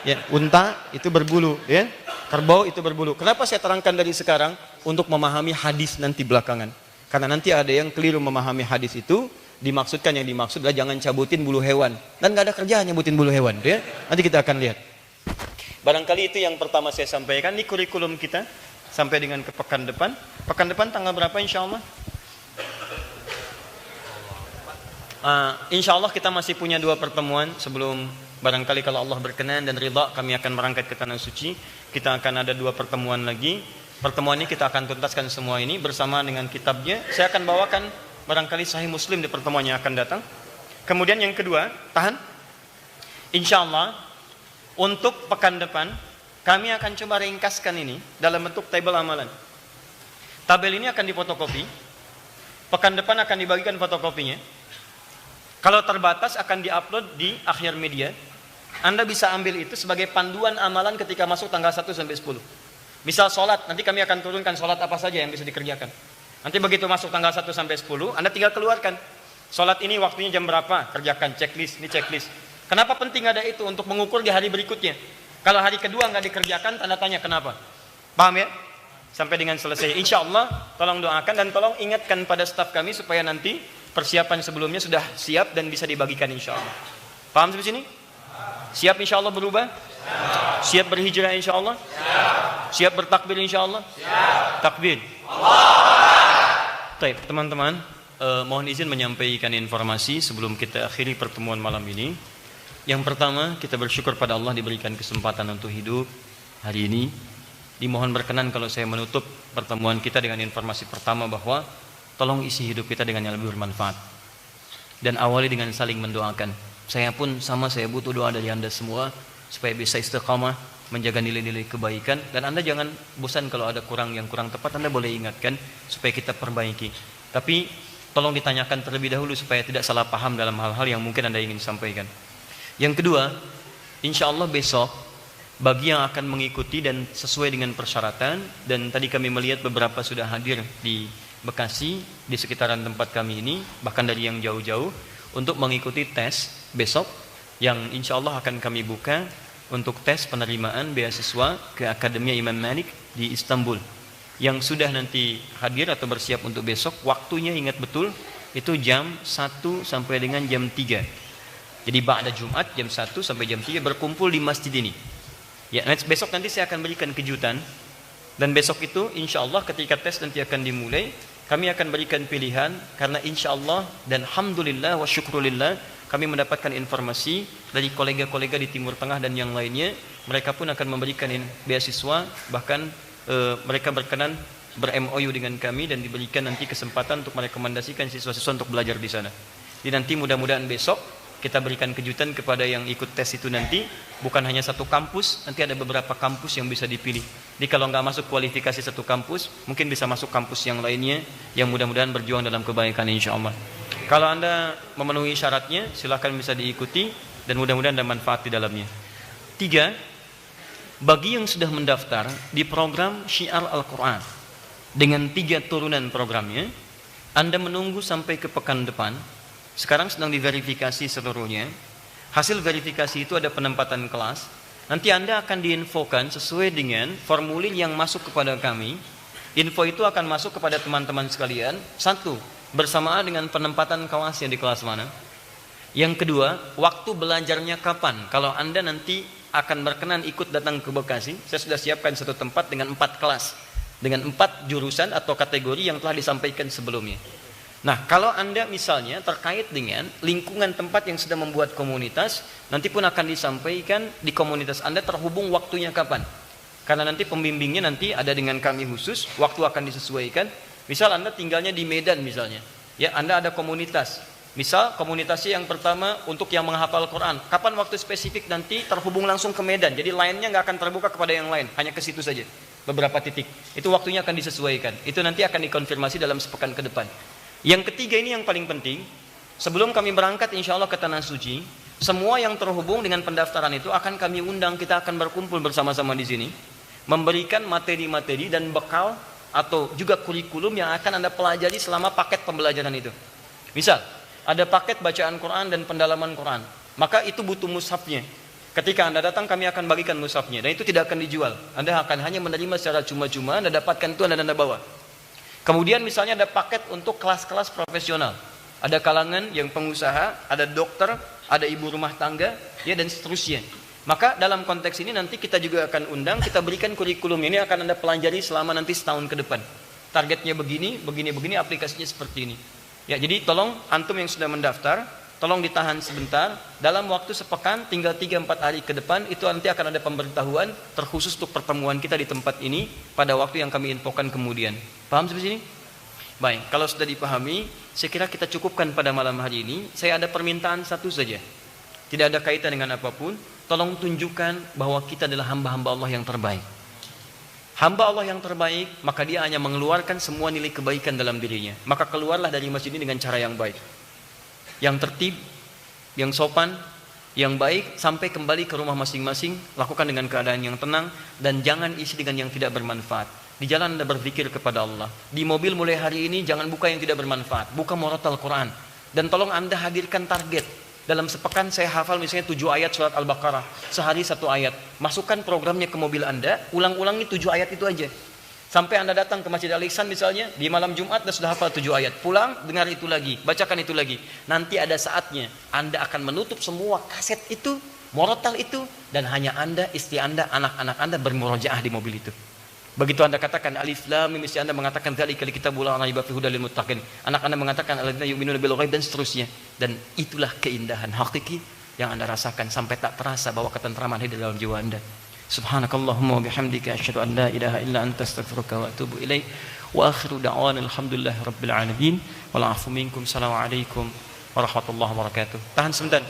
Speaker 2: Ya, unta itu berbulu, ya. Kerbau itu berbulu. Kenapa saya terangkan dari sekarang? Untuk memahami hadis nanti belakangan. Karena nanti ada yang keliru memahami hadis itu. Dimaksudkan, yang dimaksud adalah jangan cabutin bulu hewan, dan nggak ada kerjaan nyabutin bulu hewan, ya. Nanti kita akan lihat. Barangkali itu yang pertama saya sampaikan di kurikulum kita sampai dengan ke pekan depan. Pekan depan tanggal berapa insya Allah? Insya Allah kita masih punya 2 pertemuan sebelum, barangkali kalau Allah berkenan dan ridha, kami akan berangkat ke Tanah Suci. Kita akan ada 2 pertemuan lagi. Pertemuan ini kita akan tuntaskan semua ini bersama dengan kitabnya. Saya akan bawakan barangkali Sahih Muslim di pertemuan yang akan datang. Kemudian yang kedua, tahan. Insya Allah untuk pekan depan kami akan coba ringkaskan ini dalam bentuk tabel amalan. Tabel ini akan difotokopi. Pekan depan akan dibagikan fotokopinya. Kalau terbatas akan diupload di Akhir Media. Anda bisa ambil itu sebagai panduan amalan ketika masuk tanggal 1 sampai 10. Misal sholat, nanti kami akan turunkan sholat apa saja yang bisa dikerjakan. Nanti begitu masuk tanggal 1 sampai 10, Anda tinggal keluarkan. Sholat ini waktunya jam berapa? Kerjakan checklist, ini checklist. Kenapa penting ada itu? Untuk mengukur di hari berikutnya. Kalau hari kedua nggak dikerjakan, tanda tanya kenapa. Paham ya? Sampai dengan selesai. Insya Allah, tolong doakan dan tolong ingatkan pada staf kami supaya nanti persiapan sebelumnya sudah siap dan bisa dibagikan insya Allah. Paham sampai sini?
Speaker 3: Siap insya Allah berubah? Siap berhijrah insya Allah? Siap bertakbir insya Allah? Takbir. Baik, teman-teman, mohon izin menyampaikan informasi sebelum kita akhiri pertemuan malam ini. Yang pertama, kita bersyukur pada Allah diberikan kesempatan untuk hidup hari ini. Dimohon berkenan kalau saya menutup pertemuan kita dengan informasi pertama bahwa tolong isi hidup kita dengan yang lebih bermanfaat. Dan awali dengan saling mendoakan. Saya pun sama, saya butuh doa dari Anda semua supaya bisa istiqamah, menjaga nilai-nilai kebaikan. Dan Anda jangan bosan kalau ada yang kurang tepat, Anda boleh ingatkan supaya kita perbaiki. Tapi tolong ditanyakan terlebih dahulu supaya tidak salah paham dalam hal-hal yang mungkin Anda ingin sampaikan. Yang kedua, insya Allah besok bagi yang akan mengikuti dan sesuai dengan persyaratan, dan tadi kami melihat beberapa sudah hadir di Bekasi, di sekitaran tempat kami ini, bahkan dari yang jauh-jauh, untuk mengikuti tes besok yang insya Allah akan kami buka untuk tes penerimaan beasiswa ke Akademia Imam Malik di Istanbul. Yang sudah nanti hadir atau bersiap untuk besok, waktunya ingat betul, itu jam 1 sampai dengan jam 3. Jadi ba'da Jumat jam 1 sampai jam 3 berkumpul di masjid ini. Ya, besok nanti saya akan berikan kejutan. Dan besok itu insya Allah ketika tes nanti akan dimulai, kami akan berikan pilihan, karena insya Allah dan alhamdulillah wa syukrulillah kami mendapatkan informasi dari kolega-kolega di Timur Tengah dan yang lainnya, mereka pun akan memberikan beasiswa, bahkan mereka berkenan ber-MOU dengan kami dan diberikan nanti kesempatan untuk merekomendasikan siswa-siswa untuk belajar di sana. Jadi nanti mudah-mudahan besok kita berikan kejutan kepada yang ikut tes itu nanti, bukan hanya satu kampus, nanti ada beberapa kampus yang bisa dipilih. Jadi kalau nggak masuk kualifikasi satu kampus, mungkin bisa masuk kampus yang lainnya, yang mudah-mudahan berjuang dalam kebaikan insya Allah. Kalau Anda memenuhi syaratnya, silakan bisa diikuti, dan mudah-mudahan ada manfaat di dalamnya. 3, bagi yang sudah mendaftar di program Syiar Al-Quran, dengan 3 turunan programnya, Anda menunggu sampai ke pekan depan. Sekarang sedang diverifikasi seluruhnya. Hasil verifikasi itu ada penempatan kelas. Nanti Anda akan diinfokan sesuai dengan formulir yang masuk kepada kami. Info itu akan masuk kepada teman-teman sekalian. 1, bersamaan dengan penempatan kelasnya di kelas mana. Yang kedua, waktu belajarnya kapan. Kalau Anda nanti akan berkenan ikut datang ke Bekasi, saya sudah siapkan satu tempat dengan 4 kelas, dengan 4 jurusan atau kategori yang telah disampaikan sebelumnya. Nah, kalau Anda misalnya terkait dengan lingkungan tempat yang sudah membuat komunitas, nanti pun akan disampaikan di komunitas Anda terhubung waktunya kapan. Karena nanti pembimbingnya nanti ada dengan kami khusus, waktu akan disesuaikan. Misal Anda tinggalnya di Medan misalnya, ya Anda ada komunitas. Misal komunitasnya yang pertama untuk yang menghafal Quran. Kapan waktu spesifik nanti terhubung langsung ke Medan. Jadi lainnya nggak akan terbuka kepada yang lain, hanya ke situ saja. Beberapa titik. Itu waktunya akan disesuaikan. Itu nanti akan dikonfirmasi dalam sepekan ke depan. Yang ketiga ini yang paling penting, sebelum kami berangkat insya Allah ke Tanah Suci, semua yang terhubung dengan pendaftaran itu akan kami undang, kita akan berkumpul bersama-sama di sini, memberikan materi-materi dan bekal atau juga kurikulum yang akan Anda pelajari selama paket pembelajaran itu. Misal, ada paket bacaan Quran dan pendalaman Quran, maka itu butuh mushafnya. Ketika Anda datang kami akan bagikan mushafnya, dan itu tidak akan dijual. Anda akan hanya menerima secara cuma-cuma, Anda dapatkan itu Anda bawa. Kemudian misalnya ada paket untuk kelas-kelas profesional. Ada kalangan yang pengusaha, ada dokter, ada ibu rumah tangga, ya dan seterusnya. Maka dalam konteks ini nanti kita juga akan undang, kita berikan kurikulum ini akan Anda pelajari selama nanti setahun ke depan. Targetnya begini, begini, aplikasinya seperti ini. Ya, jadi tolong antum yang sudah mendaftar, tolong ditahan sebentar. Dalam waktu sepekan, tinggal 3-4 hari ke depan, itu nanti akan ada pemberitahuan terkhusus untuk pertemuan kita di tempat ini pada waktu yang kami infokan kemudian. Paham sampai sini? Baik, kalau sudah dipahami, saya kira kita cukupkan pada malam hari ini. Saya ada permintaan satu saja. Tidak ada kaitan dengan apapun. Tolong tunjukkan bahwa kita adalah hamba-hamba Allah yang terbaik. Hamba Allah yang terbaik, maka dia hanya mengeluarkan semua nilai kebaikan dalam dirinya. Maka keluarlah dari masjid ini dengan cara yang baik, yang tertib, yang sopan, yang baik, sampai kembali ke rumah masing-masing. Lakukan dengan keadaan yang tenang, dan jangan isi dengan yang tidak bermanfaat. Di jalan Anda berpikir kepada Allah. Di mobil mulai hari ini jangan buka yang tidak bermanfaat, buka murattal Quran. Dan tolong Anda hadirkan target. Dalam sepekan saya hafal misalnya 7 ayat surat Al-Baqarah, sehari 1 ayat. Masukkan programnya ke mobil Anda, ulang-ulangi 7 ayat itu aja. Sampai Anda datang ke Masjid Al-Ihsan misalnya, di malam Jumat Anda sudah hafal 7 ayat. Pulang, dengar itu lagi, bacakan itu lagi. Nanti ada saatnya Anda akan menutup semua kaset itu, murotal itu, dan hanya Anda, istri Anda, anak-anak Anda bermurojaah di mobil itu. Begitu Anda katakan alif lam mim, istri Anda mengatakan dzalikal kitabul la raiba fihi hudal lil muttaqin. Anak Anda mengatakan alladzina yu'minuna bil ghaib, dan seterusnya. Dan itulah keindahan hakiki yang Anda rasakan sampai tak terasa bahwa ketentraman hidup dalam jiwa Anda. Subhanakallahumma wa bihamdika asyhadu an la ilaha illa anta astaghfiruka wa atubu ilaik. Wa akhiru da'wana alhamdulillahi rabbil alamin. Wal 'afu minkum. Assalamualaikum warahmatullahi wabarakatuh. Tahan sebentar.